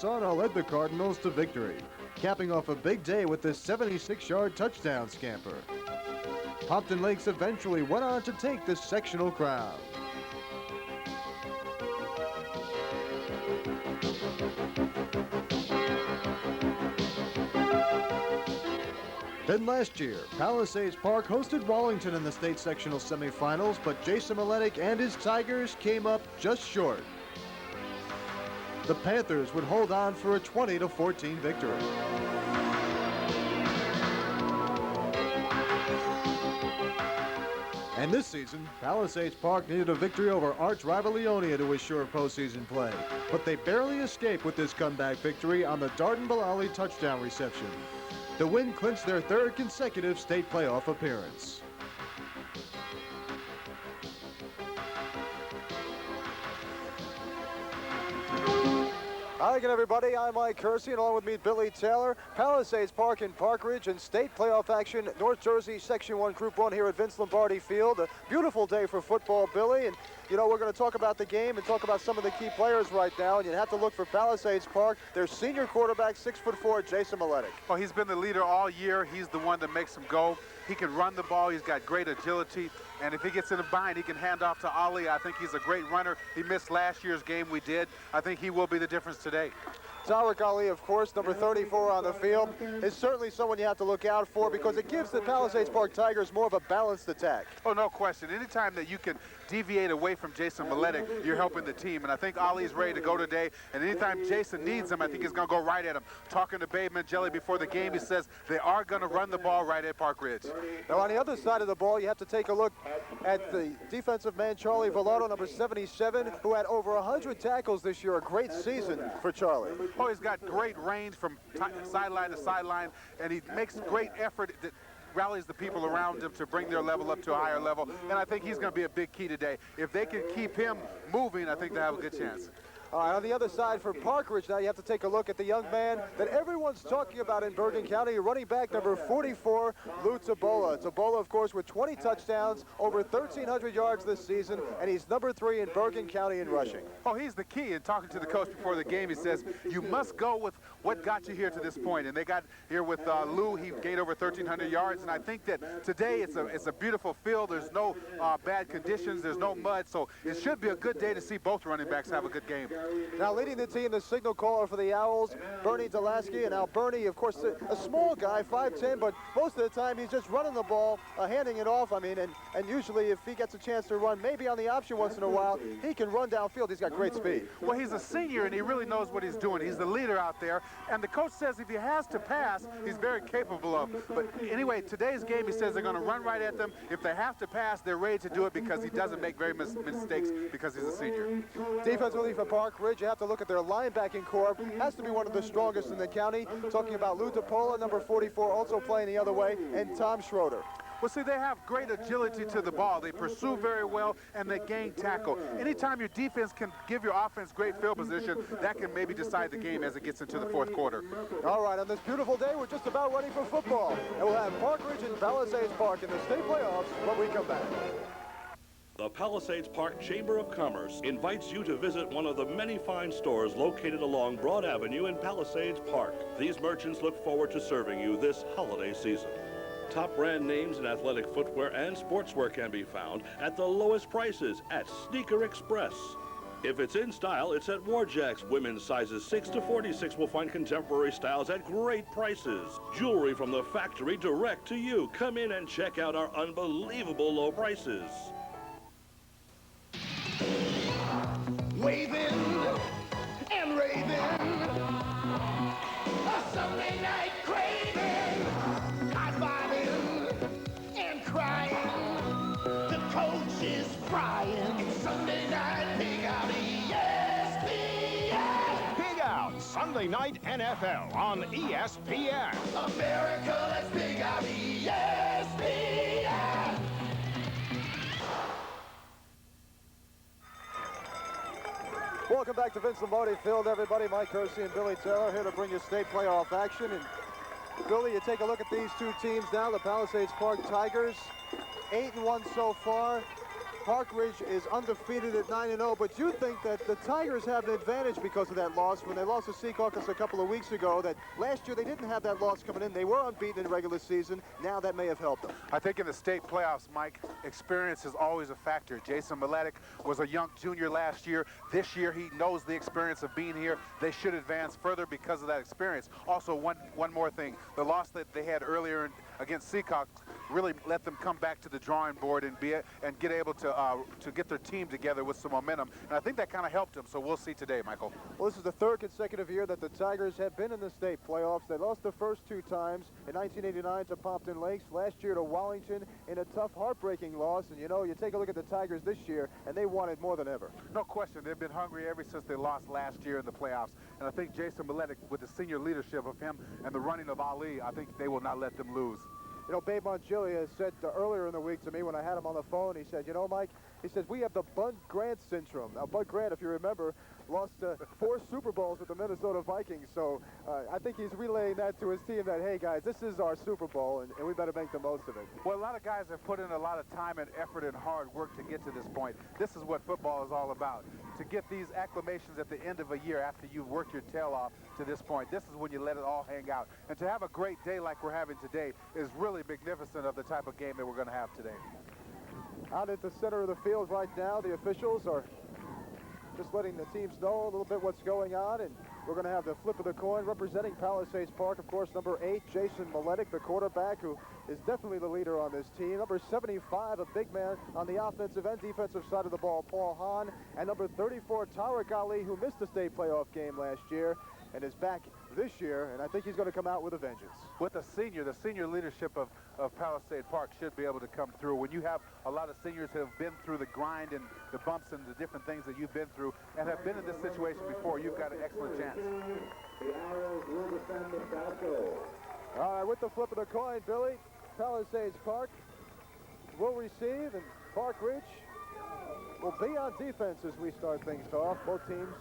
Sauna led the Cardinals to victory, capping off a big day with this 76-yard touchdown scamper. Pompton Lakes eventually went on to take the sectional crown. Then last year, Palisades Park hosted Wallington in the state sectional semifinals, but Jason Maletic and his Tigers came up just short. The Panthers would hold on for a 20-14 victory. And this season, Palisades Park needed a victory over arch rival Leonia to assure postseason play. But they barely escaped with this comeback victory on the Darden Bilali touchdown reception. The win clinched their third consecutive state playoff appearance. Hi again, everybody. I'm Mike Kersey, and along with me, Billy Taylor. Palisades Park in Park Ridge and state playoff action, North Jersey Section 1 Group 1 here at Vince Lombardi Field. A beautiful day for football, Billy. And, you know, we're going to talk about the game and talk about some of the key players right now. And you have to look for Palisades Park, their senior quarterback, 6'4", Jason Maletic. Well, he's been the leader all year. He's the one that makes them go. He can run the ball. He's got great agility. And if he gets in a bind, he can hand off to Ali. I think he's a great runner. He missed last year's game we did. I think he will be the difference today. Tariq Ali, of course, number 34 on the field, is certainly someone you have to look out for because it gives the Palisades Park Tigers more of a balanced attack. Oh, no question. Anytime that you can deviate away from Jason Maletic, you're helping the team. And I think Ali's ready to go today. And anytime Jason needs him, I think he's going to go right at him. Talking to Babe Mangelli before the game, he says they are going to run the ball right at Park Ridge. Now, on the other side of the ball, you have to take a look at the defensive man, Charlie Velardo, number 77, who had over 100 tackles this year. A great season for Charlie. Oh, he's got great range from sideline to sideline, and he makes great effort that rallies the people around him to bring their level up to a higher level, and I think he's going to be a big key today. If they can keep him moving, I think they have a good chance. All right, on the other side for Park Ridge, now you have to take a look at the young man that everyone's talking about in Bergen County, running back number 44, Lou Tabola. Tabola, of course, with 20 touchdowns, over 1,300 yards this season, and he's number 3 in Bergen County in rushing. Oh, he's the key. And talking to the coach before the game, he says, you must go with what got you here to this point. And they got here with Lou. He gained over 1,300 yards, and I think that today it's a beautiful field. There's no bad conditions. There's no mud, so it should be a good day to see both running backs have a good game. Now leading the team, the signal caller for the Owls, Bernie Delasky. And now Bernie, of course, a small guy, 5'10", but most of the time he's just running the ball, handing it off. I mean, and usually if he gets a chance to run, maybe on the option once in a while, he can run downfield. He's got great speed. Well, he's a senior, and he really knows what he's doing. He's the leader out there, and the coach says if he has to pass, he's very capable of. But anyway, today's game, he says they're going to run right at them. If they have to pass, they're ready to do it because he doesn't make very many mistakes because he's a senior. Defensively for Park Ridge, you have to look at their linebacking core. Has to be one of the strongest in the county. Talking about Lou Tapola, number 44, also playing the other way, and Tom Schroeder. Well, see, they have great agility to the ball. They pursue very well, and they gain tackle. Anytime your defense can give your offense great field position, that can maybe decide the game as it gets into the fourth quarter. All right, on this beautiful day, we're just about ready for football. And we'll have Park Ridge and Palisades Park in the state playoffs when we come back. The Palisades Park Chamber of Commerce invites you to visit one of the many fine stores located along Broad Avenue in Palisades Park. These merchants look forward to serving you this holiday season. Top brand names in athletic footwear and sportswear can be found at the lowest prices at Sneaker Express. If it's in style, it's at Warjack's. Women's sizes 6 to 46 will find contemporary styles at great prices. Jewelry from the factory direct to you. Come in and check out our unbelievable low prices. Waving and raving, a Sunday night craving, high-fiving and crying, the coach is frying. It's Sunday night pig out, ESPN. Pig Out, Sunday night NFL on ESPN. America, let's pig out, ESPN. Welcome back to Vince Lombardi Field, everybody. Mike Kersey and Billy Taylor here to bring you state playoff action. And Billy, you take a look at these two teams now. The Palisades Park Tigers, 8-1 so far. Park Ridge is undefeated at 9-0, but you think that the Tigers have an advantage because of that loss when they lost to Secaucus a couple of weeks ago, that last year they didn't have that loss coming in. They were unbeaten in regular season. Now that may have helped them. I think in the state playoffs, Mike, experience is always a factor. Jason Miletic was a young junior last year. This year, he knows the experience of being here. They should advance further because of that experience. Also, one more thing. The loss that they had earlier against Secaucus really let them come back to the drawing board and get able to get their team together with some momentum. And I think that kind of helped them. So we'll see today, Michael. Well, this is the third consecutive year that the Tigers have been in the state playoffs. They lost the first two times in 1989 to Pompton Lakes, last year to Wallington in a tough, heartbreaking loss. And, you know, you take a look at the Tigers this year, and they want it more than ever. No question. They've been hungry ever since they lost last year in the playoffs. And I think Jason Miletic, with the senior leadership of him and the running of Ali, I think they will not let them lose. You know, Babe Mongilia said earlier in the week to me when I had him on the phone, he said, you know, Mike, he says, we have the Bud Grant syndrome. Now, Bud Grant, if you remember, lost 4 Super Bowls with the Minnesota Vikings. So I think he's relaying that to his team that, hey, guys, this is our Super Bowl, and we better make the most of it. Well, a lot of guys have put in a lot of time and effort and hard work to get to this point. This is what football is all about. To get these acclamations at the end of a year after you've worked your tail off to this point, this is when you let it all hang out. And to have a great day like we're having today is really magnificent of the type of game that we're going to have today. Out at the center of the field right now, the officials are just letting the teams know a little bit what's going on, and we're going to have the flip of the coin representing Palisades Park. Of course, number 8, Jason Miletic, the quarterback, who is definitely the leader on this team. Number 75, a big man on the offensive and defensive side of the ball, Paul Hahn. And number 34, Tariq Ali, who missed the state playoff game last year and is back this year, and I think he's going to come out with a vengeance. With the senior leadership of Palisade Park should be able to come through. When you have a lot of seniors who have been through the grind and the bumps and the different things that you've been through and have been in this situation before, you've got an excellent chance. All right, with the flip of the coin, Billy, Palisades Park will receive, and Park Ridge will be on defense as we start things off. Both teams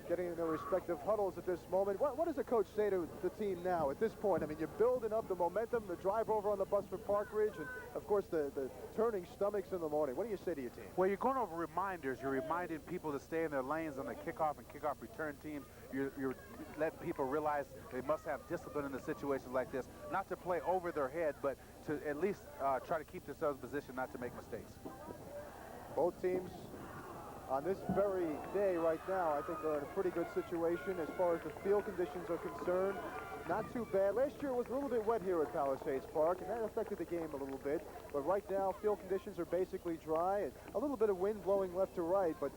getting in their respective huddles at this moment. What does the coach say to the team now at this point? I mean, you're building up the momentum, the drive over on the bus for Park Ridge, and, of course, the turning stomachs in the morning. What do you say to your team? Well, you're going over reminders. You're reminding people to stay in their lanes on the kickoff and kickoff return teams. You're letting people realize they must have discipline in a situation like this, not to play over their head, but to at least try to keep themselves in position not to make mistakes. Both teams on this very day right now, I think they're in a pretty good situation as far as the field conditions are concerned. Not too bad. Last year was a little bit wet here at Palisades Park, and that affected the game a little bit. But right now, field conditions are basically dry, and a little bit of wind blowing left to right, but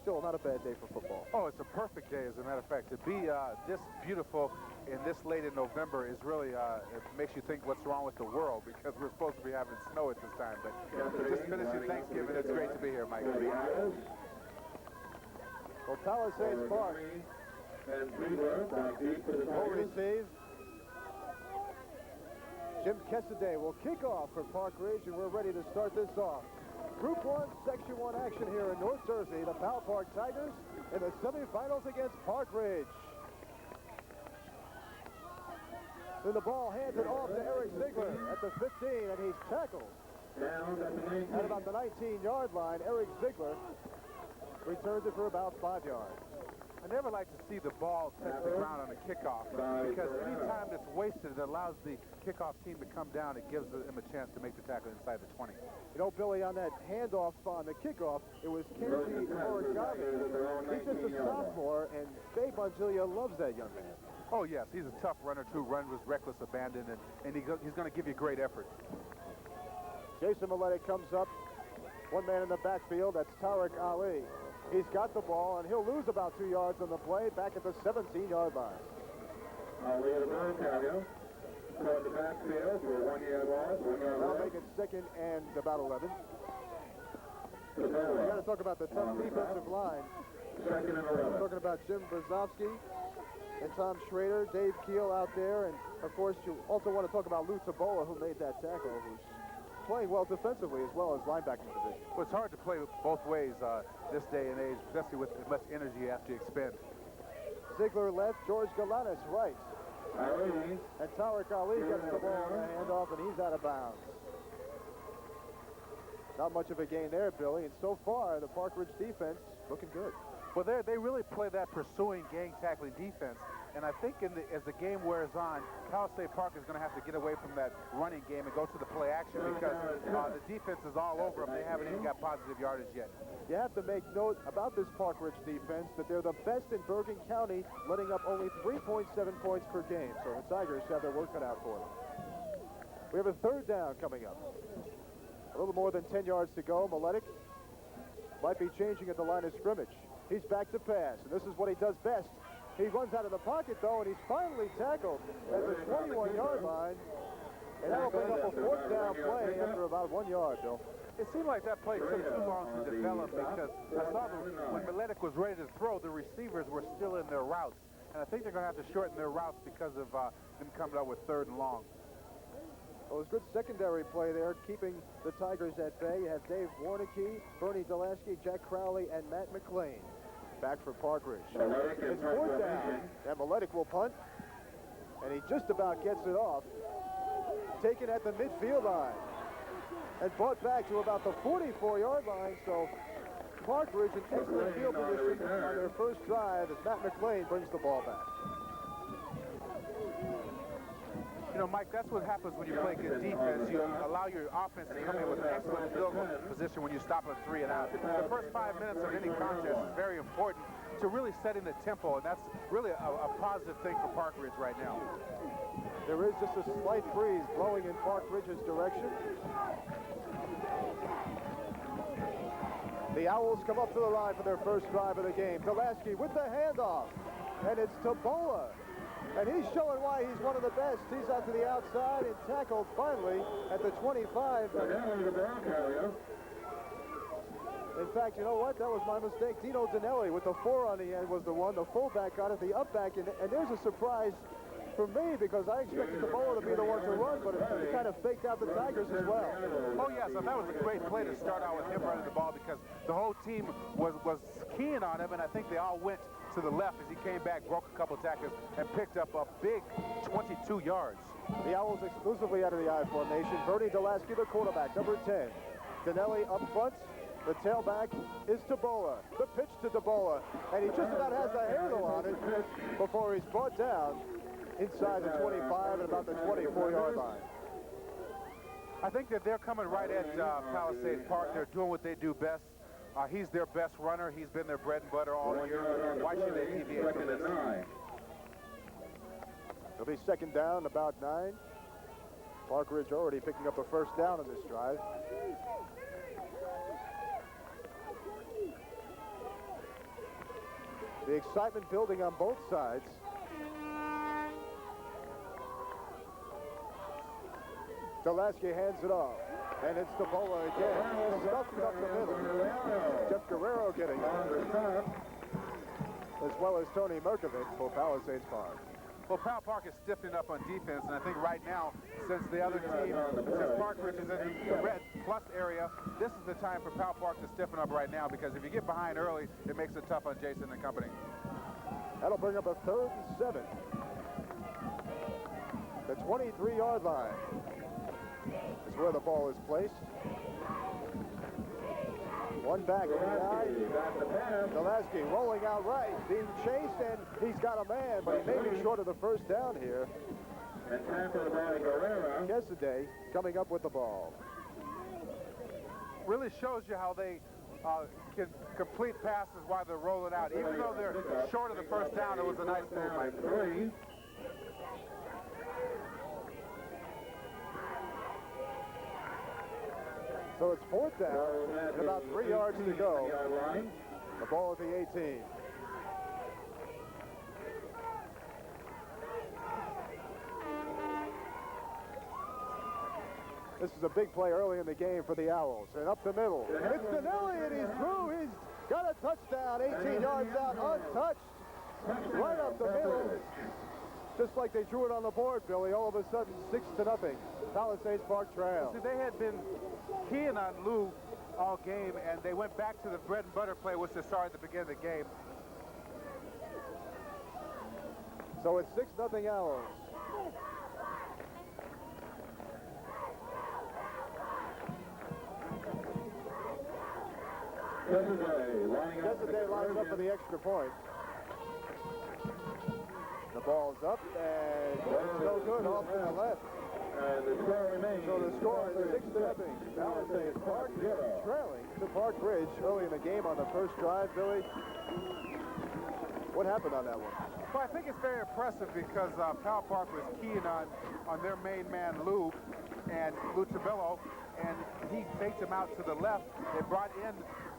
still not a bad day for football. Oh, it's a perfect day, as a matter of fact. To be this beautiful and this late in November is really, it makes you think what's wrong with the world, because we're supposed to be having snow at this time. But just finishing Thanksgiving, it's great to be here, Mike. Well, Palisades Park will receive. Jim Kessaday will kick off for Park Ridge, and we're ready to start this off. Group 1, Section 1 action here in North Jersey. The Pal Park Tigers in the semifinals against Park Ridge. Then the ball handed off to Eric Ziegler at the 15, and he's tackled. At about the 19-yard line, Eric Ziegler returns it for about 5 yards. I never like to see the ball touch the ground on a kickoff, because any time that's wasted, it allows the kickoff team to come down. It gives them a chance to make the tackle inside the 20. You know, Billy, on that handoff on the kickoff, it was Kenji Origami. He's just a sophomore, and Babe Mongilia loves that young man. Oh, yes, he's a tough runner, too. Runs with reckless abandon, and he's going to give you great effort. Jason Miletic comes up. One man in the backfield, that's Tariq Ali. He's got the ball, and he'll lose about 2 yards on the play back at the 17-yard line. We have a carrier. Toward the backfield for a 1-yard loss, 1 yard That'll loss. make it second and about 11. You You got to talk about the tough defensive line. Second and 11. Talking about Jim Brzezowski and Tom Schrader, Dave Keel out there, and of course you also want to talk about Lou Tabola, who made that tackle, who's playing well defensively as well as linebacking position. Well, it's hard to play both ways this day and age, especially with as much energy you have to expend. Ziegler left, George Galanis right. Ali. And Tariq Ali gets the ball in the handoff, and he's out of bounds. Not much of a gain there, Billy, and so far the Park Ridge defense looking good. Well, they really play that pursuing, gang-tackling defense, and I think as the game wears on, Palisade Park is going to have to get away from that running game and go to the play action because the defense is all over them. They haven't even got positive yardage yet. You have to make note about this Park Ridge defense that they're the best in Bergen County, letting up only 3.7 points per game, so the Tigers have their work cut out for them. We have a third down coming up. A little more than 10 yards to go. Maletic might be changing at the line of scrimmage. He's back to pass, and this is what he does best. He runs out of the pocket, though, and he's finally tackled at the 21-yard line. And that'll bring up a fourth down play after about 1 yard, Bill. It seemed like that play took too long to develop because I saw when Maletic was ready to throw, the receivers were still in their routes. And I think they're going to have to shorten their routes because of them coming up with 3rd and long. Well, it was good secondary play there, keeping the Tigers at bay. You have Dave Warnicki, Bernie Delaski, Jack Crowley, and Matt McLean back for Park Ridge. It's fourth down, and Maletic will punt, and he just about gets it off. Taken at the midfield line, and brought back to about the 44-yard line, so Park Ridge in excellent field position on their first drive as Matt McLean brings the ball back. You know, Mike, that's what happens when you play good defense. You allow your offense to come in with an excellent field goal position when you stop at 3 and out. The first 5 minutes of any contest is very important to really setting the tempo, and that's really a positive thing for Park Ridge right now. There is just a slight breeze blowing in Park Ridge's direction. The Owls come up to the line for their first drive of the game. Delaski with the handoff, and it's Tabola. And he's showing why he's one of the best. He's out to the outside and tackled finally at the 25. In fact, you know what? That was my mistake. Dino Danelli with the 4 on the end was the one. The fullback got it, the upback. And there's a surprise for me because I expected the bowler to be the one to run, but it kind of faked out the Tigers as well. Oh, yes, and that was a great play to start out with him running the ball because the whole team was keen on him, and I think they all went to the left as he came back, broke a couple tackles, and picked up a big 22 yards. The Owls exclusively out of the I formation. Bernie Delaski, the quarterback, number 10. Danelli up front. The tailback is Tabola. The pitch to Tabola, and he just about has the handle on it before he's brought down inside the 25 and about the 24-yard line. I think that they're coming right at Palisades Park. They're doing what they do best. He's their best runner. He's been their bread and butter all year. Why should they deviate from this? It'll be second down, about 9. Park Ridge already picking up a first down on this drive. The excitement building on both sides. Delaski hands it off. And it's Tabola again. Stuffed up the middle. Jeff Guerrero getting it. As well as Tony Merkovic for Palisades Park. Well, Pal Park is stiffening up on defense, and I think right now, since the other team, since Park Ridge is in the red plus area, this is the time for Pal Park to stiffen up right now because if you get behind early, it makes it tough on Jason and company. That'll bring up a 3rd and 7. The 23-yard line is where the ball is placed. One back in the eye. Delaski rolling out right, being chased, and he's got a man, but he may be short of the first down here. Yesterday coming up with the ball. Really shows you how they can complete passes while they're rolling out. Even though they're short of the first down, it was a nice move by 3. So it's fourth down and about 3 yards to go. The ball at the 18. This is a big play early in the game for the Owls. And up the middle. It's Danelli, and he's through. He's got a touchdown, 18 yards out, untouched. Right up the middle. Just like they drew it on the board, Billy. All of a sudden, 6-0. Palisades Park trail. See, they had been keying on Lou all game, and they went back to the bread and butter play, which they started at the beginning of the game. So it's 6-0 Owls. Yesterday lines up for the extra point. The ball's up, and it's no good off to the left. So the score is 6-0. Palisades Park trailing to Park Ridge early in the game on the first drive. Billy, what happened on that one? Well, I think it's very impressive because Pal Park was keying on their main man, Lou Tabello, and he faked him out to the left. They brought in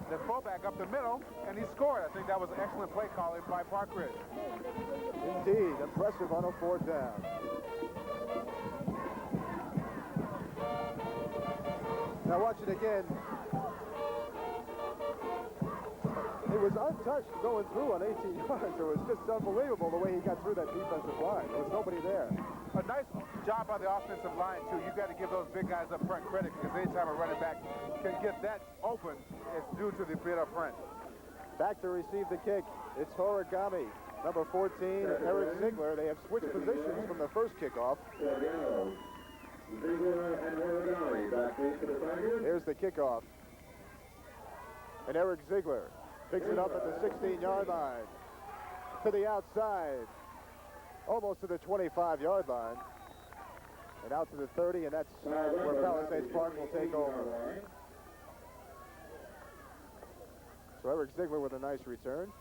the fullback up the middle, and he scored. I think that was an excellent play calling by Park Ridge. Indeed, impressive on a 4th down. Now watch it again. He was untouched going through on 18 yards. It was just unbelievable the way he got through that defensive line. There was nobody there. A nice job by the offensive line, too. You've got to give those big guys up front credit because anytime a running back can get that open, it's due to the bid up front. Back to receive the kick. It's Horigami. Number 14, Eric Ziegler. They have switched positions from the first kickoff. Here's the kickoff. And Eric Ziegler picks it up at the 16-yard line. To the outside. Almost to the 25-yard line. And out to the 30, and that's where Palisades Park will take over. So Eric Ziegler with a nice return.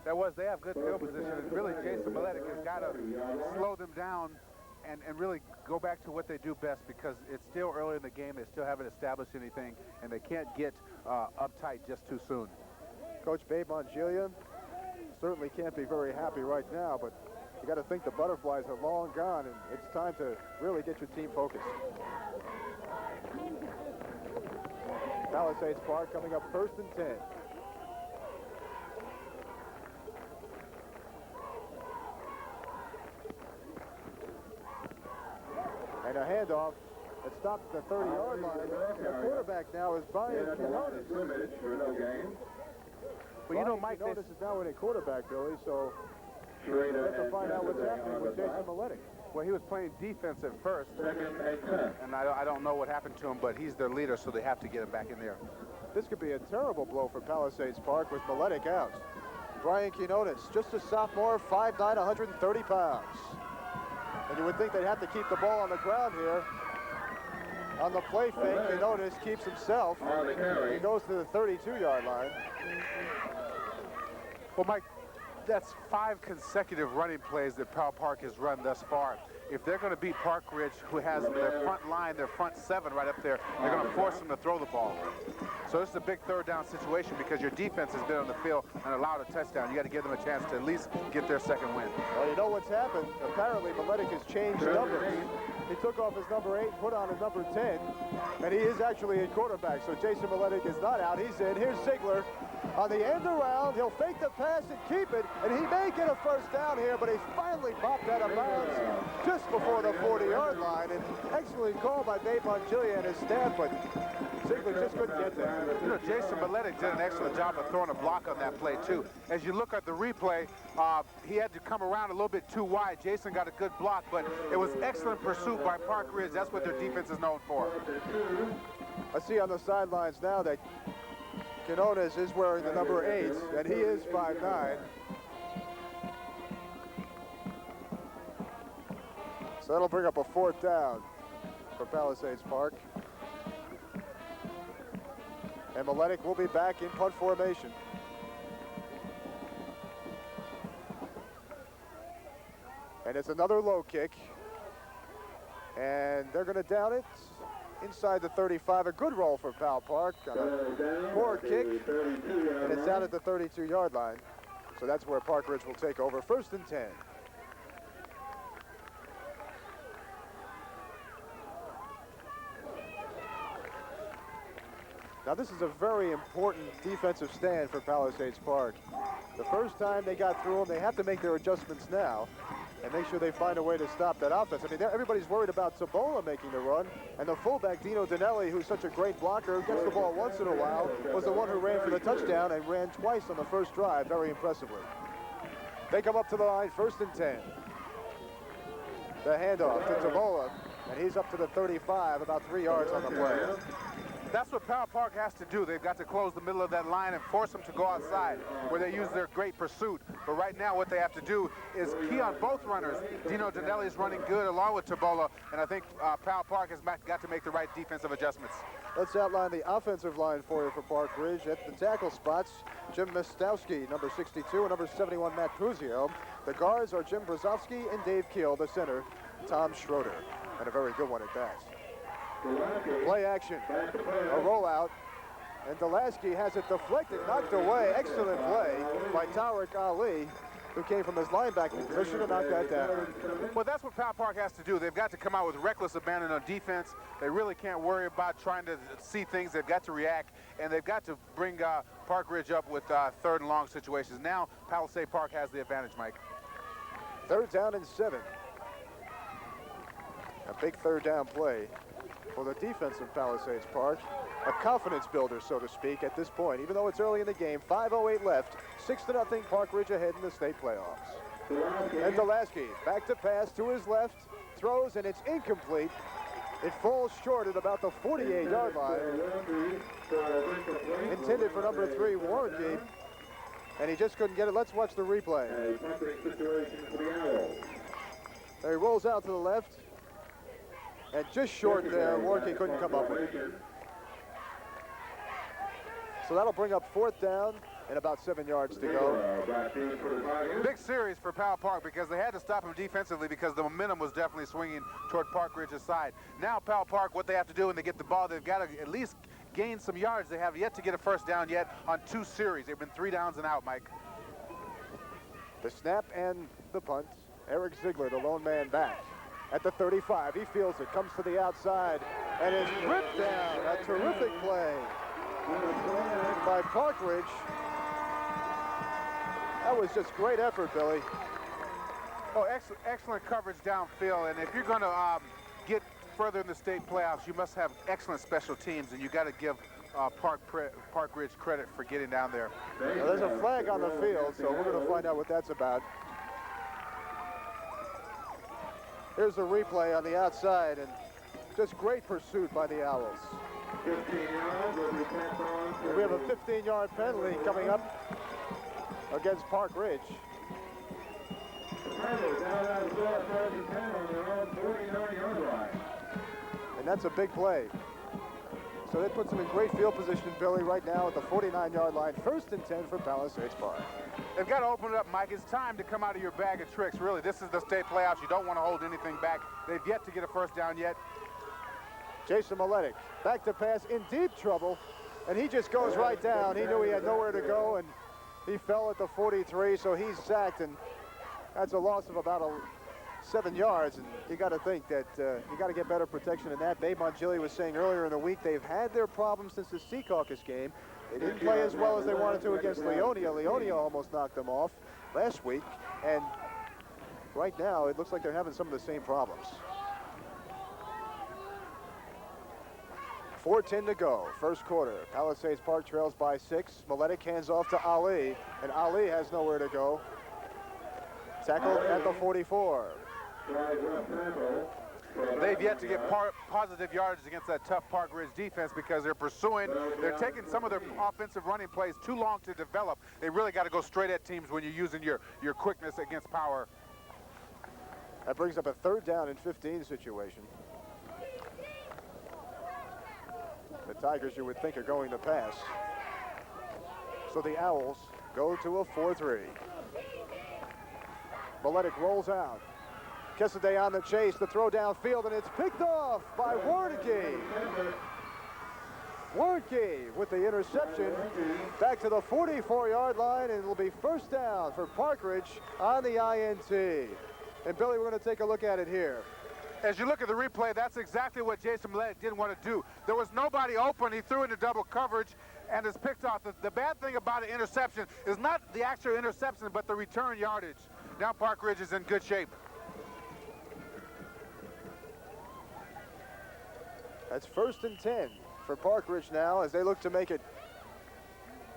They have good field position. And really, Jason Miletic has got to slow them down and really go back to what they do best because it's still early in the game. They still haven't established anything, and they can't get uptight just too soon. Coach Babe Mongelia certainly can't be very happy right now, but you got to think the Butterflies are long gone, and it's time to really get your team focused. Palisades Park coming up 1st and 10. And a handoff that stops the 30-yard line. The quarterback now is Brian Quinones. Well, you know, Mike, Quinones is now winning quarterback, Billy, so we have to find out what's happening with Jason Miletic. Well, he was playing defense at first, and I don't know what happened to him, but he's their leader, so they have to get him back in there. This could be a terrible blow for Palisades Park with Miletic out. Brian Quinones, just a sophomore, 5'9", 130 pounds. And you would think they'd have to keep the ball on the ground here. On the play fake, Quinones keeps himself. He goes to the 32-yard line. Well, Mike, that's 5 consecutive running plays that Powell Park has run thus far. If they're going to beat Park Ridge, who has their front line, their front 7 right up there, they're going to force them to throw the ball. So this is a big 3rd down situation because your defense has been on the field and allowed a touchdown. You got to give them a chance to at least get their 2nd win. Well, you know what's happened. Apparently, Miletic has changed numbers. He took off his number 8, put on his number 10, and he is actually a quarterback. So Jason Miletic is not out. He's in. Here's Ziegler. On the end around, he'll fake the pass and keep it, and he may get a 1st down here, but he's finally popped out of bounds just before the 40-yard line. And excellent call by Babe Mongelia and his staff, but Ziegler just couldn't get there. You know, Jason Miletic did an excellent job of throwing a block on that play, too. As you look at the replay, he had to come around a little bit too wide. Jason got a good block, but it was excellent pursuit by Park Ridge. That's what their defense is known for. I see on the sidelines now that Quinones is wearing the number 8, and he is 5'9". So that'll bring up a 4th down for Palisades Park. And Miletic will be back in punt formation. And it's another low kick. And they're going to down it inside the 35. A good roll for Powell Park on a poor kick. And it's down at the 32-yard line. So that's where Park Ridge will take over. 1st and 10. Now this is a very important defensive stand for Palisades Park. The first time they got through them, they have to make their adjustments now and make sure they find a way to stop that offense. I mean, everybody's worried about Sabola making the run, and the fullback, Dino Dinelli, who's such a great blocker, gets the ball once in a while, was the one who ran for the touchdown and ran twice on the first drive very impressively. They come up to the line, 1st and 10. The handoff to Sabola, and he's up to the 35, about 3 yards on the play. That's what Powell Park has to do. They've got to close the middle of that line and force them to go outside where they use their great pursuit. But right now what they have to do is key on both runners. Dino Donelli is running good along with Tabola, and I think Powell Park has got to make the right defensive adjustments. Let's outline the offensive line for you for Park Ridge. At the tackle spots, Jim Mostowski, number 62, and number 71, Matt Puzio. The guards are Jim Brzozowski and Dave Keel. The center, Tom Schroeder, and a very good one at that. Play action, a rollout, and Delaski has it deflected, knocked away. Excellent play by Tariq Ali, who came from his linebacking position to knock that down. Well, that's what Powell Park has to do. They've got to come out with reckless abandon on defense. They really can't worry about trying to see things. They've got to react, and they've got to bring Park Ridge up with third and long situations. Now, Palisade Park has the advantage, Mike. 3rd down and 7. A big 3rd down play for the defense of Palisades Park. A confidence builder, so to speak, at this point. Even though it's early in the game, 5:08 left, 6-0 Park Ridge ahead in the state playoffs. And Delaski back to pass to his left, throws, and it's incomplete. It falls short at about the 48-yard line. Intended for number 3, Warnke, and he just couldn't get it. Let's watch the replay. There he rolls out to the left, and just short there, Warnke couldn't come up with it. So that'll bring up 4th down and about 7 yards to go. Big series for Powell Park because they had to stop him defensively because the momentum was definitely swinging toward Park Ridge's side. Now Powell Park, what they have to do when they get the ball, they've got to at least gain some yards. They have yet to get a first down yet on 2 series. They've been 3 downs and out, Mike. The snap and the punt. Eric Ziegler, the lone man back at the 35. He feels it, comes to the outside, and is ripped down. A terrific play by Park Ridge. That was just great effort, Billy. Oh, excellent coverage downfield, and if you're going to get further in the state playoffs, you must have excellent special teams, and you got to give Park Ridge credit for getting down there. Now, there's a flag on the field, so we're going to find out what that's about. Here's the replay on the outside, and just great pursuit by the Owls. We have a 15-yard penalty coming up against Park Ridge. And that's a big play. So that puts them in great field position, Billy, right now at the 49-yard line. 1st and 10 for Palisades Park. They've got to open it up, Mike. It's time to come out of your bag of tricks, really. This is the state playoffs. You don't want to hold anything back. They've yet to get a first down yet. Jason Maletic back to pass, in deep trouble, and he just goes right down. He knew he had nowhere to go, and he fell at the 43, so he's sacked, and that's a loss of about 7 yards, and you got to think that you got to get better protection than that. Babe Mongilli was saying earlier in the week they've had their problems since the Sea Caucus game. They didn't play as well as they wanted to against Leonia. Leonia almost knocked them off last week, and right now it looks like they're having some of the same problems. 4:10 to go, 1st quarter. Palisades Park trails by 6. Maletic hands off to Ali, and Ali has nowhere to go. Tackled at the 44. They've yet to get positive yardage against that tough Park Ridge defense because they're pursuing. They're taking some of their offensive running plays too long to develop. They really got to go straight at teams when you're using your quickness against power. That brings up a 3rd down and 15 situation. The Tigers, you would think, are going to pass. So the Owls go to a 4-3. Maletic rolls out. Kessaday on the chase, the throw downfield, and it's picked off by Warnke. Warnke with the interception back to the 44-yard line, and it'll be 1st down for Park Ridge on the INT. And Billy, we're going to take a look at it here. As you look at the replay, that's exactly what Jason Maletic didn't want to do. There was nobody open. He threw into double coverage and is picked off. The bad thing about an interception is not the actual interception, but the return yardage. Now Park Ridge is in good shape. That's 1st and 10 for Park Ridge now as they look to make it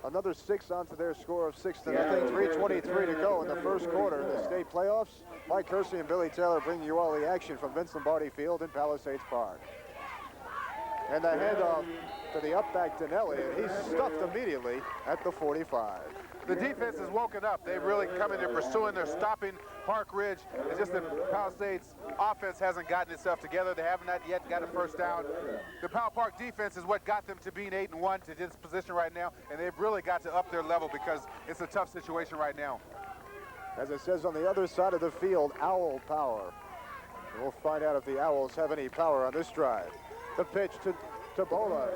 another 6 onto their score of 6-0. 3:23 to go in the 1st quarter in the state playoffs. Mike Kersey and Billy Taylor bringing you all the action from Vince Lombardi Field in Palisades Park. And the handoff to the up back Dinelli, and he's stuffed immediately at the 45. The defense has woken up. They've really come in there pursuing. They're stopping Park Ridge. It's just that Palisades offense hasn't gotten itself together. They haven't yet got a first down. The Powell Park defense is what got them to being 8-1 to this position right now, and they've really got to up their level because it's a tough situation right now. As it says on the other side of the field, Owl power. And we'll find out if the Owls have any power on this drive. The pitch to Bola,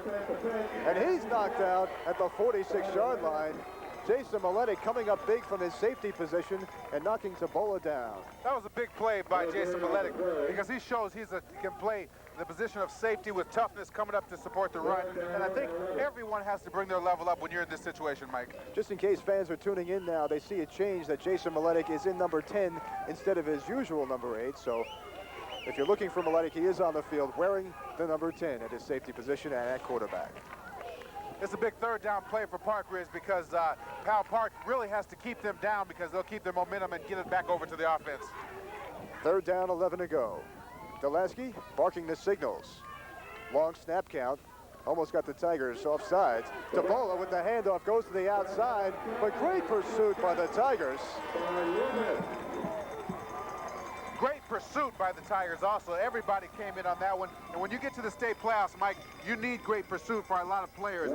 and he's knocked out at the 46-yard line. Jason Maletic coming up big from his safety position and knocking Tabola down. That was a big play by Jason Maletic because he shows he can play the position of safety with toughness coming up to support the run. And I think everyone has to bring their level up when you're in this situation, Mike. Just in case fans are tuning in now, they see a change that Jason Maletic is in number 10 instead of his usual number 8. So if you're looking for Maletic, he is on the field wearing the number 10 at his safety position and at quarterback. It's a big third down play for Park Ridge because Powell Park really has to keep them down because they'll keep their momentum and get it back over to the offense. Third down, 11 to go. Delaski barking the signals. Long snap count. Almost got the Tigers off sides. Tabola with the handoff goes to the outside, but great pursuit by the Tigers. Great pursuit by the Tigers also. Everybody came in on that one. And when you get to the state playoffs, Mike, you need great pursuit for a lot of players.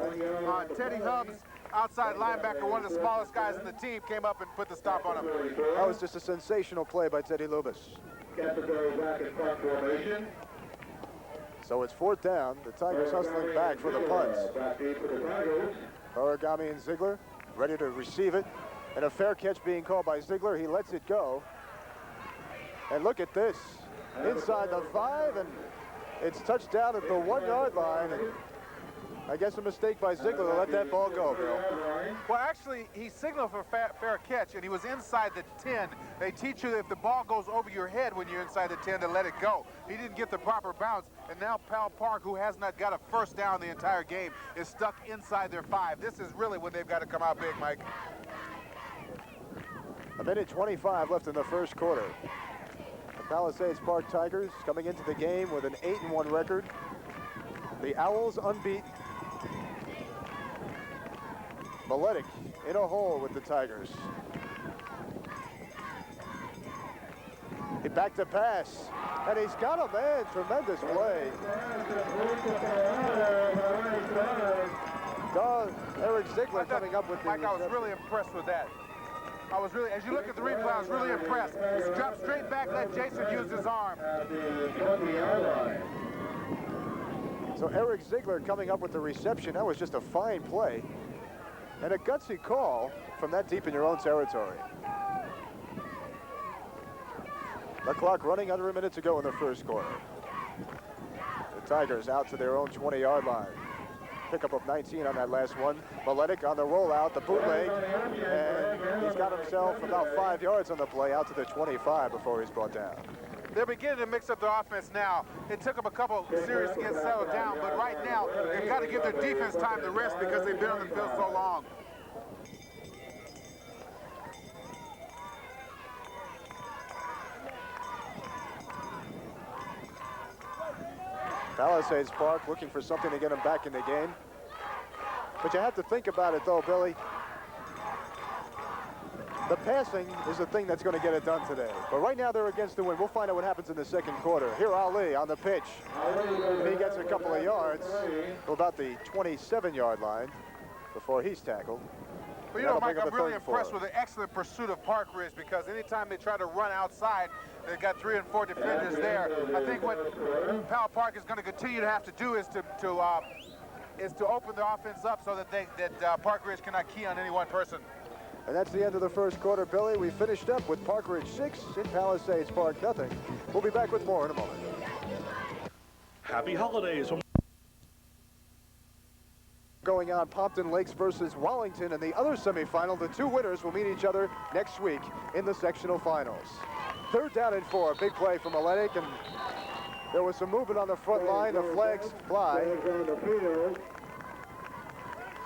Teddy Hubbs, outside linebacker, one of the smallest guys in the team, came up and put the stop on him. That was just a sensational play by Teddy Lubis. So it's fourth down. The Tigers hustling back for the punts. Origami and Ziegler ready to receive it. And a fair catch being called by Ziegler. He lets it go. And look at this, inside the 5, and it's touchdown at the 1-yard line. And I guess a mistake by Ziegler to let that ball go, Bill. Well, actually, he signaled for a fair catch, and he was inside the 10. They teach you that if the ball goes over your head when you're inside the 10, to let it go. He didn't get the proper bounce, and now Powell Park, who has not got a first down the entire game, is stuck inside their 5. This is really when they've got to come out big, Mike. A minute 25 left in the first quarter. The Palisades Park Tigers coming into the game with an 8-1 record. The Owls unbeaten. Maletic in a hole with the Tigers. He back to pass, and he's got a man. Tremendous play. Eric Ziegler coming up with the Mike, I was really impressed with that. As you look at the replay, I was really impressed. Just drop straight back, let Jason use his arm. So Eric Ziegler coming up with the reception. That was just a fine play. And a gutsy call from that deep in your own territory. The clock running under a minute to go in the first quarter. The Tigers out to their own 20-yard line. Pickup of 19 on that last one. Maletic on the rollout, the bootleg, and he's got himself about 5 yards on the play out to the 25 before he's brought down. They're beginning to mix up their offense now. It took them a couple series to get settled down, but right now, they've got to give their defense time to rest because they've been on the field so long. Palisades Park looking for something to get them back in the game. But you have to think about it, though, Billy. The passing is the thing that's going to get it done today. But right now they're against the wind. We'll find out what happens in the second quarter. Here Ali on the pitch. And he gets a couple of yards to about the 27-yard line before he's tackled. Well, you know, Mike, I'm really impressed with the excellent pursuit of Park Ridge because anytime they try to run outside, they've got 3 and 4 defenders there. I think what Powell Park is going to continue to have to do is to open the offense up so that Park Ridge cannot key on any one person. And that's the end of the first quarter, Billy. We finished up with Park Ridge 6 in Palisades Park nothing. We'll be back with more in a moment. Happy holidays. Going on, Pompton Lakes versus Wallington in the other semifinal. The two winners will meet each other next week in the sectional finals. Third down and 4, big play from Maletic, and there was some movement on the front line. The flags fly.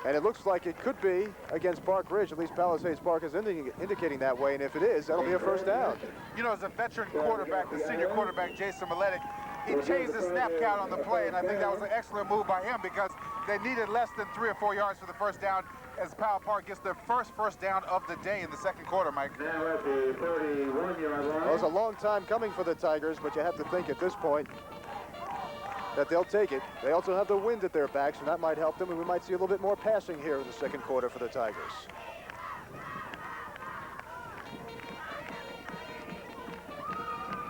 And it looks like it could be against Park Ridge. At least Palisades Park is indicating that way. And if it is, that'll be a first down. You know, as a veteran quarterback, the senior quarterback, Jason Maletic, he changed the snap count on the play, and I think that was an excellent move by him because they needed less than 3 or 4 yards for the first down as Powell Park gets their first down of the day in the second quarter, Mike. Now at the 31-yard line. Well, it was a long time coming for the Tigers, but you have to think at this point that they'll take it. They also have the wind at their backs, and that might help them, and we might see a little bit more passing here in the second quarter for the Tigers.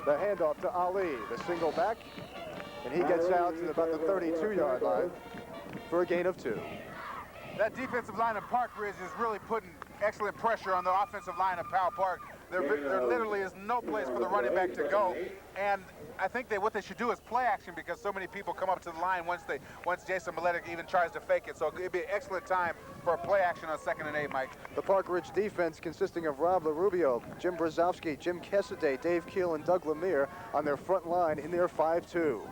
The handoff to Ali, the single back, and he gets out to about the 32-yard line for a gain of 2. That defensive line of Park Ridge is really putting excellent pressure on the offensive line of Powell Park. There literally is no place for the running back to go, and I think what they should do is play action because so many people come up to the line once Jason Miletic even tries to fake it. So it'd be an excellent time for a play action on 2nd and 8, Mike. The Park Ridge defense consisting of Rob LaRubio, Jim Brzezowski, Jim Kessaday, Dave Keel, and Doug Lemire on their front line in their 5-2.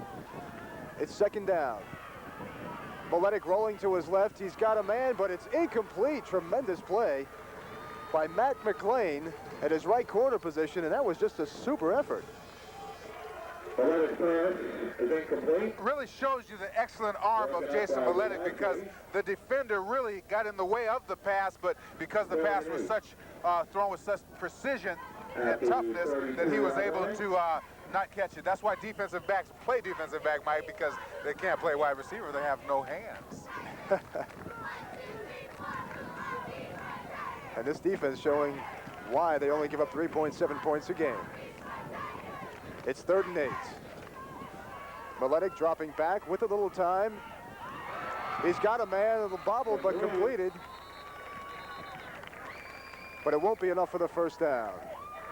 It's 2nd down. Miletic rolling to his left. He's got a man, but it's incomplete. Tremendous play by Matt McLean at his right corner position, and that was just a super effort. Miletic's pass is incomplete. Really shows you the excellent arm of Jason Miletic because the defender really got in the way of the pass, but because the pass was thrown with such precision and toughness that he was able to not catch it. That's why defensive backs play defensive back, Mike, because they can't play wide receiver. They have no hands. And this defense showing why they only give up 3.7 points a game. It's 3rd and 8. Miletic dropping back with a little time. He's got a man, a little bobble, but completed. But it won't be enough for the first down.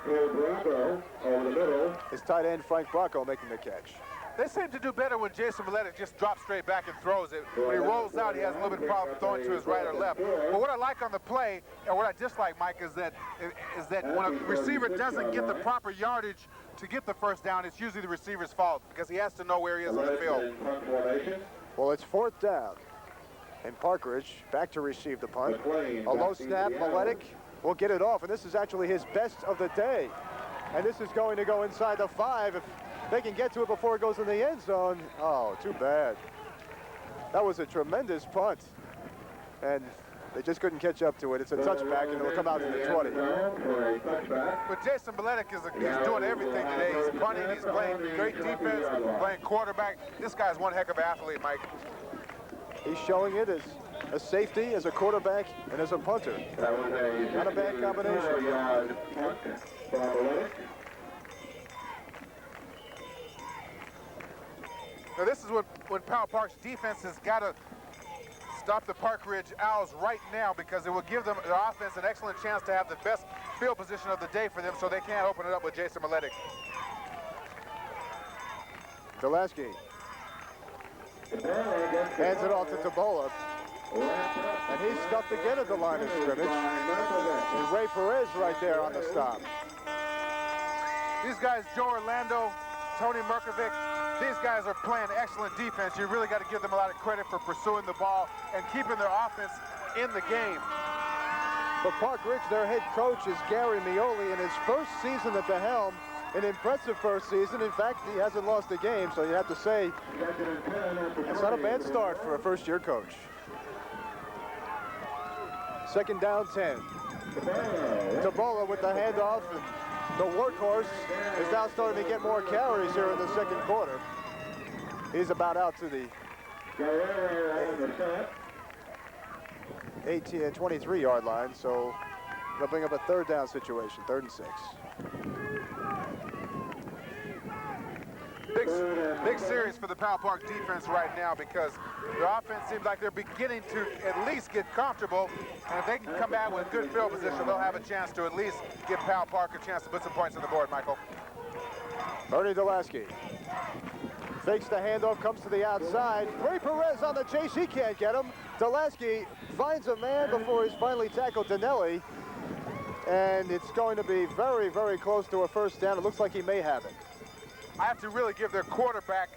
Bracco over the middle. It's tight end Frank Bracco making the catch. They seem to do better when Jason Miletic just drops straight back and throws it. When he rolls out, he has a little bit of problem throwing to his right or left. But what I like on the play, and what I dislike, Mike, is that when a receiver doesn't get the proper yardage to get the first down, it's usually the receiver's fault because he has to know where he is on the field. Well, it's 4th down. And Park Ridge back to receive the punt. A low snap, Miletic will get it off, and this is actually his best of the day. And this is going to go inside the 5. If they can get to it before it goes in the end zone. Oh, too bad. That was a tremendous punt. And they just couldn't catch up to it. It's a touchback, and it'll come out to the 20. But Jason Miletic he's doing everything today. He's punting, he's playing great defense, playing quarterback. This guy's one heck of an athlete, Mike. He's showing it as a safety, as a quarterback, and as a punter. Not a bad combination. Now this is when Powell Park's defense has got to stop the Park Ridge Owls right now because it will give them their offense an excellent chance to have the best field position of the day for them so they can't open it up with Jason Miletic. Delaski hands it off to Tabola. And he's stuffed again at the line of scrimmage. And Ray Perez right there on the stop. These guys, Joe Orlando, Tony Merkovic, these guys are playing excellent defense. You really got to give them a lot of credit for pursuing the ball and keeping their offense in the game. But Park Ridge, their head coach is Gary Mioli in his first season at the helm. An impressive first season. In fact, he hasn't lost a game, so you have to say it's not a bad start for a first-year coach. 2nd down, 10. Tabola with the handoff, and the workhorse is now starting to get more carries here in the second quarter. He's about out to the 23-yard line, so they'll bring up a 3rd down situation, 3rd and 6. Big series for the Powell Park defense right now because their offense seems like they're beginning to at least get comfortable, and if they can come back with good field position, they'll have a chance to at least give Powell Park a chance to put some points on the board, Michael. Ernie Delaski fakes the handoff, comes to the outside. Ray Perez on the chase, he can't get him. Delaski finds a man before he's finally tackled Danelli, and it's going to be very, very close to a first down. It looks like he may have it. I have to really give their quarterback,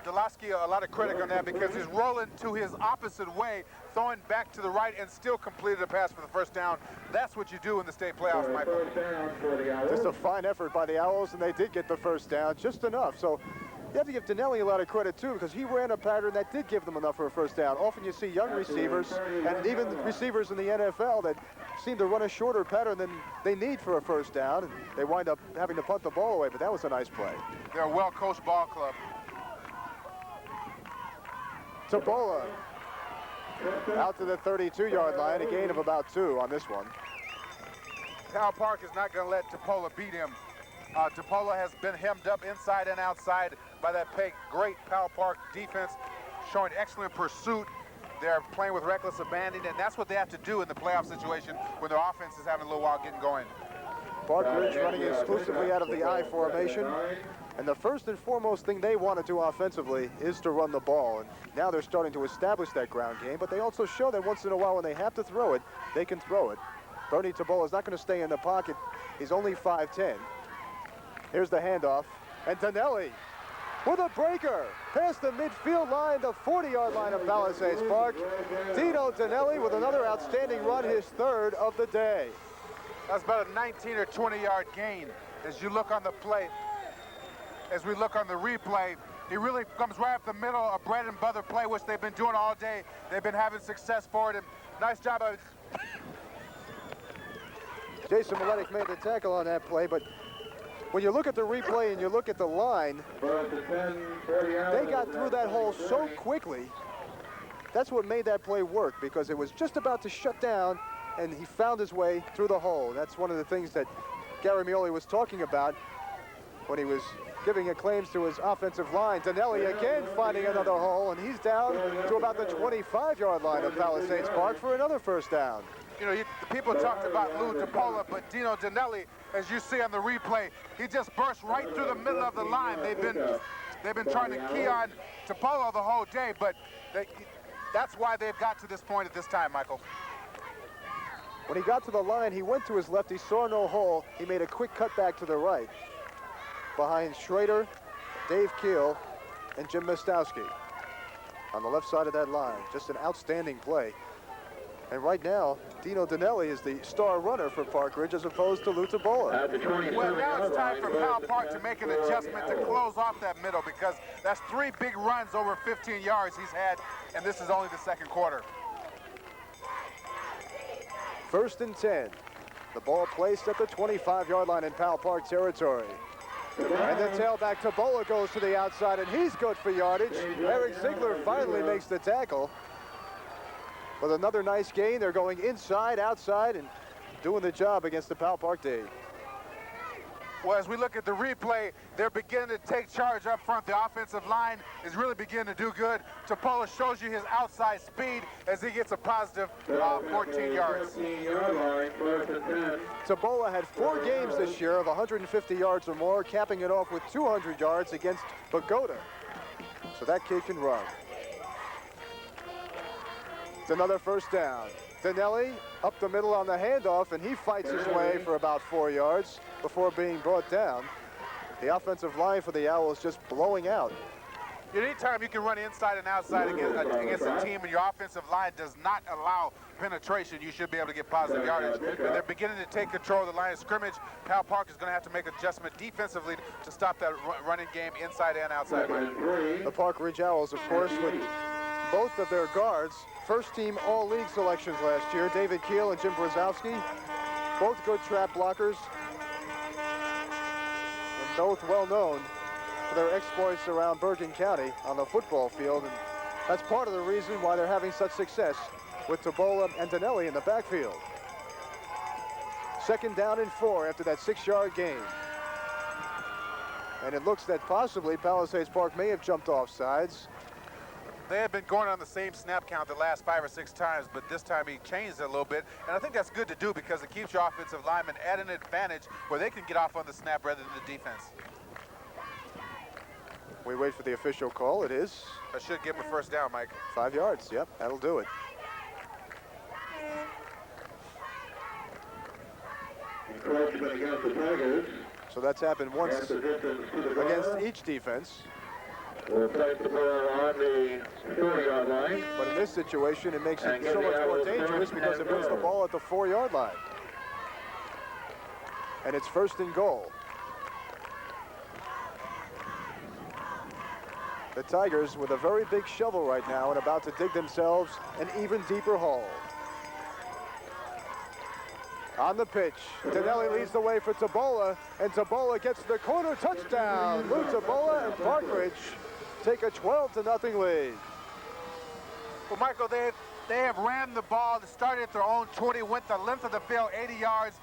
Delaski a lot of credit on that because he's rolling to his opposite way, throwing back to the right, and still completed a pass for the first down. That's what you do in the state playoffs, Michael. Just a fine effort by the Owls, and they did get the first down, just enough. So you have to give Donnelly a lot of credit, too, because he ran a pattern that did give them enough for a first down. Often you see young receivers, and even receivers in the NFL, that seem to run a shorter pattern than they need for a first down, and they wind up having to punt the ball away, but that was a nice play. They're a well-coached ball club. Tabola out to the 32-yard line, a gain of about 2 on this one. Powell Park is not going to let Tapola beat him. Tapola has been hemmed up inside and outside by that great Powell Park defense, showing excellent pursuit. They're playing with reckless abandon, and that's what they have to do in the playoff situation when their offense is having a little while getting going. Park Ridge running exclusively out of the I formation. And the first and foremost thing they want to do offensively is to run the ball. And now they're starting to establish that ground game, but they also show that once in a while when they have to throw it, they can throw it. Bernie Tabola is not going to stay in the pocket. He's only 5'10". Here's the handoff. And Donnelly with a breaker past the midfield line, the 40-yard line of Palisades Park. Dino Donnelly with another outstanding run, his third of the day. That's about a 19 or 20-yard gain. As you look on the play, as we look on the replay, he really comes right up the middle, a bread and butter play, which they've been doing all day. They've been having success for it, and nice job of Jason Miletic made the tackle on that play, but when you look at the replay and you look at the line, they got through that hole so quickly. That's what made that play work, because it was just about to shut down, and he found his way through the hole. That's one of the things that Gary Mioli was talking about when he was giving acclaims to his offensive line. Donnelly again finding another hole, and he's down to about the 25-yard line of Palisades Park for another first down. You know, the people talked about Lou Tapola, but Dino Donnelly, as you see on the replay, he just burst right through the middle of the line. They've been trying to key on Tapola the whole day, but that's why they've got to this point at this time, Michael. When he got to the line, he went to his left, he saw no hole, he made a quick cut back to the right, behind Schrader, Dave Keel, and Jim Mostowski on the left side of that line. Just an outstanding play. And right now, Dino Donnelly is the star runner for Park Ridge as opposed to Lou Tabola. Well, now it's time for Powell Park to make an adjustment to close off that middle, because that's 3 big runs over 15 yards he's had, and this is only the second quarter. 1st and 10. The ball placed at the 25-yard line in Powell Park territory. And the tailback Tabola goes to the outside, and he's good for yardage. Eric Ziegler finally makes the tackle. With another nice gain, they're going inside, outside, and doing the job against the Powell Park D. Well, as we look at the replay, they're beginning to take charge up front. The offensive line is really beginning to do good. Tapola shows you his outside speed as he gets a positive 14 yards. Tabola had 4 games this year of 150 yards or more, capping it off with 200 yards against Bogota. So that kid can run. It's another first down. Donnelly up the middle on the handoff, and he fights his way for about 4 yards before being brought down. The offensive line for the Owls just blowing out. Anytime you can run inside and outside against a team and your offensive line does not allow penetration, you should be able to get positive yardage. And they're beginning to take control of the line of scrimmage. Powell Park is going to have to make adjustment defensively to stop that running game inside and outside. The Park Ridge Owls, of course, with both of their guards, first-team All-League selections last year, David Keel and Jim Brzezowski, both good trap blockers, and both well-known for their exploits around Bergen County on the football field, and that's part of the reason why they're having such success with Tabola and Donnelly in the backfield. 2nd down and 4 after that 6-yard gain. And it looks that possibly Palisades Park may have jumped off sides. They had been going on the same snap count the last 5 or 6 times, but this time he changed it a little bit. And I think that's good to do because it keeps your offensive linemen at an advantage where they can get off on the snap rather than the defense. We wait for the official call. It is. That should give him a first down, Mike. 5 yards. Yep, that'll do it. So that's happened once against each defense. We'll place the ball on the 4-yard line. But in this situation, it makes it so much more dangerous because it puts the ball at the 4-yard line. And it's 1st and goal. The Tigers with a very big shovel right now and about to dig themselves an even deeper hole. On the pitch, Dinelli leads the way for Tabola, and Tabola gets the corner touchdown. Lou Tabola and Park Ridge take a 12-0 lead. Well, Michael, they have ran the ball. They started at their own 20, went the length of the field, 80 yards.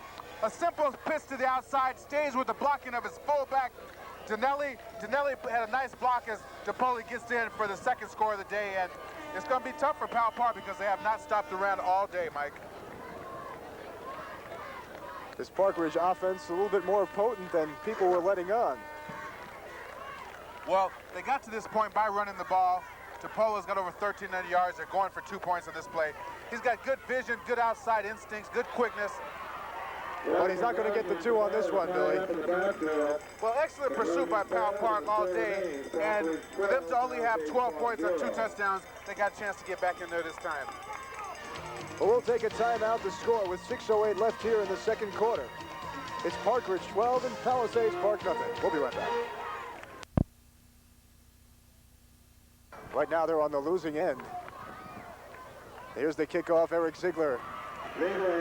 A simple pitch to the outside, stays with the blocking of his fullback. Dinelli had a nice block as Tabola gets in for the 2nd score of the day, and it's going to be tough for Powell Park because they have not stopped the run all day, Mike. This Park Ridge offense a little bit more potent than people were letting on. Well, they got to this point by running the ball. Topola's got over 1,300 yards. They're going for 2 points on this play. He's got good vision, good outside instincts, good quickness. But he's not going to get the 2 on this one, Billy. Well, excellent pursuit by Powell Park all day. And for them to only have 12 points on 2 touchdowns, they got a chance to get back in there this time. Well, we'll take a timeout to score with 6:08 left here in the 2nd quarter. It's Park Ridge 12 and Palisades Park nothing. We'll be right back. Right now they're on the losing end. Here's the kickoff. Eric Ziegler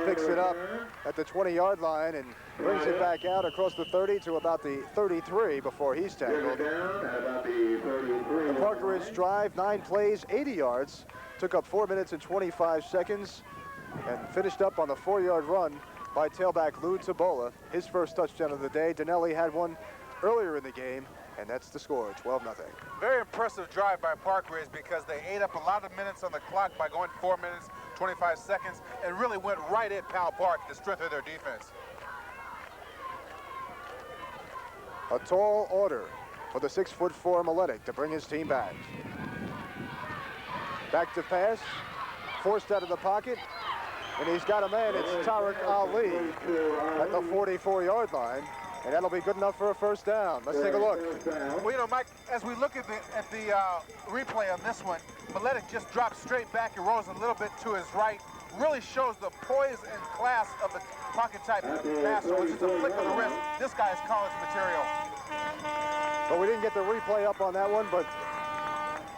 picks it up at the 20-yard line and brings it back out across the 30 to about the 33 before he's tackled. The Park Ridge drive, 9 plays, 80 yards. Took up 4 minutes and 25 seconds and finished up on the 4-yard run by tailback Lou Tabola. His first touchdown of the day. Dinelli had one earlier in the game, and that's the score, 12-0. Very impressive drive by Park Ridge because they ate up a lot of minutes on the clock by going 4 minutes, 25 seconds, and really went right at Powell Park, the strength of their defense. A tall order for the 6'4" Maletic to bring his team back. Back to pass, forced out of the pocket, and he's got a man. It's Tariq Ali at the 44-yard line, and that'll be good enough for a 1st down. Let's take a look. Well, you know, Mike, as we look at the replay on this one, Maletic just drops straight back and rolls a little bit to his right. Really shows the poise and class of the pocket-type passer, which is a flick of the wrist. This guy is college material. Well, we didn't get the replay up on that one, but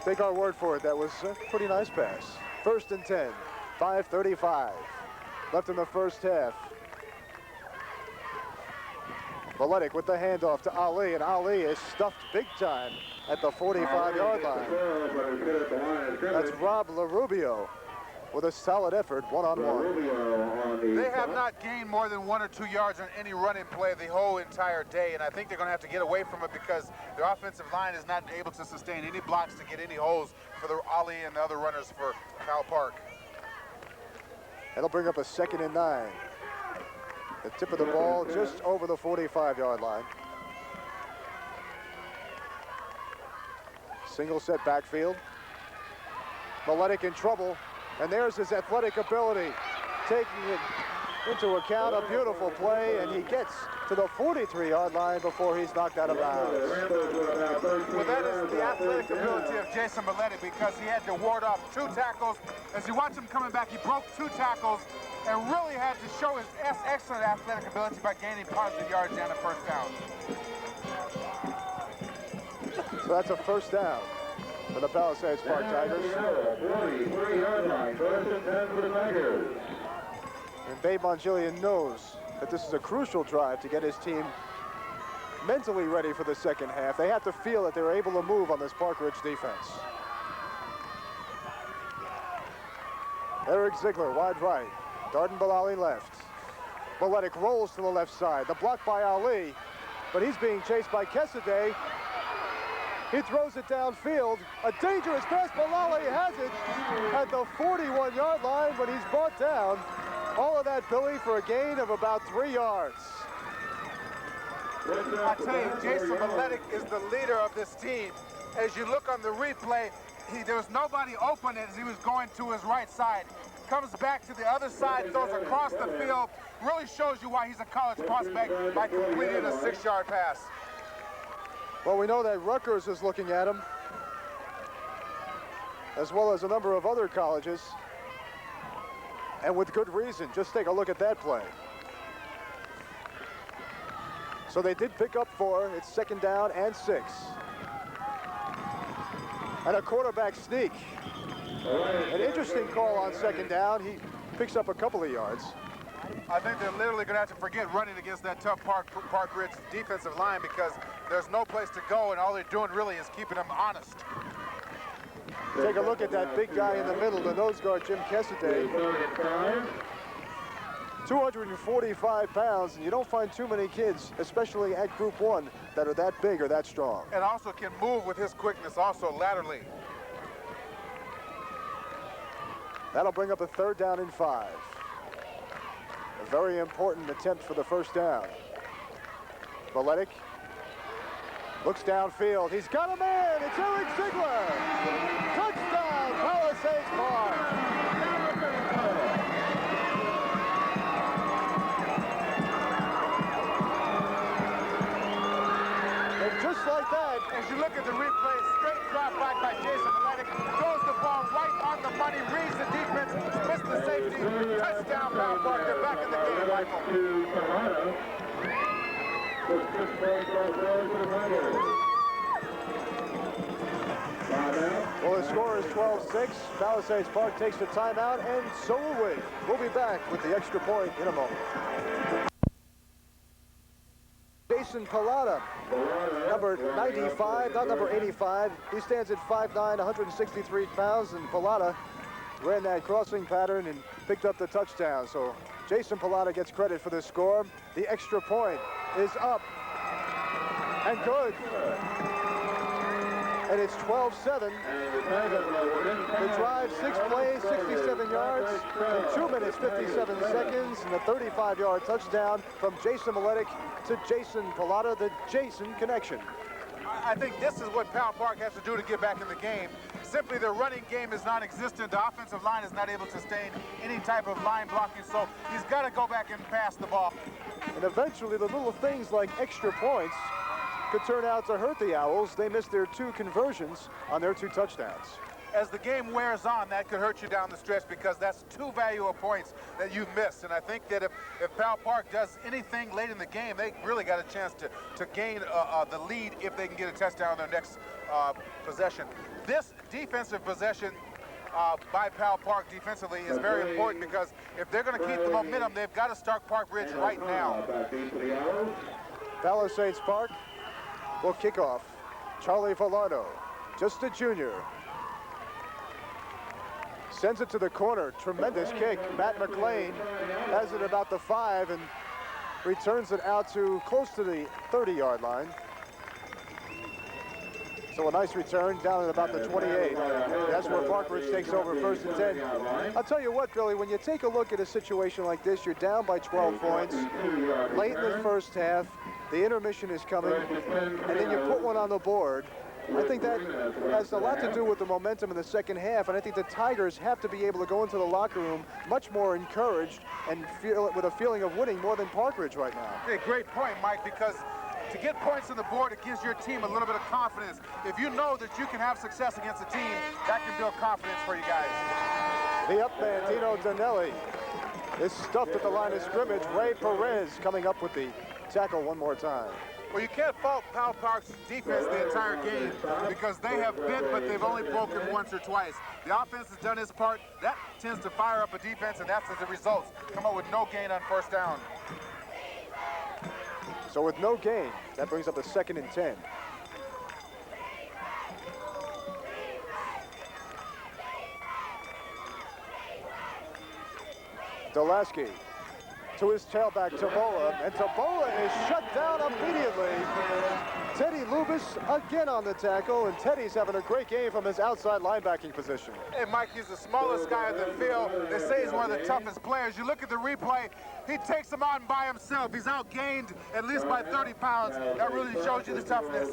take our word for it. That was a pretty nice pass. 1st and 10, 5:35 left in the 1st half. Maletic with the handoff to Ali, and Ali is stuffed big time at the 45-yard line. That's Rob LaRubio with a solid effort, one-on-one. They have not gained more than 1 or 2 yards on any running play the whole entire day, and I think they're going to have to get away from it because their offensive line is not able to sustain any blocks to get any holes for the Ali and the other runners for Powell Park. That'll bring up a 2nd and 9. The tip of the ball just over the 45-yard line. Single set backfield. Maletic in trouble, and there's his athletic ability. Taking it into account, a beautiful play, and he gets to the 43-yard line before he's knocked out of bounds. Well, that is the athletic ability of Jason Maletic because he had to ward off 2 tackles. As you watch him coming back, he broke 2 tackles and really had to show his excellent athletic ability by gaining positive yards and a 1st down. So that's a 1st down for the Palisades Park Tigers. 43-yard line, 1st and 10 for the Tigers. And Babe Mongilian knows that this is a crucial drive to get his team mentally ready for the 2nd half. They have to feel that they're able to move on this Park Ridge defense. Eric Ziegler, wide right. Darden Bilali left. Maletic rolls to the left side. The block by Ali, but he's being chased by Kesaday. He throws it downfield. A dangerous pass. Bilali has it at the 41-yard line, but he's brought down. All of that, Billy, for a gain of about 3 yards. I tell you, Jason Maletic is the leader of this team. As you look on the replay, there was nobody open as he was going to his right side. Comes back to the other side, throws across the field. Really shows you why he's a college prospect by completing a 6-yard pass. Well, we know that Rutgers is looking at him. as well as a number of other colleges, and with good reason. Just take a look at that play. So they did pick up 4. It's 2nd down and 6. And a quarterback sneak. An interesting call on 2nd down. He picks up a couple of yards. I think they're literally going to have to forget running against that tough Park Ridge defensive line because there's no place to go, and all they're doing really is keeping them honest. Take a look at that big guy in the middle, the nose guard, Jim Kessaday. 245 pounds, and you don't find too many kids, especially at Group 1, that are that big or that strong. And also can move with his quickness also laterally. That'll bring up a 3rd down and 5. A very important attempt for the 1st down. Valedic looks downfield. He's got a man. It's Eric Ziegler. Touchdown, Palisades Park. And just like that, as you look at the replay, straight drop back by Jason Valedic, throws the ball right on the money, reads the defense, missed the safety, touchdown, Pal Park. They're back in the game, Michael. Well, the score is 12-6. Palisades Park takes the timeout, and so will we. We'll be back with the extra point in a moment. Jason Pallotta, number 95, not number 85. He stands at 5'9", 163 pounds, and Pallotta ran that crossing pattern and picked up the touchdown. So Jason Pallotta gets credit for the score. The extra point is up and good. And it's 12-7. The drive, 6 plays, 67 yards, in 2 minutes, 57 seconds, and a 35-yard touchdown from Jason Valedic to Jason Pallotta, the Jason connection. I think this is what Pal Park has to do to get back in the game. Simply their running game is non-existent. The offensive line is not able to sustain any type of line blocking, so he's got to go back and pass the ball. And eventually the little things like extra points could turn out to hurt the Owls. They missed their 2 conversions on their 2 touchdowns. As the game wears on, that could hurt you down the stretch because that's 2 valuable points that you've missed. And I think that if Pal Park does anything late in the game, they really got a chance to gain the lead if they can get a touchdown on their next possession. This defensive possession by Pal Park defensively is very important because if they're going to keep the momentum, they've got to start Park Ridge right now. Palisades Park will kick off. Charlie Villardo, just a junior. Sends it to the corner. Tremendous kick. Matt McLean has it about the 5 and returns it out to close to the 30-yard line. So a nice return down at about the 28. That's where Park Ridge takes over 1st and 10. I'll tell you what, Billy, when you take a look at a situation like this, you're down by 12 points. Late in the 1st half, the intermission is coming, and then you put one on the board. I think that has a lot to do with the momentum in the 2nd half, and I think the Tigers have to be able to go into the locker room much more encouraged and feel with a feeling of winning more than Park Ridge right now. Hey, great point, Mike, because to get points on the board, it gives your team a little bit of confidence. If you know that you can have success against a team, that can build confidence for you guys. The up man, Dino Danelli, is stuffed at the line of scrimmage. Ray Perez coming up with the tackle one more time. Well, you can't fault Pal Park's defense the entire game because they have bent, but they've only broken once or twice. The offense has done its part. That tends to fire up a defense, and that's as the results. Come up with no gain on 1st down. So with no gain, that brings up a 2nd and 10. Delaski to his tailback, Tabola, and Tabola is shut down immediately. Teddy Lubis again on the tackle, and Teddy's having a great game from his outside linebacking position. Hey, Mike, he's the smallest guy on the field. They say he's one of the toughest players. You look at the replay, he takes him on by himself. He's outgained at least by 30 pounds. That really shows you the toughness.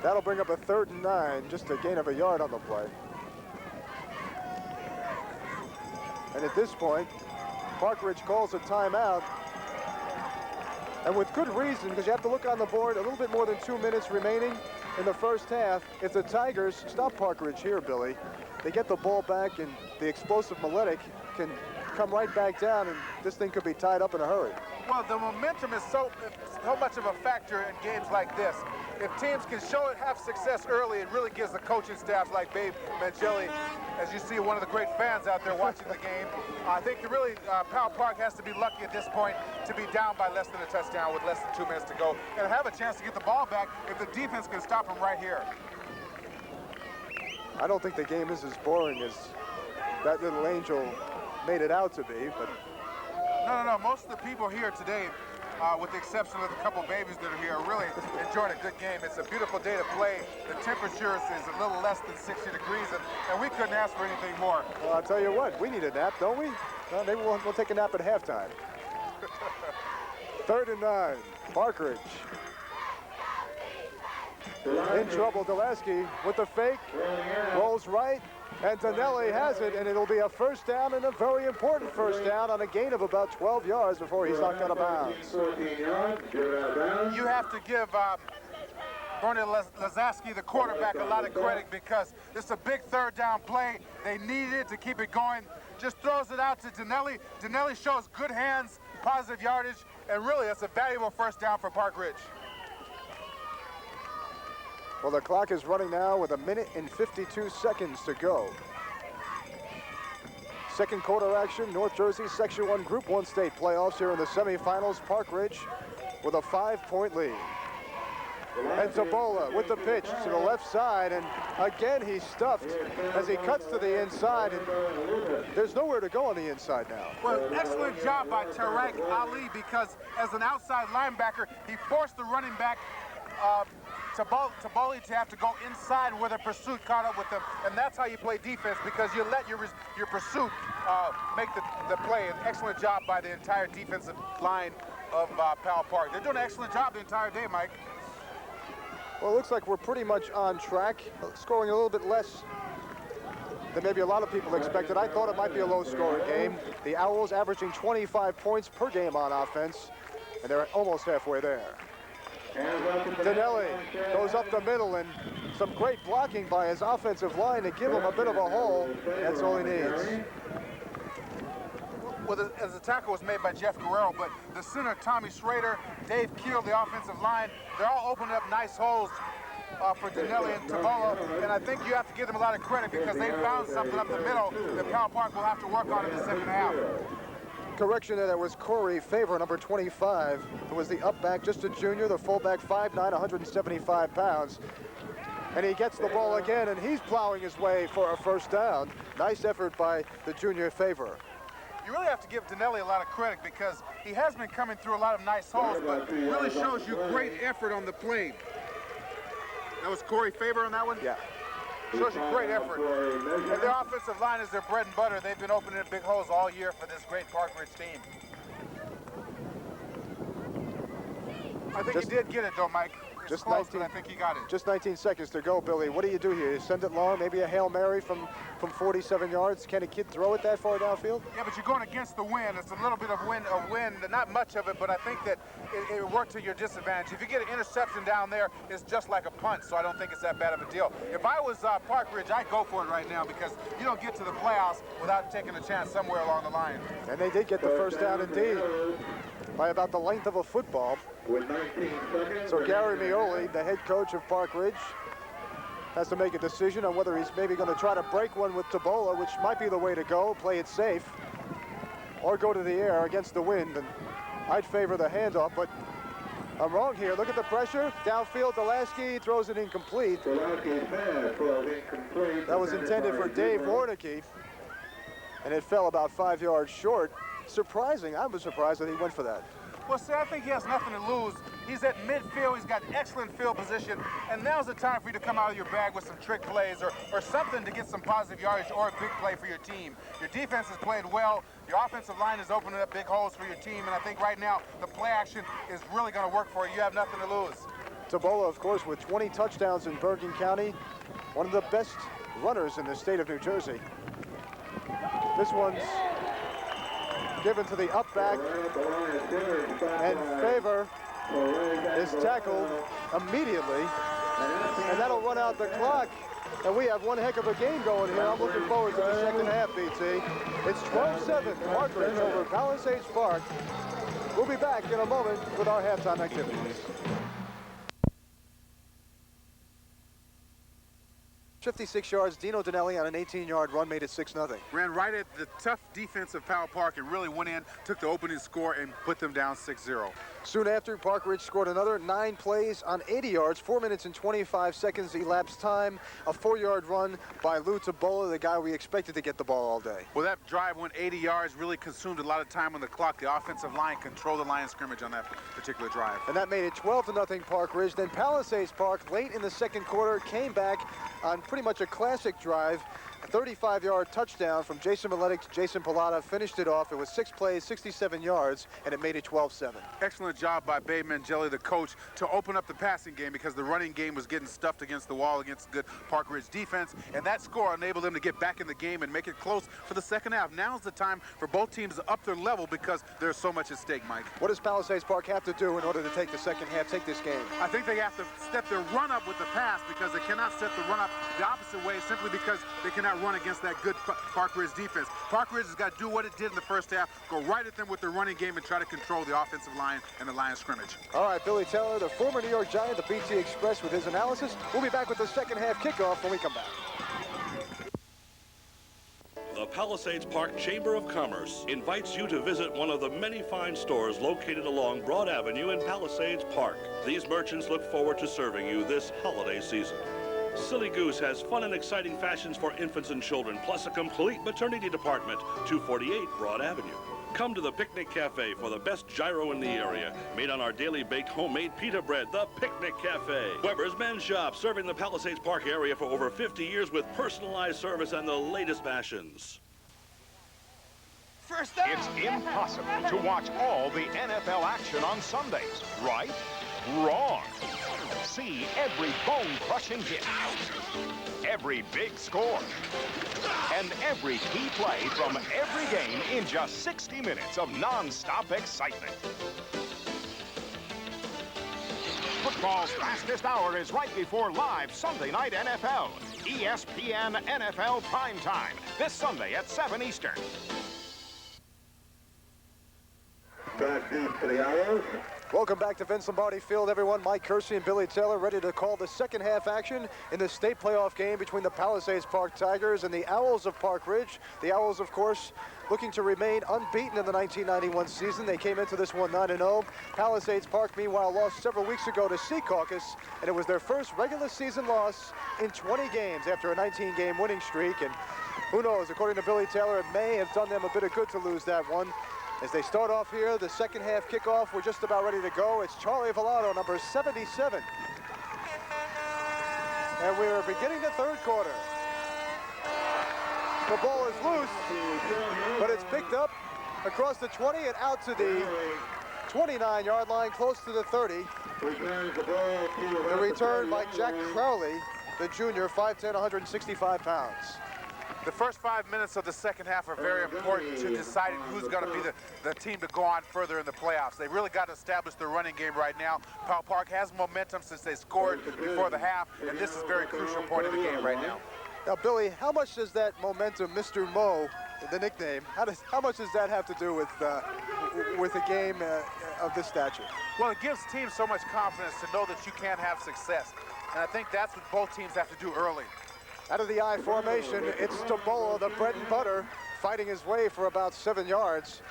That'll bring up a 3rd and 9, just a gain of a yard on the play. And at this point, Park Ridge calls a timeout And with good reason, because you have to look on the board, a little bit more than 2 minutes remaining in the first half. If the Tigers stop Park Ridge here, Billy, they get the ball back, and the explosive Miletic can come right back down, and this thing could be tied up in a hurry. Well, the momentum is so much of a factor in games like this. If teams can show it, have success early, it really gives the coaching staffs like Babe Mangelli, as you see, one of the great fans out there watching the game. I think that really Powell Park has to be lucky at this point to be down by less than a touchdown with less than 2 minutes to go and have a chance to get the ball back if the defense can stop them right here. I don't think the game is as boring as that little angel made it out to be, but No. Most of the people here today, with the exception of a couple babies that are here, are really enjoying a good game. It's a beautiful day to play. The temperature is a little less than 60 degrees, and we couldn't ask for anything more. well, I'll tell you what, we need a nap, don't we? Well, maybe we'll take a nap at halftime. 3rd and 9, Park Ridge. In trouble, Delaski with the fake, rolls right, and Danelli has it, and it'll be a first down, and a very important first down on a gain of about 12 yards before he's knocked out of bounds. 14 yards, get it out of bounds. You have to give Bernie Lazaski, the quarterback, a lot of credit because it's a big 3rd down play. They needed it to keep it going. Just throws it out to Danelli. Danelli shows good hands, positive yardage, and really it's a valuable first down for Park Ridge. Well, the clock is running now with 1 minute and 52 seconds to go. Second quarter action, North Jersey Section 1 Group 1 state playoffs here in the semifinals. Park Ridge with a 5-point lead. And Tabola with the pitch to the left side, and again he's stuffed as he cuts to the inside, and there's nowhere to go on the inside now. Well, excellent job by Tarek Ali because as an outside linebacker, he forced the running back Taboli to have to go inside where the pursuit caught up with him, and that's how you play defense because you let your pursuit make the play. An excellent job by the entire defensive line of Powell Park. They're doing an excellent job the entire day, Mike. Well, it looks like we're pretty much on track, scoring a little bit less than maybe a lot of people expected. I thought it might be a low-scoring game. The Owls averaging 25 points per game on offense, and they're almost halfway there. Danelli goes up the middle, and some great blocking by his offensive line to give him a bit of a hole. That's all he needs. Well, as the tackle was made by Jeff Guerrero, but the center, Tommy Schrader, Dave Keel, the offensive line, they're all opening up nice holes for Danelli and Tabola, and I think you have to give them a lot of credit because they found something up the middle that Powell Park will have to work on in the second half. Correction there, that was Corey Favor, number 25, who was the up back, just a junior, the fullback, 5'9", 175 pounds. And he gets the ball again, and he's plowing his way for a first down. Nice effort by the junior Favor. You really have to give Danelli a lot of credit because he has been coming through a lot of nice holes, but really shows you great effort on the play. That was Corey Favor on that one? Yeah. Shows you great effort. And their offensive line is their bread and butter. They've been opening big holes all year for this great Park Ridge team. I think he did get it though, Mike. It's close, but I think he got it. Just 19 seconds to go, Billy. What do you do here? You send it long, maybe a Hail Mary from 47 yards. Can a kid throw it that far downfield? Yeah, but you're going against the wind. It's a little bit of wind, not much of it, but I think that it worked to your disadvantage. If you get an interception down there, it's just like a punt, so I don't think it's that bad of a deal. If I was Park Ridge, I'd go for it right now because you don't get to the playoffs without taking a chance somewhere along the line. And they did get the first down indeed, by about the length of a football. So Gary Mioli, the head coach of Park Ridge, has to make a decision on whether he's maybe going to try to break one with Tabola, which might be the way to go, play it safe, or go to the air against the wind. And I'd favor the handoff, but I'm wrong here. Look at the pressure. Downfield, Delaski throws it incomplete. That was intended for Dave Warnicki, and it fell about 5 yards short. Surprising. I was surprised that he went for that. Well, see, I think he has nothing to lose. He's at midfield. He's got excellent field position. And now's the time for you to come out of your bag with some trick plays or something to get some positive yardage or a big play for your team. Your defense has played well. Your offensive line is opening up big holes for your team. And I think right now the play action is really going to work for you. You have nothing to lose. Tabola, of course, with 20 touchdowns in Bergen County. One of the best runners in the state of New Jersey. This one's given to the up back, and Favor is tackled immediately, and that'll run out the clock. And we have one heck of a game going here. I'm looking forward to the second half, BT. It's 12-7, Parkridge over Palisades Park. We'll be back in a moment with our halftime activities. 56 yards, Dino Dinelli on an 18-yard run made it 6-0. Ran right at the tough defense of Powell Park and really went in, took the opening score, and put them down 6-0. Soon after, Parkridge scored another 9 plays on 80 yards, 4 minutes and 25 seconds elapsed time. A 4-yard run by Lou Tabola, the guy we expected to get the ball all day. Well, that drive went 80 yards, really consumed a lot of time on the clock. The offensive line controlled the line of scrimmage on that particular drive. And that made it 12-0 Parkridge. Then Palisades Park, late in the second quarter, came back on pretty much a classic drive. A 35-yard touchdown from Jason Miletic. Jason Pilata finished it off. It was 6 plays, 67 yards, and it made it 12-7. Excellent job by Babe Mangelli, the coach, to open up the passing game because the running game was getting stuffed against the wall against good Parkridge defense, and that score enabled them to get back in the game and make it close for the second half. Now's the time for both teams to up their level because there's so much at stake, Mike. What does Palisades Park have to do in order to take the second half, take this game? I think they have to step their run up with the pass because they cannot set the run up the opposite way simply because they cannot run against that good Parkridge defense. Parkridge has got to do what it did in the first half, go right at them with the running game and try to control the offensive line and the line of scrimmage. All right, Billy Taylor, the former New York Giant, the BT Express, with his analysis. We'll be back with the second half kickoff when we come back. The Palisades Park Chamber of Commerce invites you to visit one of the many fine stores located along Broad Avenue in Palisades Park. These merchants look forward to serving you this holiday season. Silly Goose has fun and exciting fashions for infants and children, plus a complete maternity department, 248 Broad Avenue. Come to the Picnic Cafe for the best gyro in the area, made on our daily baked homemade pita bread, the Picnic Cafe. Weber's Men's Shop, serving the Palisades Park area for over 50 years with personalized service and the latest fashions. First down. It's impossible to watch all the NFL action on Sundays, right? Wrong. See every bone-crushing hit, every big score, and every key play from every game in just 60 minutes of non-stop excitement. Football's fastest hour is right before live Sunday night NFL. ESPN NFL Primetime, this Sunday at 7 Eastern. Back deep for the Owls. Welcome back to Vince Lombardi Field, everyone. Mike Kersey and Billy Taylor ready to call the second half action in the state playoff game between the Palisades Park Tigers and the Owls of Parkridge. The Owls, of course, looking to remain unbeaten in the 1991 season. They came into this one 9-0. Palisades Park, meanwhile, lost several weeks ago to Secaucus, and it was their first regular season loss in 20 games after a 19-game winning streak. And who knows, according to Billy Taylor, it may have done them a bit of good to lose that one. As they start off here, the second half kickoff, we're just about ready to go. It's Charlie Vallado, number 77. And we're beginning the third quarter. The ball is loose, but it's picked up across the 20 and out to the 29-yard line, close to the 30. The return by Jack Crowley, the junior, 5'10", 165 pounds. The first 5 minutes of the second half are very important to deciding who's going to be the team to go on further in the playoffs. They really got to establish their running game right now. Powell Park has momentum since they scored before the half, and this is a very crucial point of the game right now. Now, Billy, how much does that momentum, Mr. Mo, the nickname, how much does that have to do with a game of this stature? Well, it gives teams so much confidence to know that you can have success, and I think that's what both teams have to do early. Out of the I formation, it's Tabola, the bread and butter, fighting his way for about 7 yards.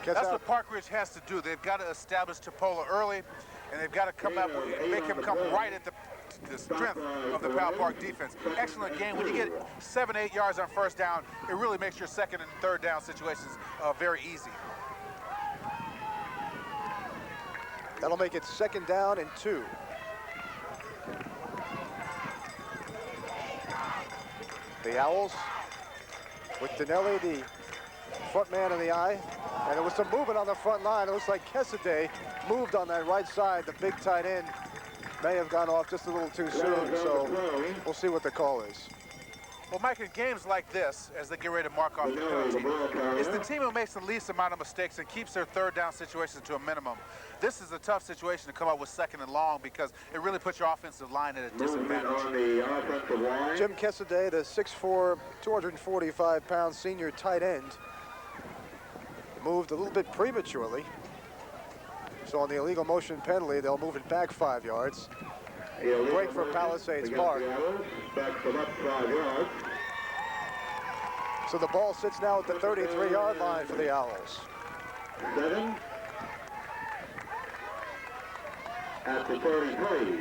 That's what Parkridge has to do. They've got to establish Tabola early, and they've got to come up, make him come right at the strength of the Powell Park defense. Excellent game. When you get 7, 8 yards on first down, it really makes your second and third down situations very easy. That'll make it 2nd down and 2. The Owls with Dinelli, the front man in the eye. And there was some movement on the front line. It looks like Kessaday moved on that right side. The big tight end may have gone off just a little too soon, so we'll see what the call is. Well, Mike, in games like this, as they get ready to mark off the penalty, it's the team who makes the least amount of mistakes and keeps their third down situations to a minimum. This is a tough situation to come up with second and long because it really puts your offensive line at a disadvantage. Jim Kessaday, the 6'4", 245-pound senior tight end, moved a little bit prematurely. So on the illegal motion penalty, they'll move it back 5 yards. Break for Palisades Park. So the ball sits now at the 33-yard line for the Owls. 7 at the 33.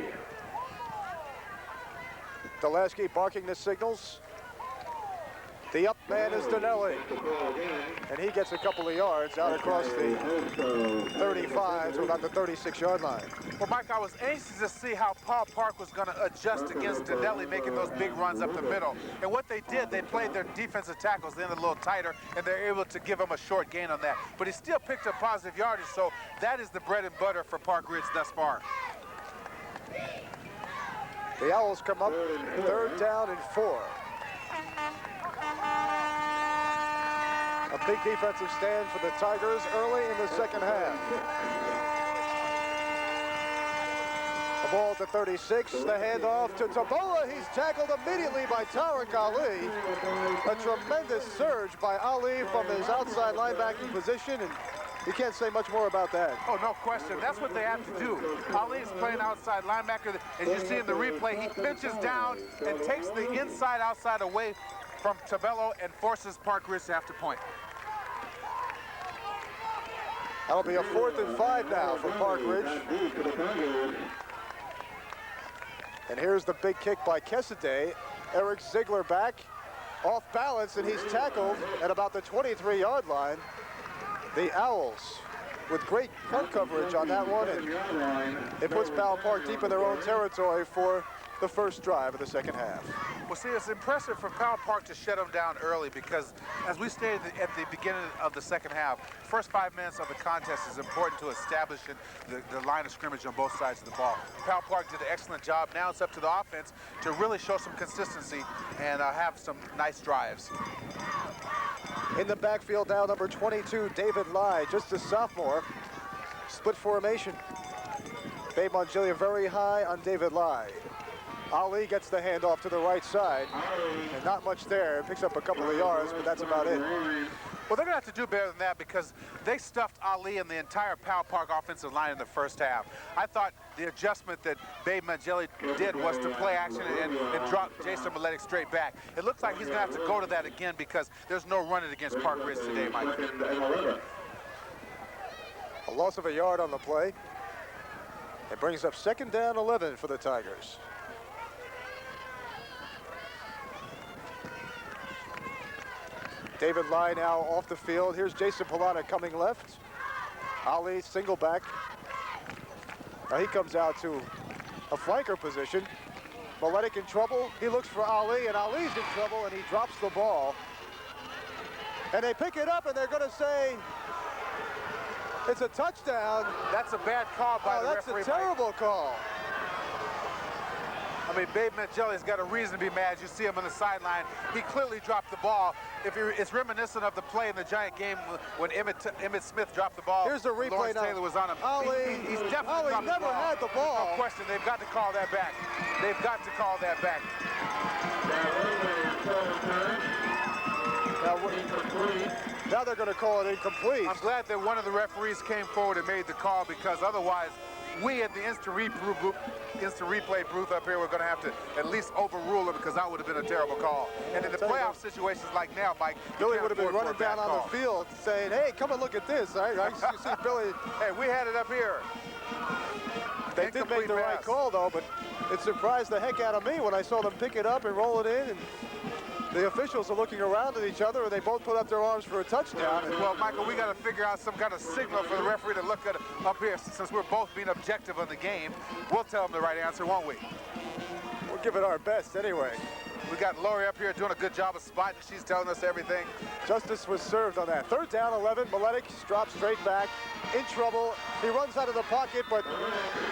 Delaski barking the signals. The up man is Donnelly, and he gets a couple of yards out across the 35 to about the 36-yard line. Well, Mike, I was anxious to see how Paul Park was going to adjust against Donnelly making those big runs up the middle. And what they did, they played their defensive tackles in a little tighter, and they're able to give him a short gain on that. But he still picked up positive yardage, so that is the bread and butter for Park Ridge thus far. The Owls come up 3rd down and 4. A big defensive stand for the Tigers early in the second half. The ball at the 36, the handoff to Tabola. He's tackled immediately by Tariq Ali. A tremendous surge by Ali from his outside linebacking position, and you can't say much more about that. Oh, no question. That's what they have to do. Ali is playing outside linebacker. As you see in the replay, he pinches down and takes the inside-outside away from Tabello and forces Park Ridge to have to point. That'll be a 4th and 5 now for Park Ridge. And here's the big kick by Kessaday. Eric Ziegler back, off balance, and he's tackled at about the 23-yard line. The Owls with great front coverage on that one, and it puts Powell Park deep in their own territory for the first drive of the second half. Well, see, it's impressive for Powell Park to shut them down early because, as we stated at the beginning of the second half, first 5 minutes of the contest is important to establishing the line of scrimmage on both sides of the ball. Powell Park did an excellent job. Now it's up to the offense to really show some consistency and have some nice drives. In the backfield now, number 22, David Lai, just a sophomore. Split formation. Babe Mongilia very high on David Lai. Ali gets the handoff to the right side, and not much there. Picks up a couple of yards, but that's about it. Well, they're going to have to do better than that because they stuffed Ali and the entire Powell Park offensive line in the first half. I thought the adjustment that Babe Mangelli did was to play action and drop Jason Maletic straight back. It looks like he's going to have to go to that again because there's no running against Park Ridge today, Mike. A loss of a yard on the play. It brings up 2nd down 11 for the Tigers. David Lai now off the field. Here's Jason Pilata coming left. Ali single back. Now he comes out to a flanker position. Maletic in trouble. He looks for Ali, and Ali's in trouble, and he drops the ball. And they pick it up, and they're going to say it's a touchdown. That's a bad call by the referee. That's a terrible call. I mean, Babe Mangelli's got a reason to be mad. You see him on the sideline. He clearly dropped the ball. It's reminiscent of the play in the Giant game when Emmitt Smith dropped the ball. Here's the replay Lawrence now. Taylor was on him. He's definitely dropped never the ball. had the ball. No question. They've got to call that back. They've got to call that back. Now they're going to call it incomplete. I'm glad that one of the referees came forward and made the call because otherwise we at the instant replay booth up here were going to have to at least overrule it because that would have been a terrible call. And in the playoff situations like now, Mike, Billy would have been running down on the field saying, hey, come and look at this. I see Billy. Hey, we had it up here. They did make the right call, though, but it surprised the heck out of me when I saw them pick it up and roll it in. And the officials are looking around at each other, and they both put up their arms for a touchdown. Well, Michael, we got to figure out some kind of signal for the referee to look at up here. Since we're both being objective on the game, we'll tell them the right answer, won't we? We'll give it our best anyway. We got Lori up here doing a good job of spotting. She's telling us everything. Justice was served on that. 3rd down 11. Maletic drops straight back. In trouble. He runs out of the pocket, but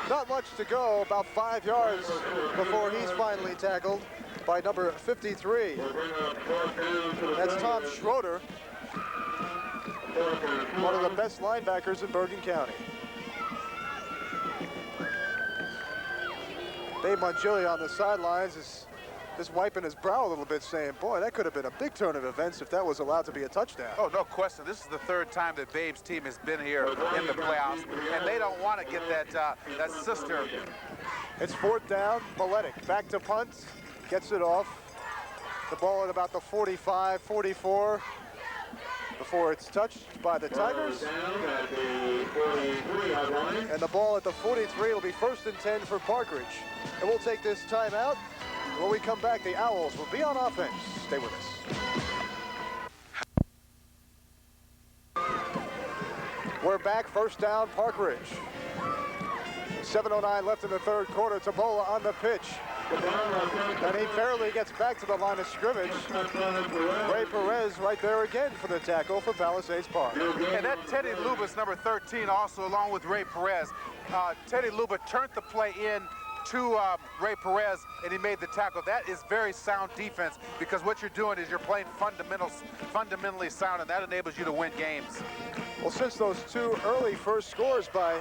not much to go. About 5 yards before he's finally tackled. by number 53. That's Tom Schroeder, one of the best linebackers in Bergen County. Dave Mongilia on the sidelines is just wiping his brow a little bit, saying, boy, that could have been a big turn of events if that was allowed to be a touchdown. Oh, no question. This is the third time that Babe's team has been here in the playoffs, and they don't want to get that sister. It's 4th down. Maletic back to punt, gets it off. The ball at about the 45, 44 before it's touched by the Tigers. And the ball at the 43 will be 1st and 10 for Park Ridge. And we'll take this timeout. When we come back, the Owls will be on offense. Stay with us. We're back, 1st down, Park Ridge. 7:09 left in the 3rd quarter. Tabola on the pitch. And he barely gets back to the line of scrimmage. Ray Perez right there again for the tackle for Palisades Park. And that Teddy Lubas, number 13, also along with Ray Perez. Teddy Luba turned the play in to Ray Perez, and he made the tackle. That is very sound defense, because what you're doing is you're playing fundamentally sound, and that enables you to win games. Well, since those 2 early first scores by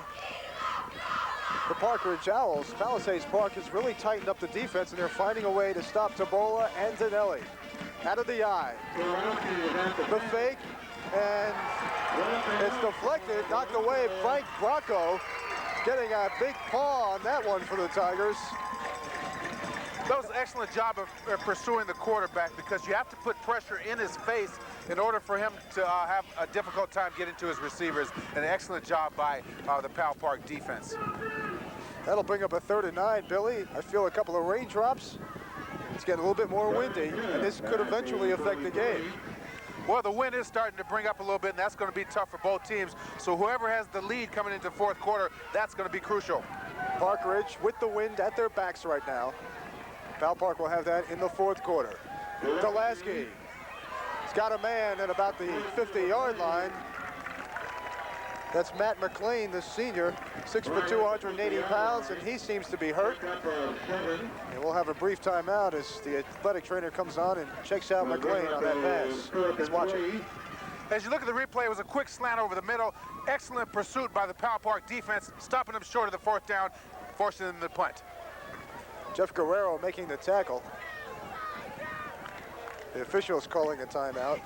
the Park Ridge Owls, Palisades Park has really tightened up the defense, and they're finding a way to stop Tabola and Danelli. Out of the eye. The fake, and it's deflected, knocked away. Frank Bracco getting a big paw on that one for the Tigers. That was an excellent job of pursuing the quarterback, because you have to put pressure in his face in order for him to have a difficult time getting to his receivers. An excellent job by the Pal Park defense. That'll bring up a 3rd and 9, Billy. I feel a couple of raindrops. It's getting a little bit more windy, and this could eventually affect the game. Well, the wind is starting to bring up a little bit, and that's going to be tough for both teams. So whoever has the lead coming into 4th quarter, that's going to be crucial. Park Ridge with the wind at their backs right now. Pal Park will have that in the 4th quarter. Delasky. He's got a man at about the 50-yard line. That's Matt McLean, the senior, 6'2", 280 pounds, and he seems to be hurt. And we'll have a brief timeout as the athletic trainer comes on and checks out McLean on that pass. He's watching. As you look at the replay, it was a quick slant over the middle. Excellent pursuit by the Pal Park defense, stopping them short of the 4th down, forcing them to punt. Jeff Guerrero making the tackle. The officials calling a timeout.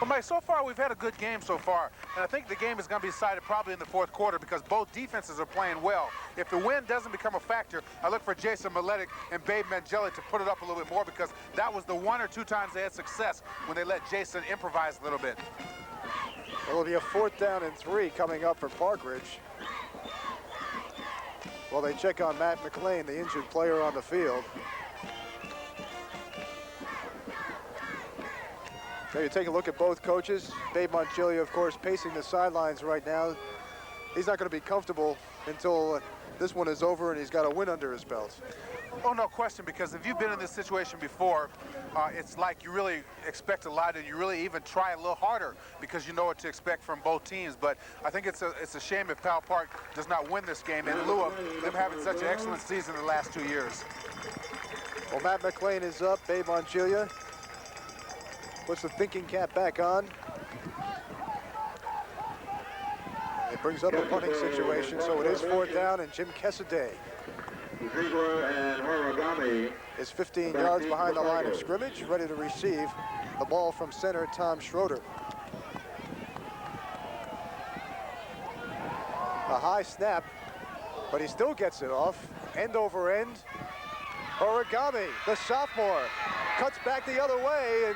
Well, Mike, so far we've had a good game so far, and I think the game is going to be decided probably in the 4th quarter, because both defenses are playing well. If the wind doesn't become a factor, I look for Jason Maletic and Babe Mangelli to put it up a little bit more, because that was the 1 or 2 times they had success when they let Jason improvise a little bit. It'll be a 4th down and 3 coming up for Park Ridge. Well, they check on Matt McLean, the injured player on the field. Now you take a look at both coaches. Dave Mongilia, of course, pacing the sidelines right now. He's not going to be comfortable until this one is over and he's got a win under his belt. Oh, no question, because if you've been in this situation before, it's like you really expect a lot, and you really even try a little harder because you know what to expect from both teams. But I think it's a shame if Pal Park does not win this game in lieu of them having such an excellent season the last 2 years. Well, Matt McLean is up. Dave Mongilia puts the thinking cap back on. It brings up a punting situation, so it is 4th down, and Jim Kessaday is 15 yards behind the line of scrimmage, ready to receive the ball from center Tom Schroeder. A high snap, but he still gets it off, end over end. Origami, the sophomore, cuts back the other way and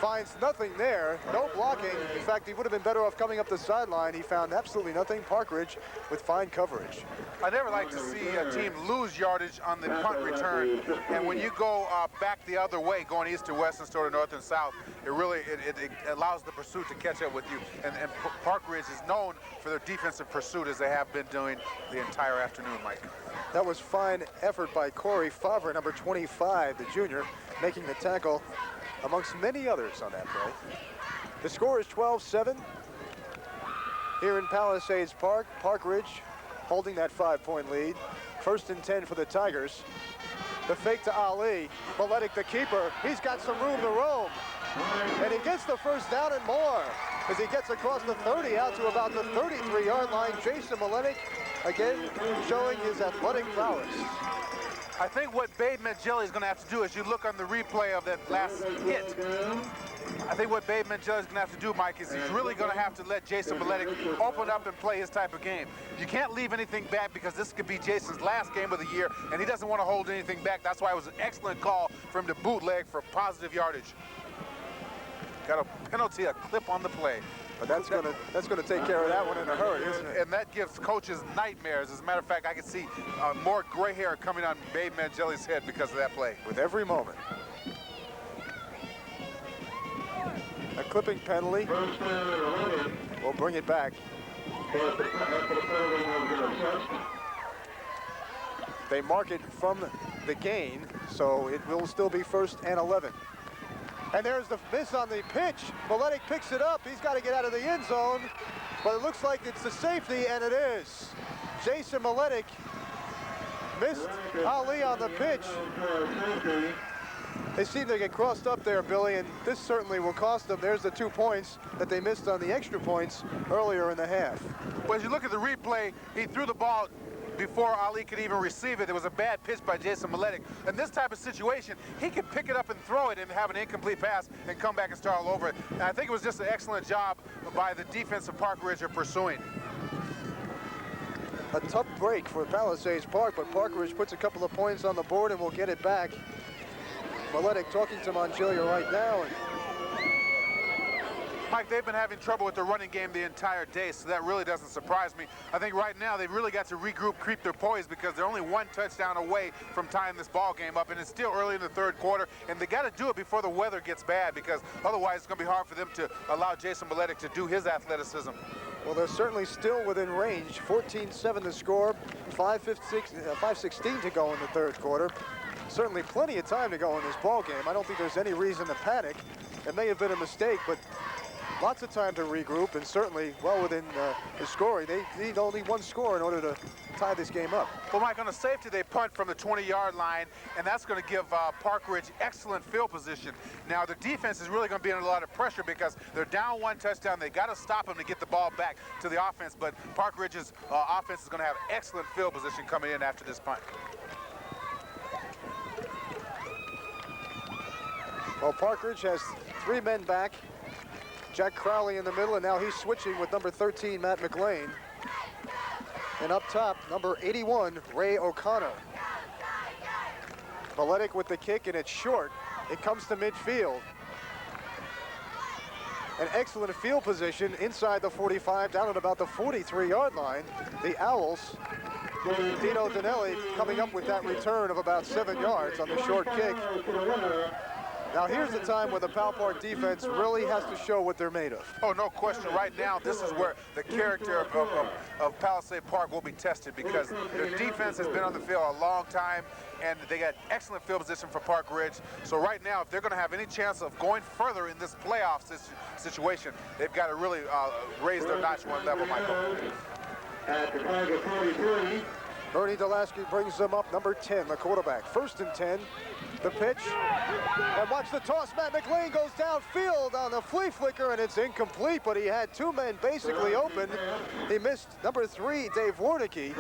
finds nothing there, no blocking. In fact, he would have been better off coming up the sideline. He found absolutely nothing. Park Ridge with fine coverage. I never like to see a team lose yardage on the punt return, and when you go back the other way, going east to west instead of north and south, it really it allows the pursuit to catch up with you. And Park Ridge is known for their defensive pursuit, as they have been doing the entire afternoon, Mike. That was fine effort by Corey Favre, number 25, the junior, making the tackle amongst many others on that play. The score is 12-7 here in Palisades Park. Park Ridge holding that 5-point lead. 1st and 10 for the Tigers. The fake to Ali. Maletic, the keeper. He's got some room to roam. And he gets the first down and more as he gets across the 30 out to about the 33-yard line. Jason Maletic, again, showing his athletic prowess. I think what Babe Mangeli is going to have to do is you look on the replay of that last hit. I think what Babe Mangeli is going to have to do, Mike, is he's really going to have to let Jason Maletic open up and play his type of game. You can't leave anything back because this could be Jason's last game of the year, and he doesn't want to hold anything back. That's why it was an excellent call for him to bootleg for positive yardage. Got a penalty, a clip on the play. But that's gonna take care of that one in a hurry, isn't it? And that gives coaches nightmares. As a matter of fact, I can see more gray hair coming on Babe Mangeli's head because of that play. With every moment. A clipping penalty. We'll bring it back. They mark it from the gain, so it will still be 1st and 11. And there's the miss on the pitch. Maletic picks it up. He's got to get out of the end zone. But it looks like it's the safety, and it is. Jason Maletic missed Ali on the pitch. They seem to get crossed up there, Billy, and this certainly will cost them. There's the 2 points that they missed on the extra points earlier in the half. Well, as you look at the replay, he threw the ball before Ali could even receive it. There was a bad pitch by Jason Maletic. In this type of situation, he can pick it up and throw it and have an incomplete pass and come back and start all over it. And I think it was just an excellent job by the defense of Park Ridge of pursuing. A tough break for Palisades Park, but Park Ridge puts a couple of points on the board and will get it back. Maletic talking to Mongelia right now. Mike, they've been having trouble with the running game the entire day, so that really doesn't surprise me. I think right now they've really got to regroup, keep their poise, because they're only 1 touchdown away from tying this ball game up, and it's still early in the 3rd quarter, and they got to do it before the weather gets bad, because otherwise it's going to be hard for them to allow Jason Maletic to do his athleticism. Well, they're certainly still within range. 14-7 to score, 5:16 to go in the 3rd quarter. Certainly plenty of time to go in this ball game. I don't think there's any reason to panic. It may have been a mistake, but lots of time to regroup, and certainly well within the scoring. They need only 1 score in order to tie this game up. Well, Mike, on a safety, they punt from the 20-yard line, and that's going to give Park Ridge excellent field position. Now, the defense is really going to be under a lot of pressure because they're down 1 touchdown. They got to stop them to get the ball back to the offense, but Park Ridge's offense is going to have excellent field position coming in after this punt. Well, Park Ridge has 3 men back. Jack Crowley in the middle, and now he's switching with number 13, Matt McLean. And up top, number 81, Ray O'Connor. Maletic with the kick, and it's short. It comes to midfield. An excellent field position inside the 45, down at about the 43-yard line. The Owls, Dino Danelli coming up with that return of about 7 yards on the short kick. Now here's the time where the Pal Park defense really has to show what they're made of. Oh, no question. Right now, this is where the character of Palisade Park will be tested, because their defense has been on the field a long time, and they got excellent field position for Park Ridge. So right now, if they're going to have any chance of going further in this playoff situation, they've got to really raise their notch 1 level, Michael. At the target 43. Bernie Delasky brings them up, number 10, the quarterback. 1st and 10. The pitch, and watch the toss. Matt McLean goes downfield on the flea flicker, and it's incomplete, but he had 2 men basically open. He missed number 3, Dave Warnicki,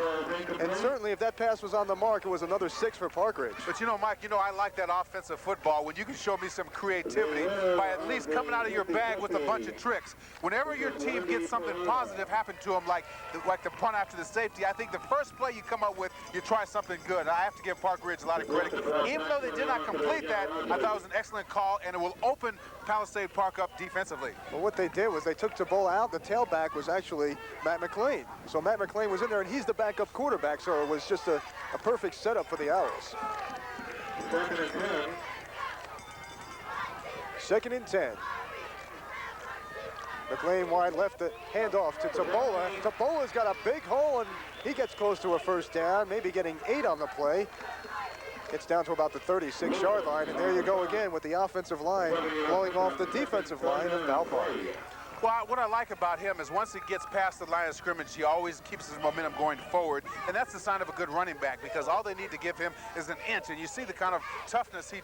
and certainly if that pass was on the mark, it was another 6 for Park Ridge. But you know, Mike, I like that offensive football when you can show me some creativity by at least coming out of your bag with a bunch of tricks. Whenever your team gets something positive happen to them, like the punt after the safety, I think the first play you come up with, you try something good. I have to give Park Ridge a lot of credit. Even though they did not complete that, I thought it was an excellent call, and it will open Palisade Park up defensively. Well, what they did was they took Tabole out. The tailback was actually Matt McLean. So Matt McLean was in there, and he's the backup quarterback, so it was just a perfect setup for the Owls. 2nd and 10. 2nd and 10. McLean wide left, the handoff to Tabola. Tabola's got a big hole, and he gets close to a 1st down, maybe getting 8 on the play. Gets down to about the 36-yard line, and there you go again with the offensive line blowing off the defensive line of Pal Park. Well, what I like about him is once he gets past the line of scrimmage, he always keeps his momentum going forward, and that's the sign of a good running back because all they need to give him is an inch, and you see the kind of toughness he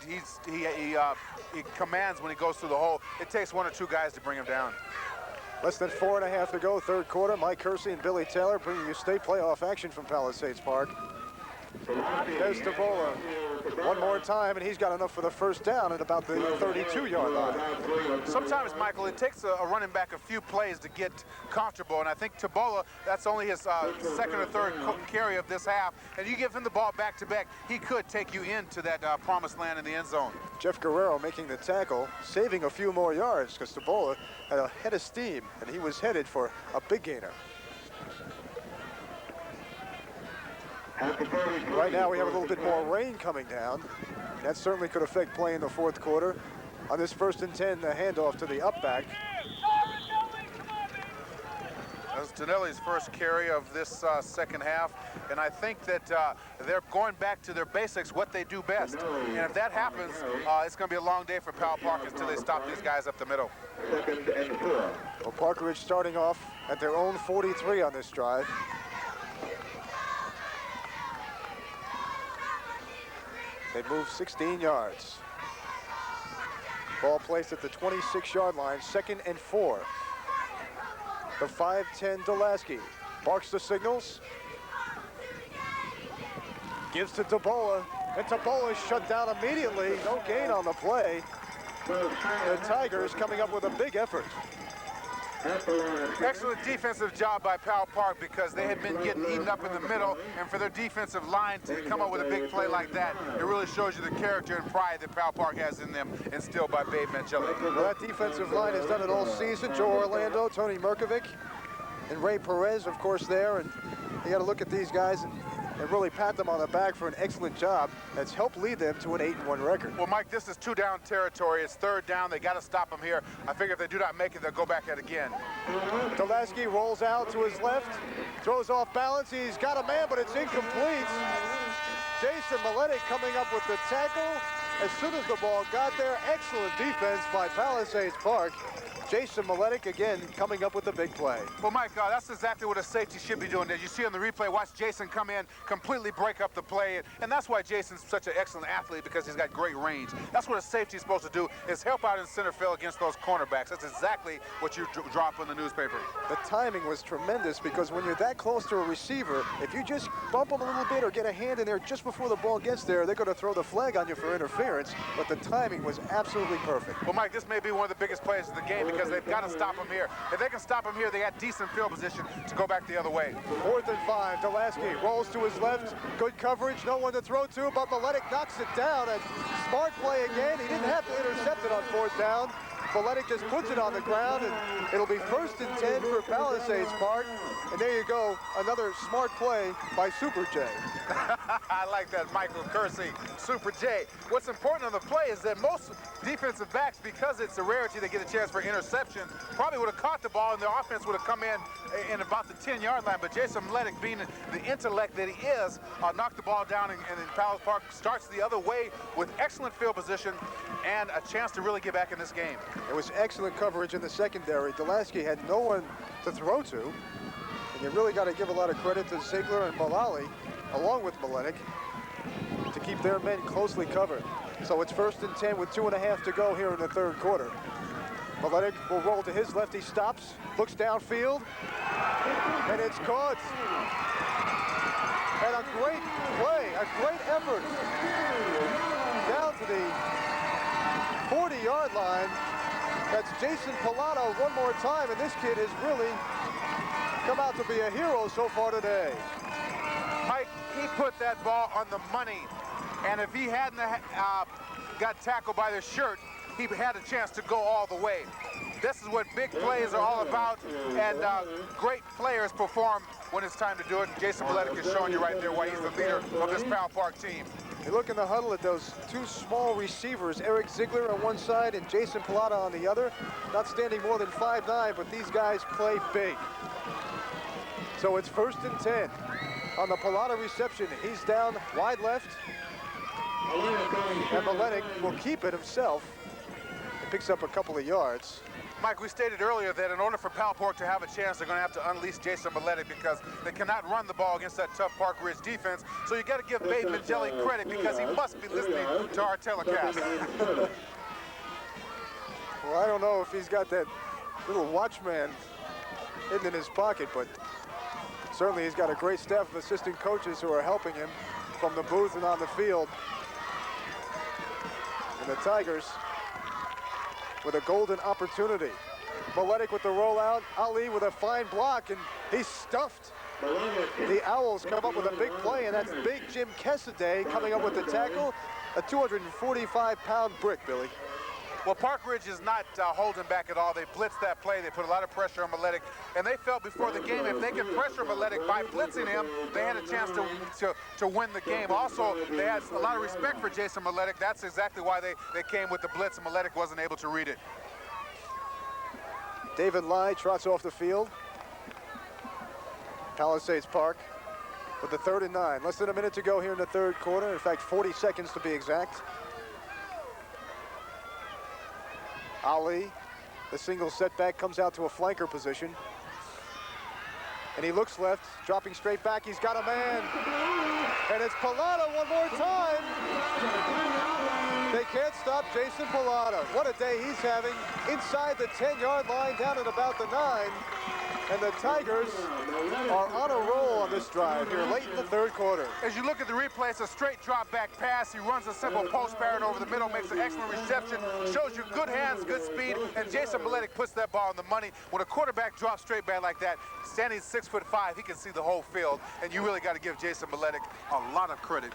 commands when he goes through the hole. It takes one or two guys to bring him down. Less than 4.5 to go, third quarter. Mike Kersey and Billy Taylor bringing you state playoff action from Palisades Park. There's Tabola one more time, and he's got enough for the first down at about the 32-yard line. Sometimes, Michael, it takes a running back a few plays to get comfortable, and I think Tabola, that's only his second or third carry of this half, and you give him the ball back-to-back, he could take you into that promised land in the end zone. Jeff Guerrero making the tackle, saving a few more yards because Tabola had a head of steam, and he was headed for a big gainer. Right now we have a little bit more rain coming down. That certainly could affect play in the fourth quarter. On this 1st and 10, the handoff to the up back. That's Tonelli's first carry of this second half, and I think that they're going back to their basics, what they do best. And if that happens, it's going to be a long day for Powell Park until they stop these guys up the middle. Well, Park Ridge starting off at their own 43 on this drive. They move 16 yards. Ball placed at the 26-yard line, 2nd and 4. The 5'10 Delaski barks the signals. Gives to Tabola, and Tabola is shut down immediately. No gain on the play. The Tigers coming up with a big effort. Excellent defensive job by Powell Park because they had been getting eaten up in the middle, and for their defensive line to come up with a big play like that, it really shows you the character and pride that Powell Park has in them, instilled by Babe Mangeli. Well, that defensive line has done it all season. Joe Orlando, Tony Merkovic, and Ray Perez, of course, there. And you got to look at these guys and really pat them on the back for an excellent job that's helped lead them to an 8-1 record. Well, Mike, this is 2-down territory. It's 3rd down. They got to stop them here. I figure if they do not make it, they'll go back at it again. Delaski rolls out to his left, throws off balance. He's got a man, but it's incomplete. Jason Maletic coming up with the tackle. As soon as the ball got there, excellent defense by Palisades Park. Jason Maletic again coming up with the big play. Well, Mike, that's exactly what a safety should be doing. As you see on the replay, watch Jason come in, completely break up the play. And that's why Jason's such an excellent athlete, because he's got great range. That's what a safety is supposed to do, is help out in center field against those cornerbacks. That's exactly what you drop in the newspaper. The timing was tremendous because when you're that close to a receiver, if you just bump them a little bit or get a hand in there just before the ball gets there, they're going to throw the flag on you for interference. But the timing was absolutely perfect. Well, Mike, this may be one of the biggest plays of the game because they've got to stop him here. If they can stop him here, they got decent field position to go back the other way. 4th and 5, Delaski rolls to his left. Good coverage, no one to throw to, but Maletic knocks it down. And smart play again. He didn't have to intercept it on 4th down. Maletic just puts it on the ground, and it'll be 1st and 10 for Palisades Park. And there you go, another smart play by Super J. I like that, Michael Kersey, Super J. What's important on the play is that most defensive backs, because it's a rarity they get a chance for interception, probably would have caught the ball and their offense would have come in about the 10-yard line. But Jason Maletic, being the intellect that he is, knocked the ball down, and Palisades Park starts the other way with excellent field position and a chance to really get back in this game. It was excellent coverage in the secondary. Delaski had no one to throw to. And you really got to give a lot of credit to Ziegler and Malali, along with Maletic, to keep their men closely covered. So it's 1st and 10 with 2.5 to go here in the 3rd quarter. Maletic will roll to his left. He stops, looks downfield, and it's caught. And a great play, a great effort. Down to the 40-yard line. That's Jason Pilato one more time, and this kid has really come out to be a hero so far today. Mike, he put that ball on the money, and if he hadn't got tackled by the shirt, he had a chance to go all the way. This is what big plays are all about, and great players perform when it's time to do it. Jason Maletic is showing you right there why he's the leader of this Powell Park team. You look in the huddle at those two small receivers, Eric Ziegler on one side and Jason Pilata on the other. Not standing more than 5'9", but these guys play big. So it's 1st and 10. On the Pilata reception, he's down wide left. And Maletic will keep it himself. He picks up a couple of yards. Mike, we stated earlier that in order for Pal Park to have a chance, they're going to have to unleash Jason Maletic because they cannot run the ball against that tough Park Ridge defense. So you got to give Babe Mangelli credit because he must be listening to our telecast. Well, I don't know if he's got that little watchman hidden in his pocket, but certainly he's got a great staff of assistant coaches who are helping him from the booth and on the field. And the Tigers with a golden opportunity. Maletic with the rollout, Ali with a fine block, and he's stuffed. The Owls come up with a big play, and that's Big Jim Kessaday coming up with the tackle, a 245-pound brick, Billy. Well, Park Ridge is not holding back at all. They blitzed that play. They put a lot of pressure on Maletic, and they felt before the game if they could pressure Maletic by blitzing him, they had a chance to win the game. Also, they had a lot of respect for Jason Maletic. That's exactly why they came with the blitz, and Maletic wasn't able to read it. David Lai trots off the field. Palisades Park with the 3rd and 9. Less than a minute to go here in the third quarter. In fact, 40 seconds to be exact. Ali, the single setback, comes out to a flanker position. And he looks left, dropping straight back. He's got a man. And it's Pallotta one more time. They can't stop Jason Pallotta. What a day he's having inside the 10-yard line down at about the 9. And the Tigers are on a roll on this drive here late in the third quarter. As you look at the replay, it's a straight drop back pass. He runs a simple post parrot over the middle, makes an excellent reception, shows you good hands, good speed, and Jason Maletic puts that ball on the money. When a quarterback drops straight back like that, standing 6'5", he can see the whole field, and you really got to give Jason Maletic a lot of credit.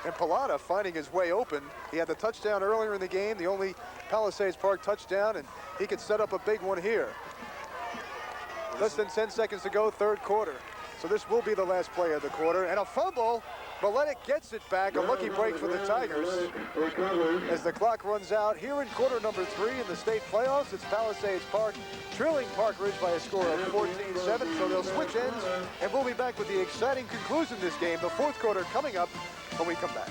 And Pallotta finding his way open. He had the touchdown earlier in the game, the only Palisades Park touchdown, and he could set up a big one here. Less than 10 seconds to go, third quarter. So this will be the last play of the quarter. And a fumble. Maletic gets it back. A lucky break for the Tigers. As the clock runs out here in quarter number 3 in the state playoffs, it's Palisades Park trailing Park Ridge by a score of 14-7. So they'll switch ends, and we'll be back with the exciting conclusion of this game, the fourth quarter coming up when we come back.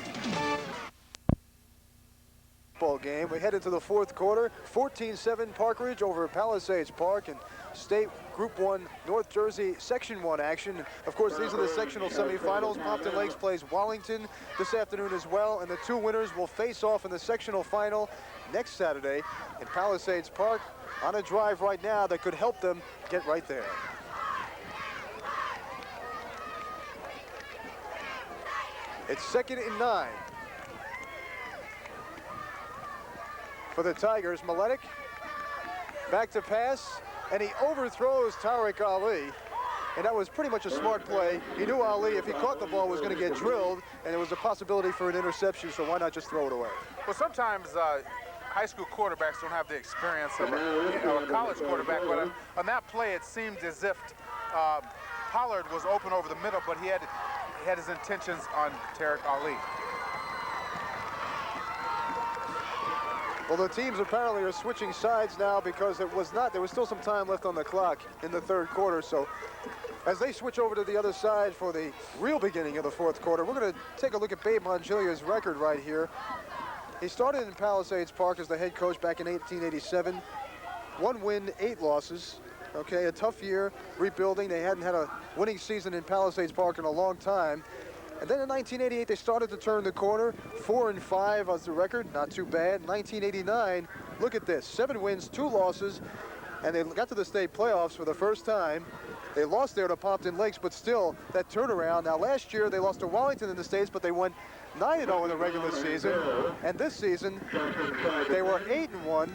Ball game. We head into the fourth quarter. 14-7 Park Ridge over Palisades Park and State Group 1 North Jersey Section 1 action. Of course, these are the sectional semifinals. Pompton Lakes plays Wallington this afternoon as well, and the two winners will face off in the sectional final next Saturday in Palisades Park on a drive right now that could help them get right there. It's 2nd and 9. For the Tigers, Maletic back to pass, and he overthrows Tariq Ali, and that was pretty much a smart play. He knew Ali, if he caught the ball, was going to get drilled, and there was a possibility for an interception, so why not just throw it away? Well, sometimes high school quarterbacks don't have the experience of a college quarterback, but on that play, it seemed as if Pollard was open over the middle, but he had his intentions on Tariq Ali. Well, the teams apparently are switching sides now because there was still some time left on the clock in the third quarter. So as they switch over to the other side for the real beginning of the fourth quarter, we're going to take a look at Babe Mongilia's record right here. He started in Palisades Park as the head coach back in 1887. 1 win, 8 losses. Okay, a tough year rebuilding. They hadn't had a winning season in Palisades Park in a long time. And then in 1988, they started to turn the corner. 4-5 was the record, not too bad. 1989, look at this, 7 wins, 2 losses, and they got to the state playoffs for the first time. They lost there to Pompton Lakes, but still, that turnaround. Now, last year, they lost to Wallington in the States, but they went 9-0 in the regular season. And this season, they were 8-1.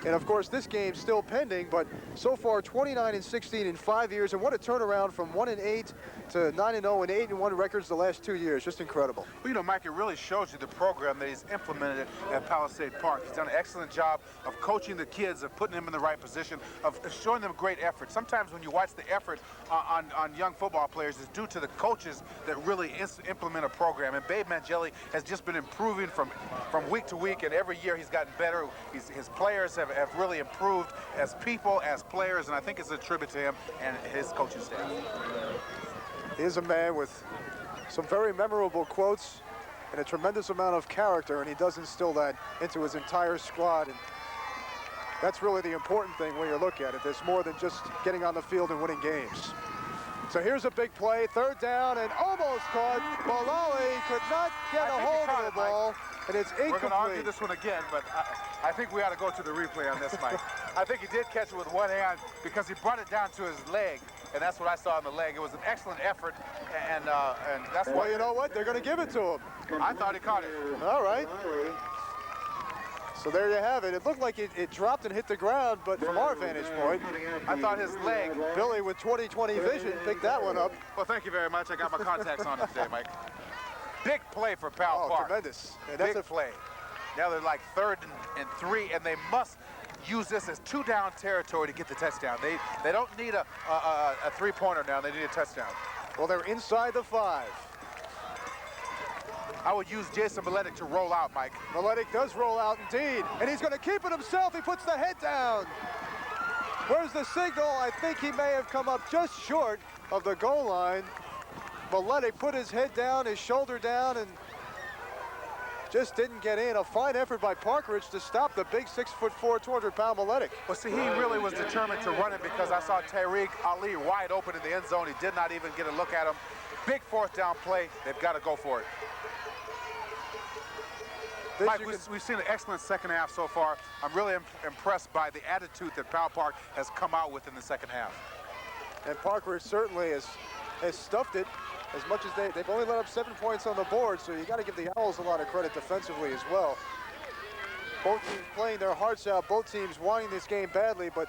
And of course, this game's still pending, but so far 29-16 in 5 years, and what a turnaround from 1-8 to 9-0 and 8-1 records the last 2 years. Just incredible. Well, you know, Mike, it really shows you the program that he's implemented at Palisade Park. He's done an excellent job of coaching the kids, of putting them in the right position, of showing them great effort. Sometimes when you watch the effort on young football players, it's due to the coaches that really implement a program. And Babe Mangelli has just been improving from week to week, and every year he's gotten better. His players have really improved as people, as players, and I think it's a tribute to him and his coaching staff. He is a man with some very memorable quotes and a tremendous amount of character, and he does instill that into his entire squad. And That's really the important thing when you look at it. There's more than just getting on the field and winning games. So here's a big play, third down, and almost caught. Mullally could not get a hold of the ball, and it's incomplete. We're going to argue this one again, but I think we ought to go to the replay on this, Mike. I think he did catch it with one hand because he brought it down to his leg, and that's what I saw in the leg. It was an excellent effort, and that's why. Well, you know what? They're going to give it to him. I thought he caught it. All right. So there you have it. It looked like it dropped and hit the ground, but from our vantage point, I thought his leg. Billy with 20/20 vision picked that one up. Well, thank you very much. I got my contacts on it today, Mike. Big play for Pal Park. Tremendous. Yeah, that's Big play. Now they're like 3rd and 3, and they must use this as 2-down territory to get the touchdown. They don't need a 3-pointer now. They need a touchdown. Well, they're inside the 5. I would use Jason Maletic to roll out, Mike. Maletic does roll out indeed, and he's going to keep it himself. He puts the head down. Where's the signal? I think he may have come up just short of the goal line. Maletic put his head down, his shoulder down, and just didn't get in. A fine effort by Parkridge to stop the big 6'4", 200-pound Maletic. Well, see, he really was determined to run it because I saw Tariq Ali wide open in the end zone. He did not even get a look at him. Big 4th down play. They've got to go for it. Mike, we've seen an excellent second half so far. I'm really impressed by the attitude that Pal Park has come out with in the second half. And Parkridge certainly has stuffed it as much as they've only let up 7 points on the board, so you got to give the Owls a lot of credit defensively as well. Both teams playing their hearts out, both teams wanting this game badly, but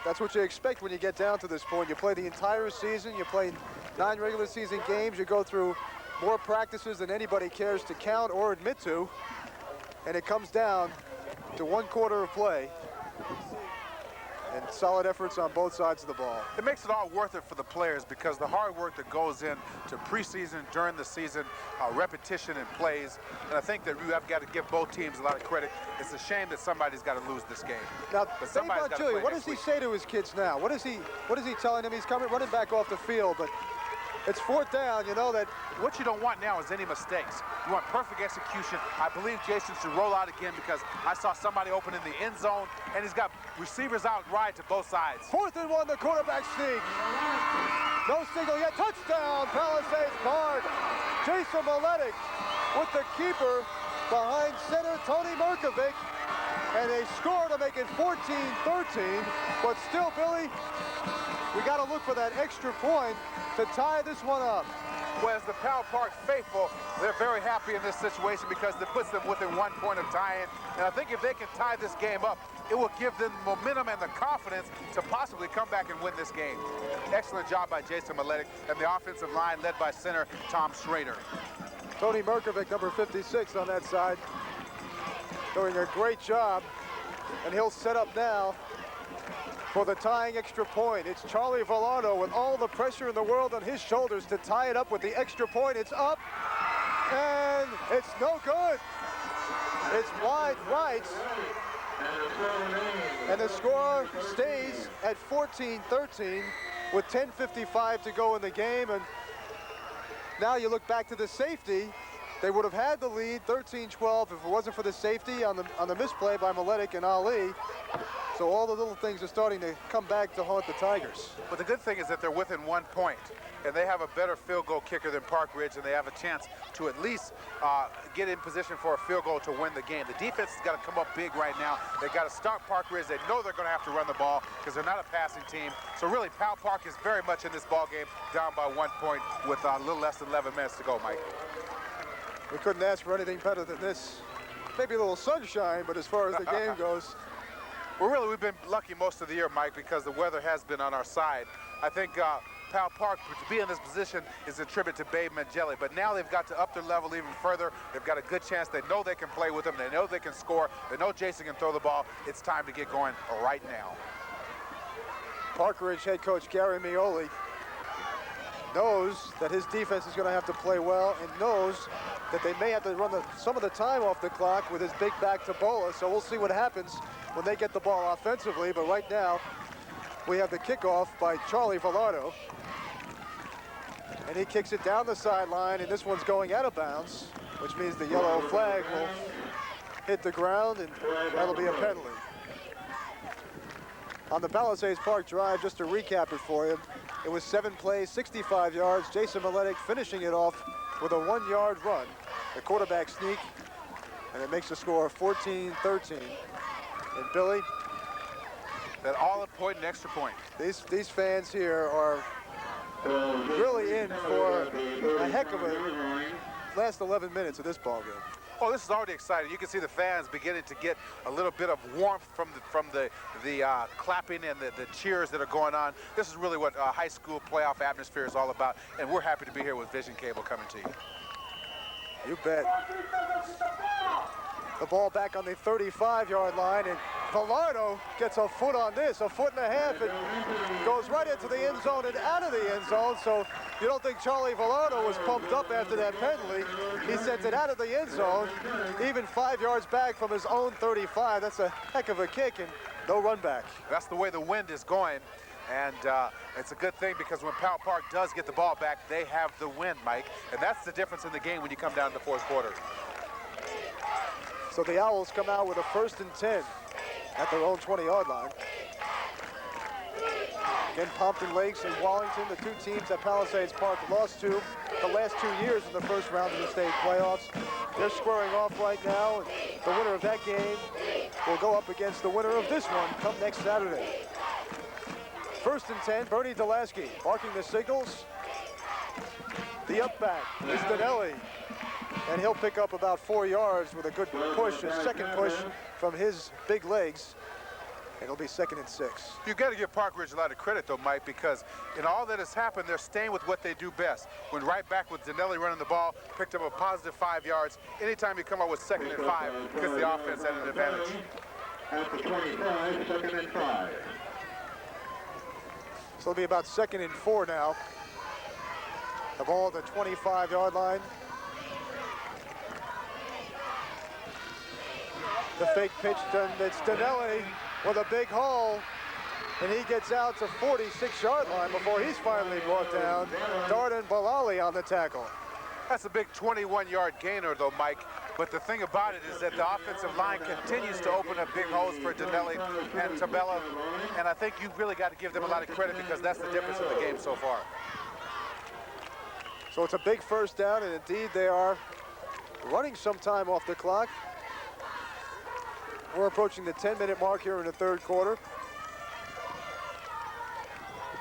that's what you expect when you get down to this point. You play the entire season, you play 9 regular season games, you go through more practices than anybody cares to count or admit to, and it comes down to 1 quarter of play and solid efforts on both sides of the ball. It makes it all worth it for the players because the hard work that goes into preseason, during the season, repetition and plays, and I think that you have got to give both teams a lot of credit. It's a shame that somebody's got to lose this game. Now, think about Julie. What does he say to his kids now? What is he telling them? He's coming running back off the field, but it's 4th down. You know that what you don't want now is any mistakes. You want perfect execution. I believe Jason should roll out again because I saw somebody open in the end zone, and he's got receivers out wide to both sides. 4th and 1, the quarterback sneak. No signal yet. Touchdown, Palisades Park. Jason Maletic with the keeper behind center, Tony Merkovic. And they score to make it 14-13. But still, Billy, we got to look for that extra point to tie this one up. Well, as the Pal Park faithful, they're very happy in this situation because it puts them within 1 point of tying. And I think if they can tie this game up, it will give them momentum and the confidence to possibly come back and win this game. Excellent job by Jason Maletic and the offensive line led by center Tom Schrader. Tony Merkovic, number 56 on that side, doing a great job. And he'll set up now for the tying extra point. It's Charlie Villano with all the pressure in the world on his shoulders to tie it up with the extra point. It's up, and it's no good. It's wide right, and the score stays at 14-13 with 10:55 to go in the game. And now you look back to the safety. They would have had the lead 13-12 if it wasn't for the safety on the misplay by Maletic and Ali. So all the little things are starting to come back to haunt the Tigers. But the good thing is that they're within 1 point, and they have a better field goal kicker than Park Ridge, and they have a chance to at least get in position for a field goal to win the game. The defense has got to come up big right now. They've got to start Park Ridge. They know they're going to have to run the ball because they're not a passing team. So really, Pal Park is very much in this ball game, down by 1 point with a little less than 11 minutes to go, Mike. We couldn't ask for anything better than this. Maybe a little sunshine, but as far as the game goes. Well, really, we've been lucky most of the year, Mike, because the weather has been on our side. I think Pal Park, to be in this position, is a tribute to Babe Mangelli. But now they've got to up their level even further. They've got a good chance. They know they can play with them. They know they can score. They know Jason can throw the ball. It's time to get going right now. Park Ridge head coach Gary Mioli knows that his defense is going to have to play well and knows that they may have to run some of the time off the clock with his big back to Bola. So we'll see what happens when they get the ball offensively. But right now, we have the kickoff by Charlie Villano. And he kicks it down the sideline, and this one's going out of bounds, which means the yellow flag will hit the ground, and that'll be a penalty. On the Palisades Park drive, just to recap it for you, it was 7 plays, 65 yards. Jason Miletic finishing it off with a 1-yard run, the quarterback sneak, and it makes the score 14-13. And Billy, That all-important extra point. these fans here are really in for a heck of a last 11 minutes of this ball game. Oh, this is already exciting. You can see the fans beginning to get a little bit of warmth from the clapping and the cheers that are going on. This is really what high school playoff atmosphere is all about, and we're happy to be here with Vision Cable coming to you. You bet. The ball back on the 35-yard line, and Velardo gets a foot on this, a foot and a half, and goes right into the end zone and out of the end zone. So you don't think Charlie Velardo was pumped up after that penalty. He sends it out of the end zone, even 5 yards back from his own 35. That's a heck of a kick, and no run back. That's the way the wind is going, and it's a good thing because when Powell Park does get the ball back, they have the wind, Mike, and that's the difference in the game when you come down to the fourth quarter. So the Owls come out with a 1st and 10 at their own 20-yard line. Again, Pompton Lakes and Wallington, the two teams that Palisades Park lost to the last 2 years in the first round of the state playoffs. They're squaring off right now, and the winner of that game will go up against the winner of this one come next Saturday. 1st and 10, Bernie Delasky barking the signals. The up back is Danelli, and he'll pick up about 4 yards with a good push, a second push from his big legs. And it'll be 2nd and 6. You've got to give Park Ridge a lot of credit, though, Mike, because in all that has happened, they're staying with what they do best. Went right back with Danelli running the ball, picked up a positive 5 yards. Anytime you come up with 2nd and 5, because the offense had an advantage. At the 25, 2nd and 5. So it'll be about 2nd and 4 now. The ball at the 25-yard line. The fake pitch, it's Danelli with a big hole, and he gets out to 46-yard line before he's finally brought down. Darden Balali on the tackle. That's a big 21-yard gainer, though, Mike. But the thing about it is that the offensive line continues to open up big holes for Danelli and Tabella, and I think you've really got to give them a lot of credit because that's the difference in the game so far. So it's a big 1st down, and indeed they are running some time off the clock. We're approaching the 10-minute mark here in the 3rd quarter.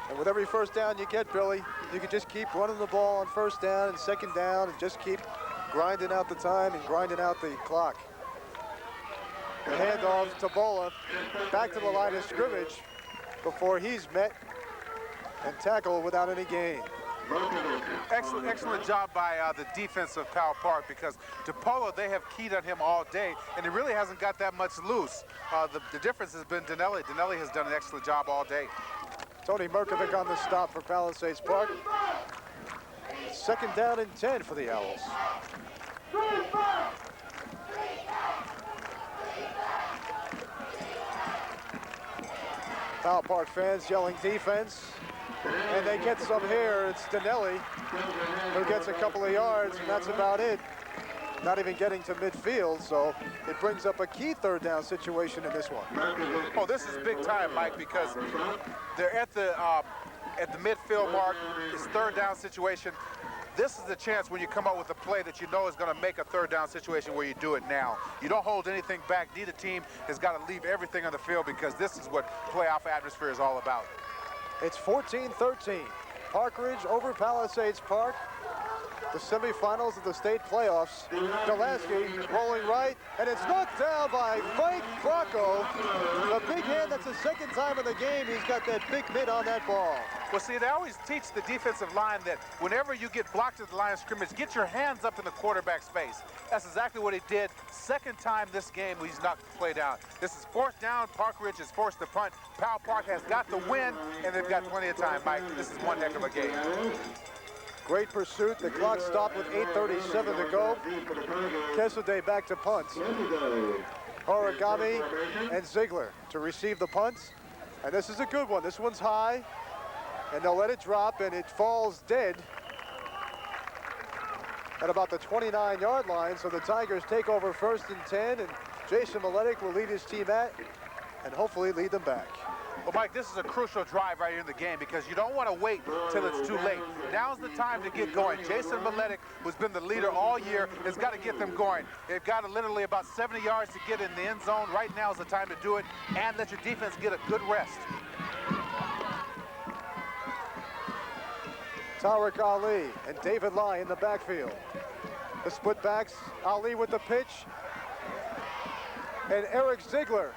And with every 1st down you get, Billy, you can just keep running the ball on 1st down and 2nd down and just keep grinding out the time and grinding out the clock. The handoff to Bola, back to the line of scrimmage before he's met and tackled without any gain. Excellent job by the defense of Powell Park because DePolo, they have keyed on him all day, and he really hasn't got that much loose. The difference has been Danelli. Danelli has done an excellent job all day. Tony Merkovic on the stop for Palisades Park. 2nd down and 10 for the Owls. Powell Park fans yelling defense. And they get some here. It's Danelli who gets a couple of yards, and that's about it. Not even getting to midfield, so it brings up a key 3rd down situation in this one. Oh, this is big time, Mike, because they're at the midfield mark. It's 3rd down situation. This is the chance when you come up with a play that you know is going to make a 3rd down situation where you do it now. You don't hold anything back. Neither team has got to leave everything on the field because this is what playoff atmosphere is all about. It's 14-13. Park Ridge over Palisades Park. The semifinals of the state playoffs. Delasky rolling right, and it's knocked down by Frank Bracco. The big hand, that's the 2nd time in the game he's got that big mitt on that ball. Well, see, they always teach the defensive line that whenever you get blocked at the line of scrimmage, get your hands up in the quarterback's face. That's exactly what he did. 2nd time this game he's knocked the play down. This is 4th down. Park Ridge is forced to punt. Powell Park has got the win, and they've got plenty of time, Mike. This is one heck of a game. Great pursuit. The clock stopped with 8:37 to go. Kesselday back to punts. Origami and Ziegler to receive the punts. And this is a good one. This one's high, and they'll let it drop, and it falls dead at about the 29-yard line. So the Tigers take over 1st and 10, and Jason Miletic will lead his team and hopefully lead them back. Well, Mike, this is a crucial drive right here in the game because you don't want to wait till it's too late. Now's the time to get going. Jason Maletic, who's been the leader all year, has got to get them going. They've got literally about 70 yards to get in the end zone. Right now is the time to do it, and let your defense get a good rest. Tariq Ali and David Lai in the backfield. The split backs, Ali with the pitch, and Eric Ziegler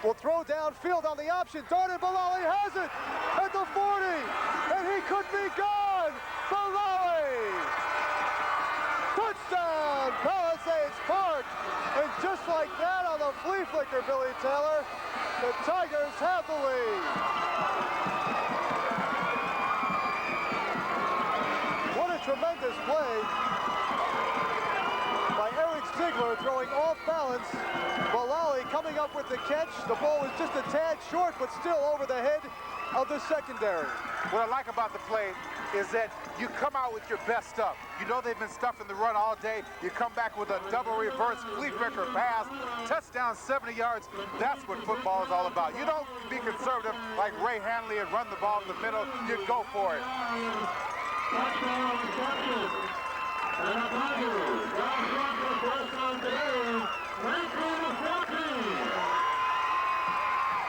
will throw downfield on the option. Darden Bilali has it at the 40, and he could be gone. Bilali! Touchdown, Palisades Park! And just like that on the flea flicker, Billy Taylor, the Tigers have the lead. What a tremendous play by Eric Ziegler, throwing off balance. Bilali coming up with the catch. The ball was just a tad short, but still over the head of the secondary. What I like about the play is that you come out with your best stuff. You know they've been stuffing the run all day. You come back with a double reverse flea flicker pass, touchdown 70 yards. That's what football is all about. You don't be conservative like Ray Hanley and run the ball in the middle. You go for it.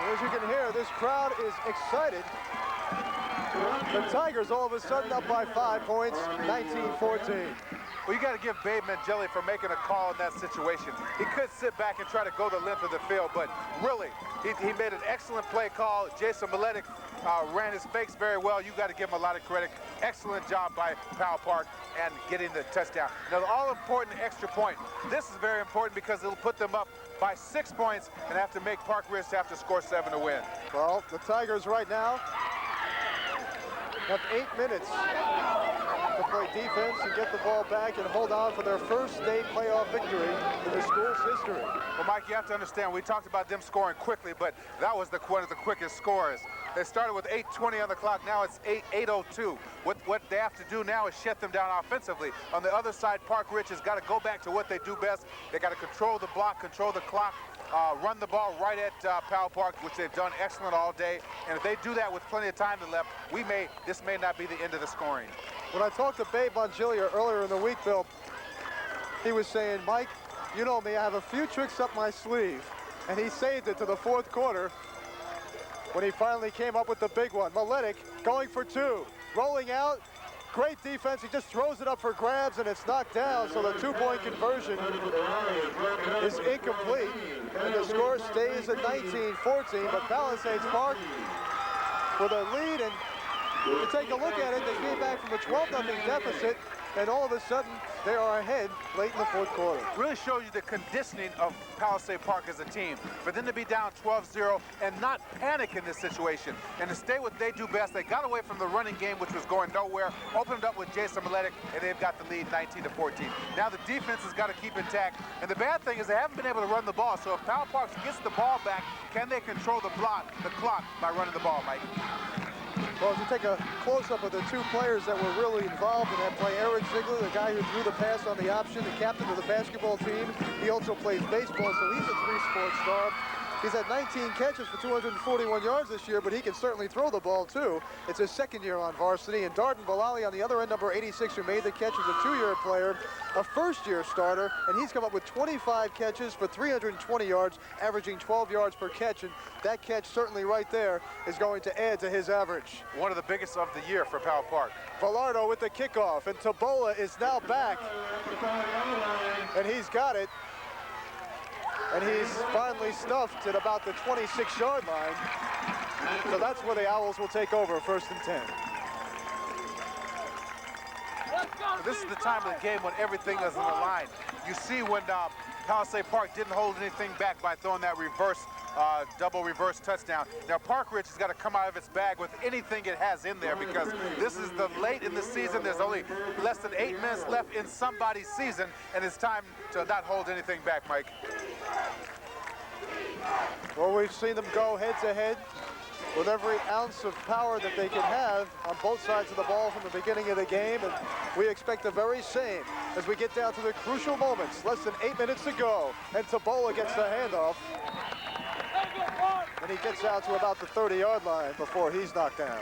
As you can hear, this crowd is excited. The Tigers all of a sudden up by 5 points, 19-14. Well, you got to give Babe Mangelli for making a call in that situation. He could sit back and try to go the length of the field, but really, he made an excellent play call. Jason Maletic ran his fakes very well. You got to give him a lot of credit. Excellent job by Powell Park and getting the touchdown. Now, the all-important extra point. This is very important because it'll put them up by 6 points and have to make Park Ridge have to score 7 to win. Well, the Tigers right now have 8 minutes to play defense and get the ball back and hold on for their first state playoff victory in the school's history. Well, Mike, you have to understand, we talked about them scoring quickly, but that was one of the quickest scores. They started with 8:20 on the clock. Now it's 8:02. What they have to do now is shut them down offensively. On the other side, Park Ridge has got to go back to what they do best. They got to control the block, control the clock, run the ball right at Powell Park, which they've done excellent all day. And if they do that with plenty of time left, this may not be the end of the scoring. When I talked to Babe Mangilia earlier in the week, Bill, he was saying, Mike, you know me, I have a few tricks up my sleeve. And he saved it to the fourth quarter when he finally came up with the big one. Maletic going for 2, rolling out. Great defense. He just throws it up for grabs, and it's knocked down, so the 2-point conversion is incomplete. And the score stays at 19-14, but Palisades Park with a lead, and to take a look at it, they came back from a 12-0 deficit, and all of a sudden, they are ahead late in the fourth quarter. Really shows you the conditioning of Palisade Park as a team. For them to be down 12-0 and not panic in this situation, and to stay what they do best. They got away from the running game, which was going nowhere, opened up with Jason Maletic, and they've got the lead 19-14. Now the defense has got to keep intact, and the bad thing is they haven't been able to run the ball. So if Powell Park gets the ball back, can they control the clock by running the ball, Mike? Well, if you take a close-up of the 2 players that were really involved in that play, Eric Ziegler, the guy who threw the pass on the option, the captain of the basketball team. He also plays baseball, so he's a 3-sport star. He's had 19 catches for 241 yards this year, but he can certainly throw the ball, too. It's his second year on varsity. And Darden Bilali on the other end, number 86, who made the catch, is a 2-year player, a first-year starter, and he's come up with 25 catches for 320 yards, averaging 12 yards per catch. And that catch certainly right there is going to add to his average. One of the biggest of the year for Powell Park. Velardo with the kickoff, and Tabola is now back. And he's got it. And he's finally stuffed at about the 26-yard line. So that's where the Owls will take over, 1st and 10. This is the time of the game when everything is on the line. You see when Palisade Park didn't hold anything back by throwing that double reverse touchdown. Now Park Ridge has got to come out of its bag with anything it has in there, because this is the late in the season. There's only less than 8 minutes left in somebody's season, and it's time to not hold anything back, Mike. Well, we've seen them go head-to-head with every ounce of power that they can have on both sides of the ball from the beginning of the game, and we expect the very same as we get down to the crucial moments. Less than 8 minutes to go, and Tabola gets the handoff. And he gets out to about the 30-yard line before he's knocked down.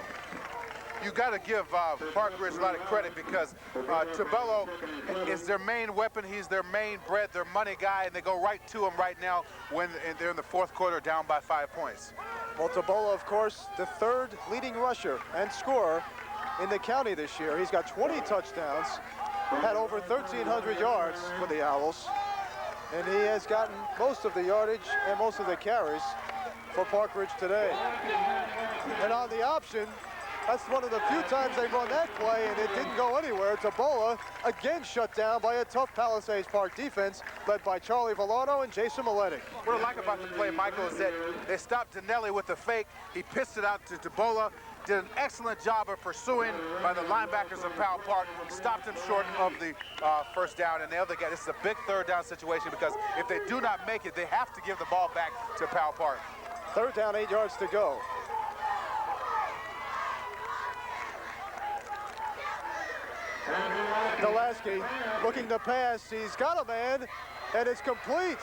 You got to give Park Ridge a lot of credit because Tabello is their main weapon. He's their main bread, their money guy, and they go right to him right now when they're in the fourth quarter down by 5 points. Well, Tabello, of course, the third leading rusher and scorer in the county this year. He's got 20 touchdowns, had over 1,300 yards for the Owls, and he has gotten most of the yardage and most of the carries for Park Ridge today. And on the option, that's one of the few times they've run that play, and it didn't go anywhere. Tabola again shut down by a tough Palisades Park defense led by Charlie Villano and Jason Maletic. What I like about the play, Michael, is that they stopped Dinelli with the fake. He pitched it out to Tabola, did an excellent job of pursuing by the linebackers of Powell Park, stopped him short of the first down, and the other guy, this is a big third down situation because if they do not make it, they have to give the ball back to Powell Park. Third down, 8 yards to go. Delaski looking to pass. He's got a man, and it's complete.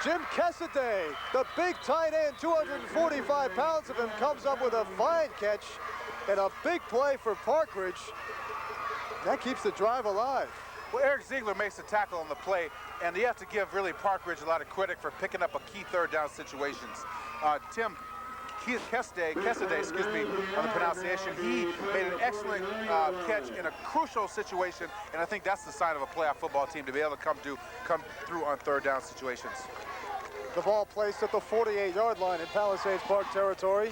Jim Kessaday, the big tight end, 245 pounds of him, comes up with a fine catch and a big play for Park Ridge. That keeps the drive alive. Well, Eric Ziegler makes the tackle on the play, and you have to give really Park Ridge a lot of credit for picking up a key third down situations. Tim Kessaday, excuse me, on the pronunciation, he made an excellent catch in a crucial situation, and I think that's the sign of a playoff football team, to be able to come through on third down situations. The ball placed at the 48-yard line in Palisades Park territory.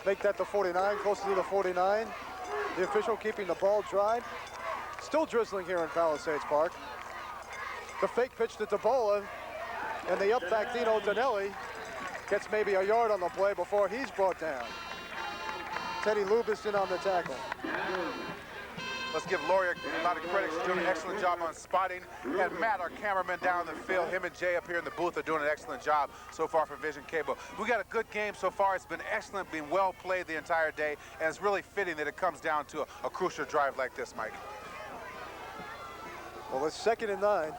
Make that the 49, closer to the 49. The official keeping the ball dry. Still drizzling here in Palisades Park. The fake pitch to Tabola, and the up back Dino Dinelli gets maybe a yard on the play before he's brought down. Teddy Lubis in on the tackle. Let's give Laurie a lot of credit. She's doing an excellent job on spotting. And Matt, our cameraman down the field, him and Jay up here in the booth are doing an excellent job so far for Vision Cable. We got a good game so far. It's been excellent, been well played the entire day, and it's really fitting that it comes down to a crucial drive like this, Mike. Well, it's 2nd and 9.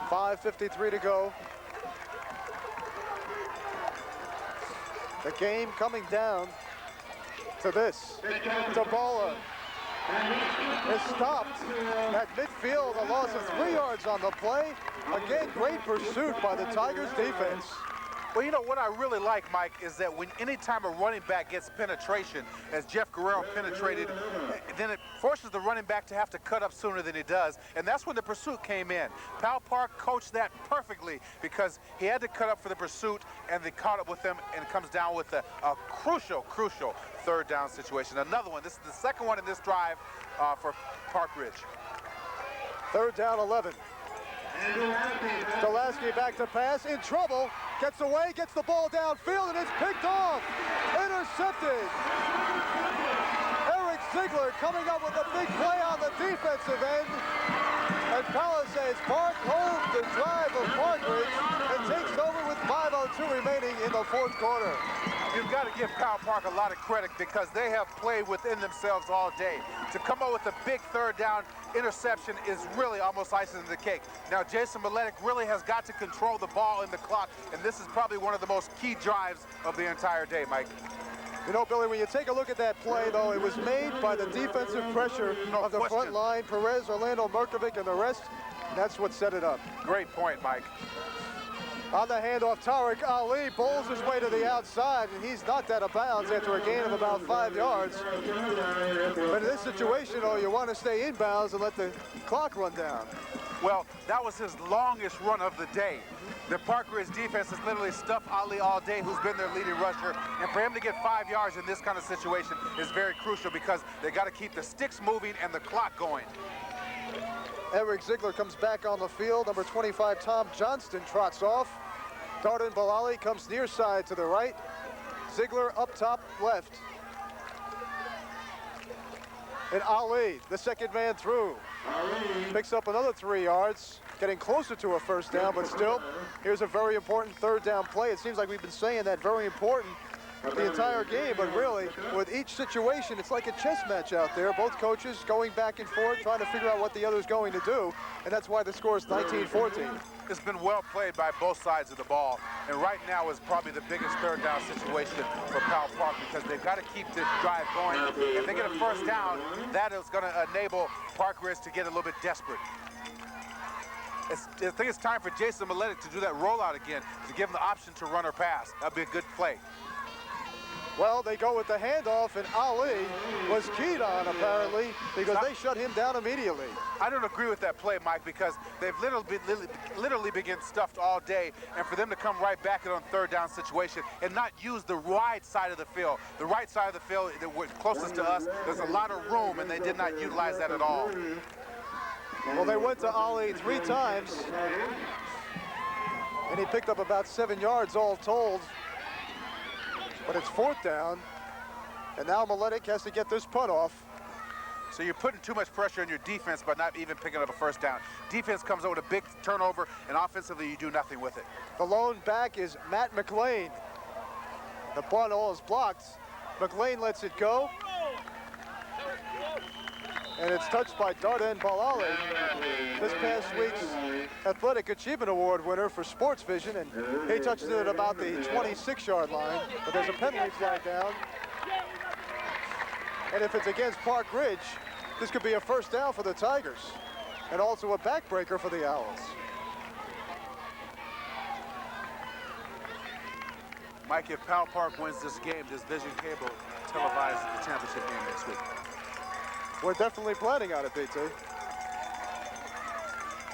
5:53 to go. The game coming down to this. Tabola is stopped at midfield, a loss of 3 yards on the play. Again, great pursuit by the Tigers defense. Well, you know, what I really like, Mike, is that anytime a running back gets penetration, as Jeff Guerrero penetrated, then it forces the running back to have to cut up sooner than he does, and that's when the pursuit came in. Powell Park coached that perfectly because he had to cut up for the pursuit, and they caught up with them, and it comes down with a crucial third down situation. Another one. This is the second one in this drive for Park Ridge. 3rd down, 11. Delaski back to pass, in trouble, gets away, gets the ball downfield, and it's picked off. Intercepted. Eric Ziegler coming up with a big play on the defensive end. And Palisades Park holds the drive of Park Ridge and takes over with 5:02 remaining in the 4th quarter. You've got to give Powell Park a lot of credit because they have played within themselves all day. To come up with a big third down interception is really almost icing on the cake. Now, Jason Maletic really has got to control the ball and the clock, and this is probably one of the most key drives of the entire day, Mike. You know, Billy, when you take a look at that play, though, it was made by the defensive pressure of the front line, Perez, Orlando Merkovic, and the rest. That's what set it up. Great point, Mike. On the handoff, Tariq Ali bowls his way to the outside, and he's knocked out of bounds after a gain of about 5 yards. But in this situation, though, you want to stay inbounds and let the clock run down. Well, that was his longest run of the day. The Park Ridge defense has literally stuffed Ali all day, who's been their leading rusher. And for him to get 5 yards in this kind of situation is very crucial because they got to keep the sticks moving and the clock going. Eric Ziegler comes back on the field. Number 25, Tom Johnston, trots off. Darden Bilali comes near side to the right. Ziegler up top left. And Ali, the second man through, picks up another 3 yards, getting closer to a first down, but still, here's a very important third down play. It seems like we've been saying that, very important the entire game, but really, with each situation, it's like a chess match out there. Both coaches going back and forth, trying to figure out what the other's going to do, and that's why the score is 19-14. It's been well played by both sides of the ball, and right now is probably the biggest third down situation for Powell Park because they've got to keep this drive going. If they get a first down, that is going to enable Park Ridge to get a little bit desperate. I think it's time for Jason Miletic to do that rollout again, to give him the option to run or pass. That'd be a good play. Well, they go with the handoff, and Ali was keyed on, apparently, because they shut him down immediately. I don't agree with that play, Mike, because they've literally been stuffed all day, and for them to come right back on third down situation and not use the wide side of the field. The right side of the field that was closest to us, there's a lot of room, and they did not utilize that at all. Well, they went to Ali 3 times, and he picked up about 7 yards all told. But it's 4th down, and now Miletic has to get this punt off. So you're putting too much pressure on your defense by not even picking up a first down. Defense comes over with a big turnover, and offensively you do nothing with it. The lone back is Matt McLean. The punt all is blocked. McLean lets it go. And it's touched by Darden Balali, this past week's Athletic Achievement Award winner for Sports Vision, and he touches it at about the 26-yard line, but there's a penalty flag down. And if it's against Park Ridge, this could be a first down for the Tigers, and also a backbreaker for the Owls. Mike, if Powell Park wins this game, does Vision Cable televise the championship game next week? We're definitely planning on it, BT.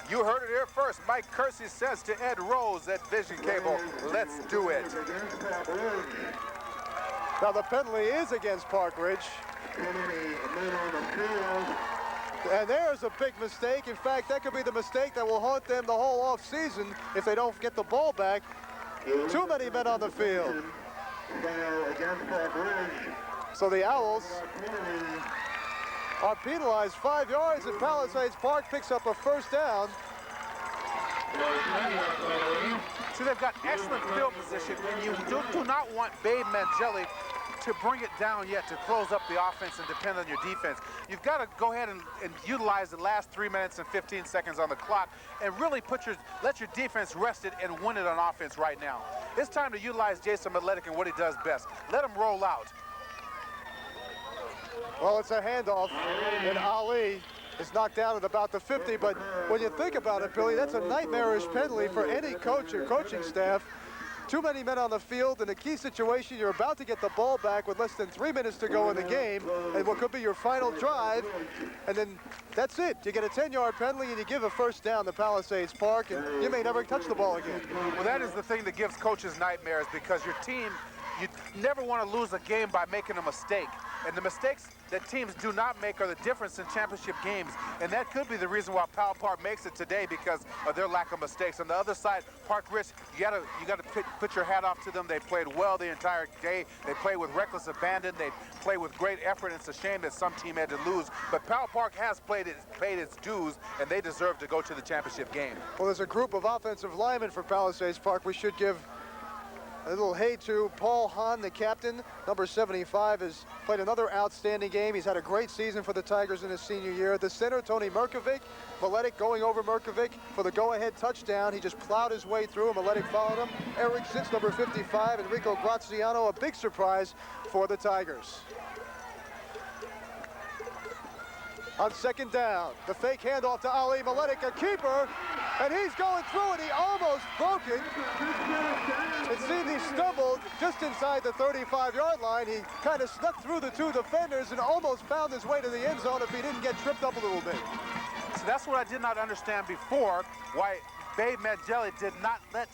You heard it here first. Mike Kersey says to Ed Rose at Vision Cable, let's do it. Now the penalty is against Park Ridge. And there's a big mistake. In fact, that could be the mistake that will haunt them the whole offseason if they don't get the ball back. Too many men on the field. So the Owls are penalized 5 yards, and Palisades Park picks up a first down. See, they've got excellent field position, and you do not want Babe Mangelli to bring it down yet to close up the offense and depend on your defense. You've got to go ahead and utilize the last 3 minutes and 15 seconds on the clock and really let your defense rest it and win it on offense right now. It's time to utilize Jason Miletic and what he does best. Let him roll out. Well, it's a handoff, and Ali is knocked down at about the 50, but when you think about it, Billy, that's a nightmarish penalty for any coach or coaching staff. Too many men on the field in a key situation. You're about to get the ball back with less than 3 minutes to go in the game, and what could be your final drive, and then that's it. You get a 10-yard penalty, and you give a first down to Palisades Park, and you may never touch the ball again. Well, that is the thing that gives coaches nightmares, because your team, you never want to lose a game by making a mistake. And the mistakes that teams do not make are the difference in championship games. And that could be the reason why Powell Park makes it today, because of their lack of mistakes. On the other side, Park Ridge, you gotta put your hat off to them. They played well the entire day. They played with reckless abandon. They played with great effort. It's a shame that some team had to lose. But Powell Park has paid its dues, and they deserve to go to the championship game. Well, there's a group of offensive linemen for Palisades Park. We should give a little hey to Paul Hahn, the captain. Number 75 has played another outstanding game. He's had a great season for the Tigers in his senior year. The center, Tony Merkovic. Miletic going over Merkovic for the go-ahead touchdown. He just plowed his way through, and Miletic followed him. Eric Sitz, number 55, Enrico Graziano, a big surprise for the Tigers. On second down, the fake handoff to Ali Miletic, a keeper, and he's going through it. He almost broke it. It seemed he stumbled just inside the 35-yard line. He kind of snuck through the 2 defenders and almost found his way to the end zone if he didn't get tripped up a little bit. So that's what I did not understand before, why Babe Mangelli did not let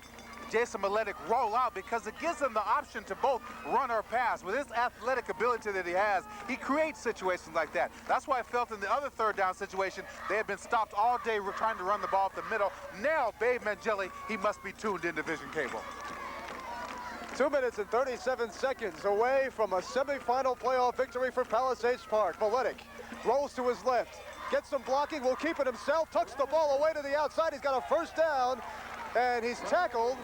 Jason Miletic roll out, because it gives him the option to both run or pass. With his athletic ability that he has, he creates situations like that. That's why I felt in the other third down situation, they had been stopped all day trying to run the ball up the middle. Now, Babe Mangelli, he must be tuned into Vision Cable. 2 minutes and 37 seconds away from a semifinal playoff victory for Palisades Park. Miletic rolls to his left, gets some blocking, will keep it himself, tucks the ball away to the outside. He's got a first down, and he's tackled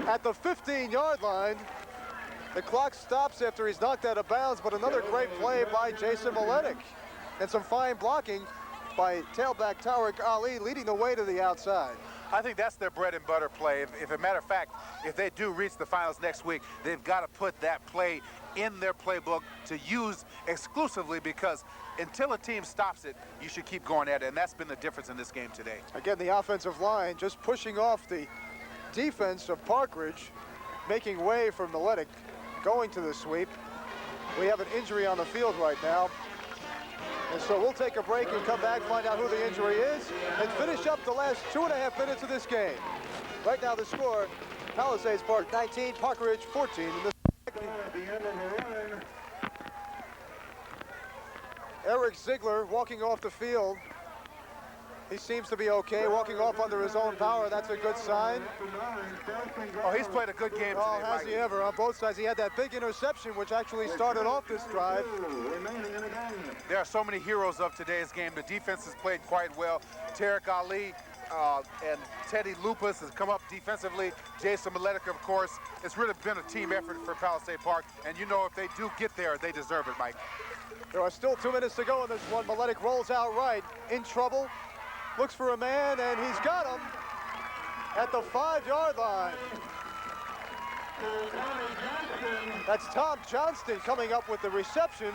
at the 15-yard line. The clock stops after he's knocked out of bounds, but another great play by Jason Maletic. And some fine blocking by tailback Tariq Ali, leading the way to the outside. I think that's their bread and butter play. If a matter of fact, if they do reach the finals next week, they've got to put that play in their playbook to use exclusively, because until a team stops it, you should keep going at it, and that's been the difference in this game today. Again, the offensive line just pushing off the defense of Park Ridge, making way for Maletic, going to the sweep. We have an injury on the field right now. And so we'll take a break and come back, find out who the injury is, and finish up the last 2.5 minutes of this game. Right now the score, Palisades Park 19, Park Ridge 14. In the At the end of the line. Eric Ziegler walking off the field. He seems to be okay, walking off under his own power. That's a good sign. Oh, he's played a good game today, Oh, has Mike. he ever? On both sides, he had that big interception, which actually started off this drive. There are so many heroes of today's game. The defense has played quite well. Tariq Ali and Teddy Lupus has come up defensively. Jason Maletic, of course. It's really been a team effort for Palisade Park, and you know if they do get there, they deserve it, Mike. There are still 2 minutes to go in this one. Maletic rolls out right, in trouble, looks for a man, and he's got him at the 5-yard line. That's Tom Johnston coming up with the reception,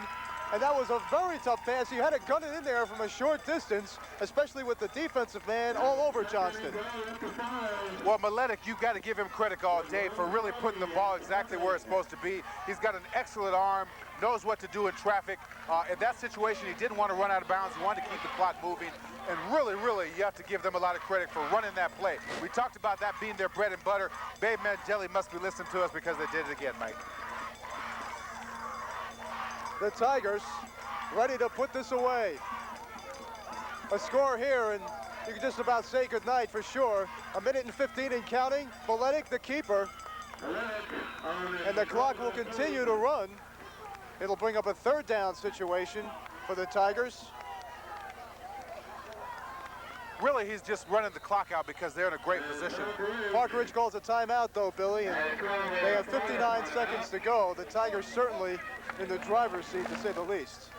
and that was a very tough pass. He had to gun it in there from a short distance, especially with the defensive man all over Johnston. Well, Maletic, you've got to give him credit all day for really putting the ball exactly where it's supposed to be. He's got an excellent arm, knows what to do in traffic. In that situation, he didn't want to run out of bounds. He wanted to keep the clock moving. And really, you have to give them a lot of credit for running that play. We talked about that being their bread and butter. Babe Mandeli must be listening to us because they did it again, Mike. The Tigers ready to put this away. A score here, and you can just about say goodnight for sure. 1:15 and counting. Maletic, the keeper. And the clock will continue to run. It'll bring up a 3rd down situation for the Tigers. Really, he's just running the clock out because they're in a great position. Park Ridge calls a timeout, though, Billy, and they have 59 seconds to go. The Tigers certainly in the driver's seat, to say the least.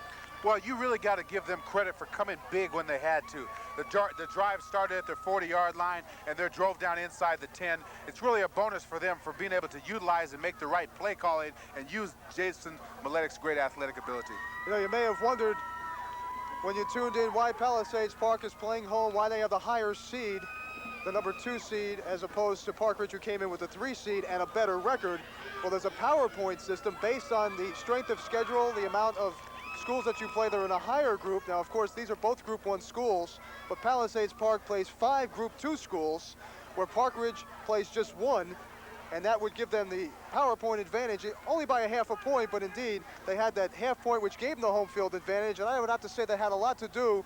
Well, you really got to give them credit for coming big when they had to. The drive started at their 40-yard line, and they drove down inside the 10. It's really a bonus for them for being able to utilize and make the right play calling and use Jason Maletic's great athletic ability. You know, you may have wondered when you tuned in why Palisades Park is playing home, why they have the higher seed, the number 2 seed, as opposed to Park Ridge, who came in with a 3 seed and a better record. Well, there's a PowerPoint system based on the strength of schedule, the amount of schools that you play. They're in a higher group. Now, of course, these are both Group 1 schools, but Palisades Park plays 5 Group 2 schools, where Park Ridge plays just 1, and that would give them the PowerPoint advantage, only by a half a point, but indeed, they had that half point which gave them the home field advantage, and I would have to say that had a lot to do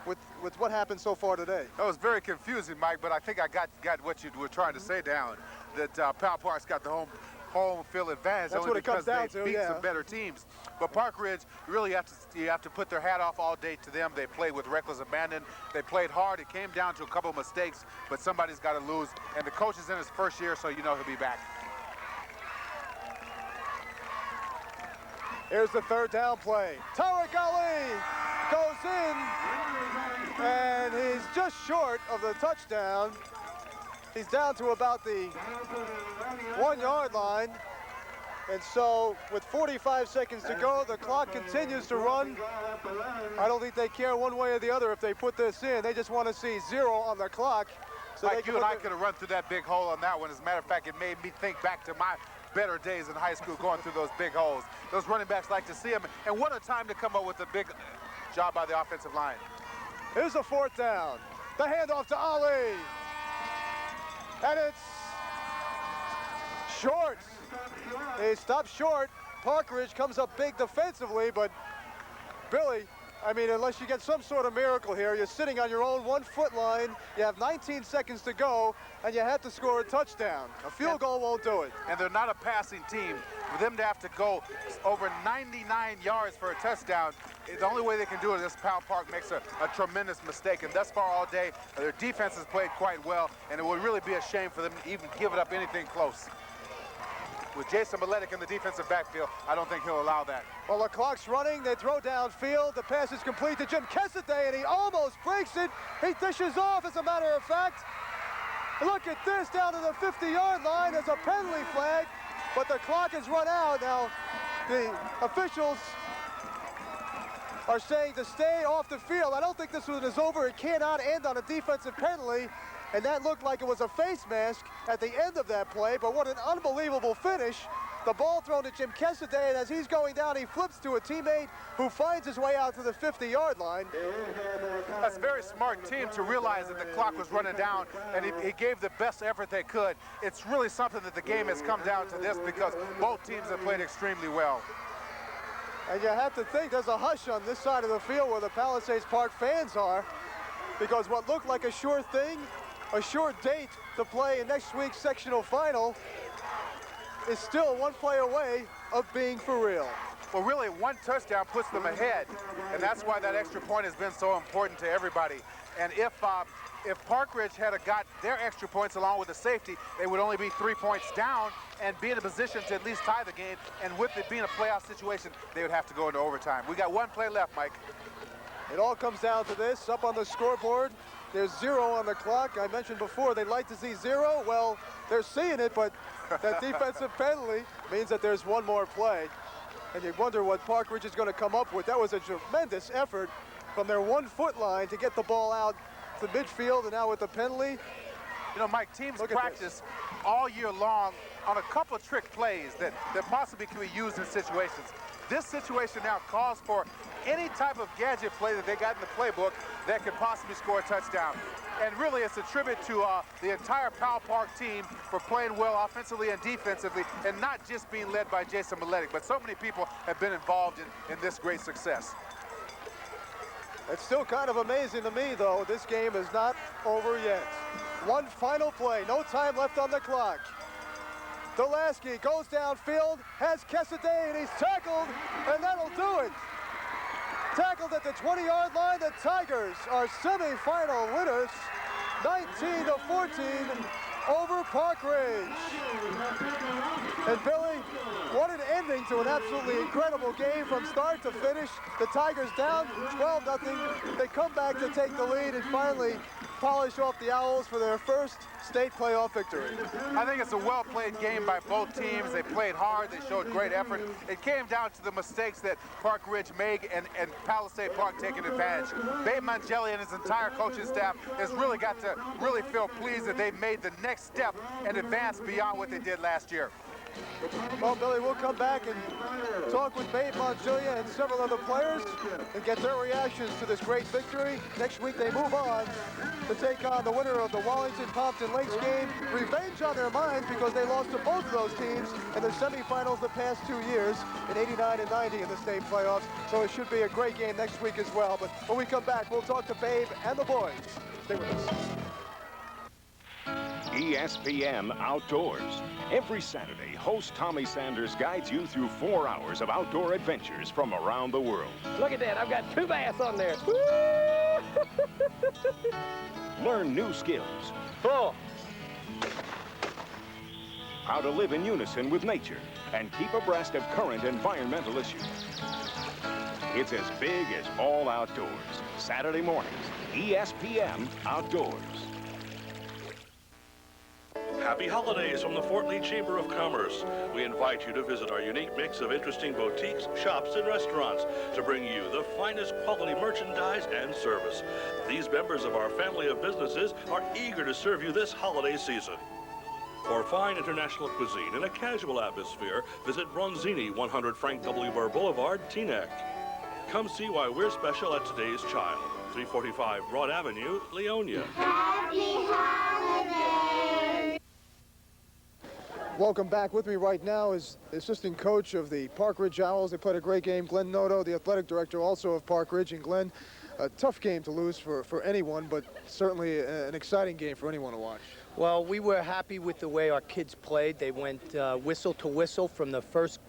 with what happened so far today. That was very confusing, Mike, but I think I got what you were trying to say down, that Pal Park's got the home field advantage. That's only what it comes because down they to, beat yeah. some better teams. But Park Ridge, really you have to put their hat off all day to them. They played with reckless abandon. They played hard. It came down to a couple of mistakes, but somebody's got to lose. And the coach is in his 1st year, so you know he'll be back. Here's the 3rd down play. Tariq Ali goes in, and he's just short of the touchdown. He's down to about the 1-yard line. And so with 45 seconds to go, the clock continues to run. I don't think they care one way or the other if they put this in. They just want to see 0 on the clock. So Like you and I could have run through that big hole on that one. As a matter of fact, it made me think back to my better days in high school going through those big holes. Those running backs like to see them. And what a time to come up with a big job by the offensive line. Here's a 4th down. The handoff to Ali. And it's short. They stop short. Park Ridge comes up big defensively, but Billy, I mean, unless you get some sort of miracle here, you're sitting on your own 1-foot line. You have 19 seconds to go, and you have to score a touchdown. A field goal won't do it. And they're not a passing team. For them to have to go over 99 yards for a touchdown, the only way they can do it is Powell Park makes a tremendous mistake. And thus far all day, their defense has played quite well, and it would really be a shame for them to even give it up anything close. with Jason Maletic in the defensive backfield, I don't think he'll allow that. Well, the clock's running. They throw downfield. The pass is complete to Jim Kessaday, and he almost breaks it. He dishes off, as a matter of fact. Look at this, down to the 50-yard line. There's a penalty flag, but the clock has run out. Now, the officials are saying to stay off the field. I don't think this one is over. It cannot end on a defensive penalty, and that looked like it was a face mask at the end of that play, but what an unbelievable finish. The ball thrown to Jim Kessaday, and as he's going down, he flips to a teammate who finds his way out to the 50-yard line. That's a very smart team to realize that the clock was running down, and he gave the best effort they could. It's really something that the game has come down to this because both teams have played extremely well. And you have to think there's a hush on this side of the field where the Palisades Park fans are, because what looked like a sure thing, a sure date to play in next week's sectional final, is still one play away of being for real. Well, really, one touchdown puts them ahead, and that's why that extra point has been so important to everybody. And if Park Ridge had got their extra points along with the safety, they would only be 3 points down and be in a position to at least tie the game. And with it being a playoff situation, they would have to go into overtime. We got one play left, Mike. It all comes down to this. Up on the scoreboard, there's 0 on the clock. I mentioned before they'd like to see 0. Well, they're seeing it, but that defensive penalty means that there's one more play. And you wonder what Park Ridge is going to come up with. That was a tremendous effort from their 1-foot line to get the ball out to midfield, and now with the penalty. You know, Mike, teams practice all year long on a couple of trick plays that possibly can be used in situations. This situation now calls for any type of gadget play that they got in the playbook that could possibly score a touchdown. And really, it's a tribute to the entire Powell Park team for playing well offensively and defensively, and not just being led by Jason Maletic, but so many people have been involved in this great success. It's still kind of amazing to me, though. This game is not over yet. One final play, no time left on the clock. Delaski goes downfield, has Kessaday, and he's tackled, and that'll do it. Tackled at the 20-yard line. The Tigers are semifinal winners, 19-14 over Park Ridge. And Billy, what an ending to an absolutely incredible game from start to finish. The Tigers down 12-0. They come back to take the lead and finally polish off the Owls for their first state playoff victory. I think it's a well-played game by both teams. They played hard. They showed great effort. It came down to the mistakes that Park Ridge made and Palisade Park taking advantage. Babe Mangelli and his entire coaching staff has really got to really feel pleased that they made the next step and advance beyond what they did last year. Well, Billy, we'll come back and talk with Babe Mongelia and several other players and get their reactions to this great victory. Next week, they move on to take on the winner of the Wallington-Pompton Lakes game. Revenge on their minds because they lost to both of those teams in the semifinals the past 2 years in 89 and 90 in the state playoffs. So it should be a great game next week as well. But when we come back, we'll talk to Babe and the boys. Stay with us. ESPN Outdoors. Every Saturday, host Tommy Sanders guides you through 4 hours of outdoor adventures from around the world. Look at that, I've got 2 bass on there. Woo! Learn new skills. Oh. How to live in unison with nature and keep abreast of current environmental issues. It's as big as all outdoors. Saturday mornings, ESPN Outdoors. Happy holidays from the Fort Lee Chamber of Commerce. We invite you to visit our unique mix of interesting boutiques, shops, and restaurants to bring you the finest quality merchandise and service. These members of our family of businesses are eager to serve you this holiday season. For fine international cuisine in a casual atmosphere, visit Bronzini, 100 Frank W. Burr Boulevard, Teaneck. Come see why we're special at today's child. 345 Broad Avenue, Leonia. Happy holidays! Welcome back. With me right now is the assistant coach of the Park Ridge Owls. They played a great game. Glenn Noto, the athletic director also of Park Ridge. And Glenn, a tough game to lose for anyone, but certainly an exciting game for anyone to watch. Well, we were happy with the way our kids played. They went whistle to whistle from the first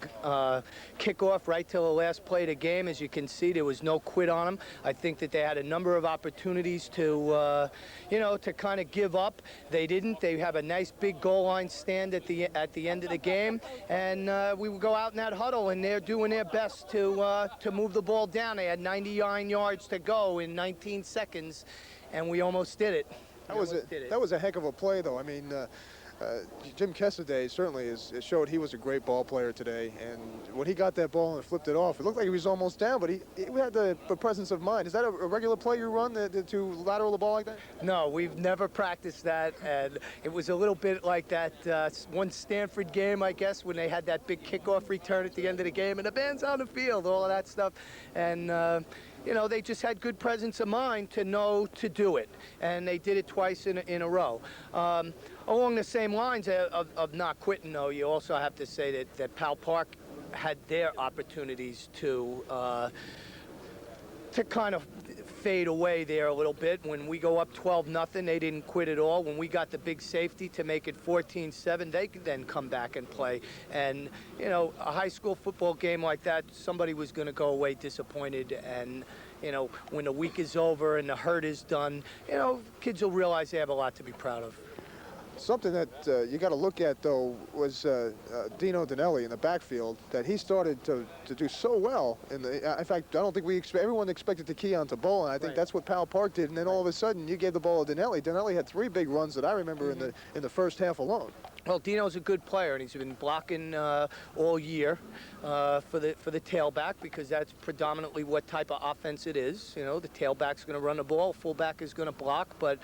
kickoff right till the last play of the game. As you can see, there was no quit on them. I think that they had a number of opportunities to, to kind of give up. They didn't. They have a nice big goal line stand at the end of the game, and we would go out in that huddle, and they're doing their best to move the ball down. They had 99 yards to go in 19 seconds, and we almost did it. That was a heck of a play, though. I mean, Jim Kessaday certainly showed he was a great ball player today. And when he got that ball and flipped it off, it looked like he was almost down, but he had the presence of mind. Is that a regular play you run to lateral the ball like that? No, we've never practiced that, and it was a little bit like that one Stanford game, I guess, when they had that big kickoff return at the end of the game, and the band's on the field, all of that stuff. And they just had good presence of mind to know to do it, and they did it twice in a row. Along the same lines of not quitting, though, you also have to say that Pal Park had their opportunities to kind of fade away there a little bit. When we go up 12-0, they didn't quit at all. When we got the big safety to make it 14-7, they could then come back and play. And, a high school football game like that, somebody was going to go away disappointed. And, when the week is over and the hurt is done, kids will realize they have a lot to be proud of. Something that you got to look at, though, was Dino Dinelli in the backfield, that he started to do so well. In fact, I don't think everyone expected to key on to Bowl, and I think that's what Pal Park did. And then all of a sudden, you gave the ball to Dinelli. Dinelli had 3 big runs that I remember in the first half alone. Well, Dino's a good player, and he's been blocking all year for the tailback, because that's predominantly what type of offense it is. The tailback's going to run the ball, fullback is going to block, but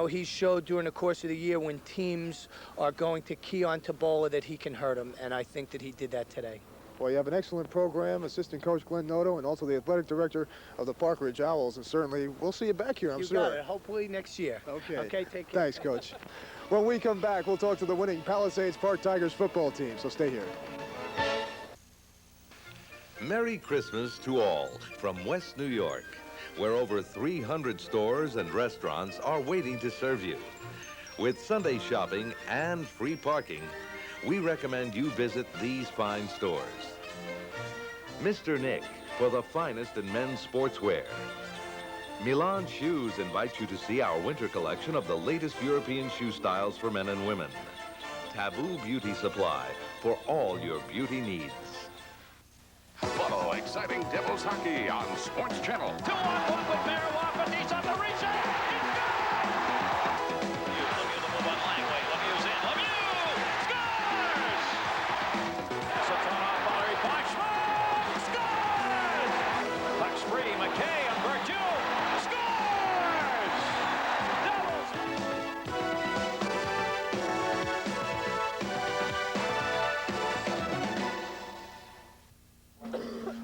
he showed during the course of the year when teams are going to key on Tabola that he can hurt them, and I think that he did that today. Well, you have an excellent program, assistant coach Glenn Noto, and also the athletic director of the Park Ridge Owls, and certainly we'll see you back here, I'm sure. You got it. Hopefully next year. Okay, take care. Thanks, Coach. When we come back, we'll talk to the winning Palisades Park Tigers football team, so stay here. Merry Christmas to all from West New York, where over 300 stores and restaurants are waiting to serve you. With Sunday shopping and free parking, we recommend you visit these fine stores. Mr. Nick, for the finest in men's sportswear. Milan Shoes invites you to see our winter collection of the latest European shoe styles for men and women. Taboo Beauty Supply, for all your beauty needs. Follow exciting Devils hockey on Sports Channel. 2-on-1 with Marijuana, but he's on the reach.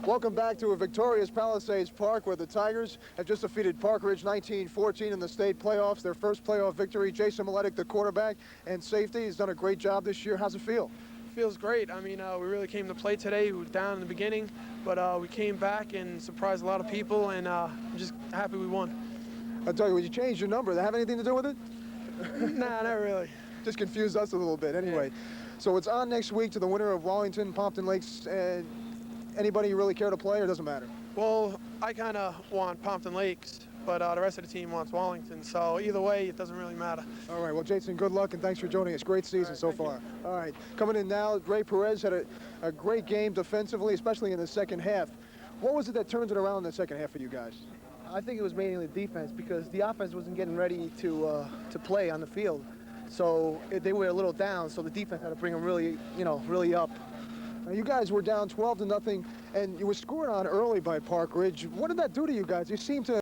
Welcome back to a victorious Palisades Park, where the Tigers have just defeated Park Ridge 19-14 in the state playoffs. Their first playoff victory. Jason Miletic, the quarterback and safety, has done a great job this year. How's it feel? Feels great. I mean, we really came to play today. We were down in the beginning, but we came back and surprised a lot of people, and I'm just happy we won. I'll tell you, when you changed your number, did that have anything to do with it? Nah, not really. Just confused us a little bit. Anyway, so it's on next week to the winner of Wallington, Pompton Lakes, and anybody you really care to play, or doesn't matter? Well, I kind of want Pompton Lakes, but the rest of the team wants Wallington, so either way, it doesn't really matter. All right, well, Jason, good luck, and thanks for joining us. Great season so far. All right, coming in now, Ray Perez had a great game defensively, especially in the second half. What was it that turned it around in the second half for you guys? I think it was mainly the defense, because the offense wasn't getting ready to play on the field. So they were a little down, so the defense had to bring them really, really up. Now, you guys were down 12-0, and you were scored on early by Park Ridge. What did that do to you guys? You seemed to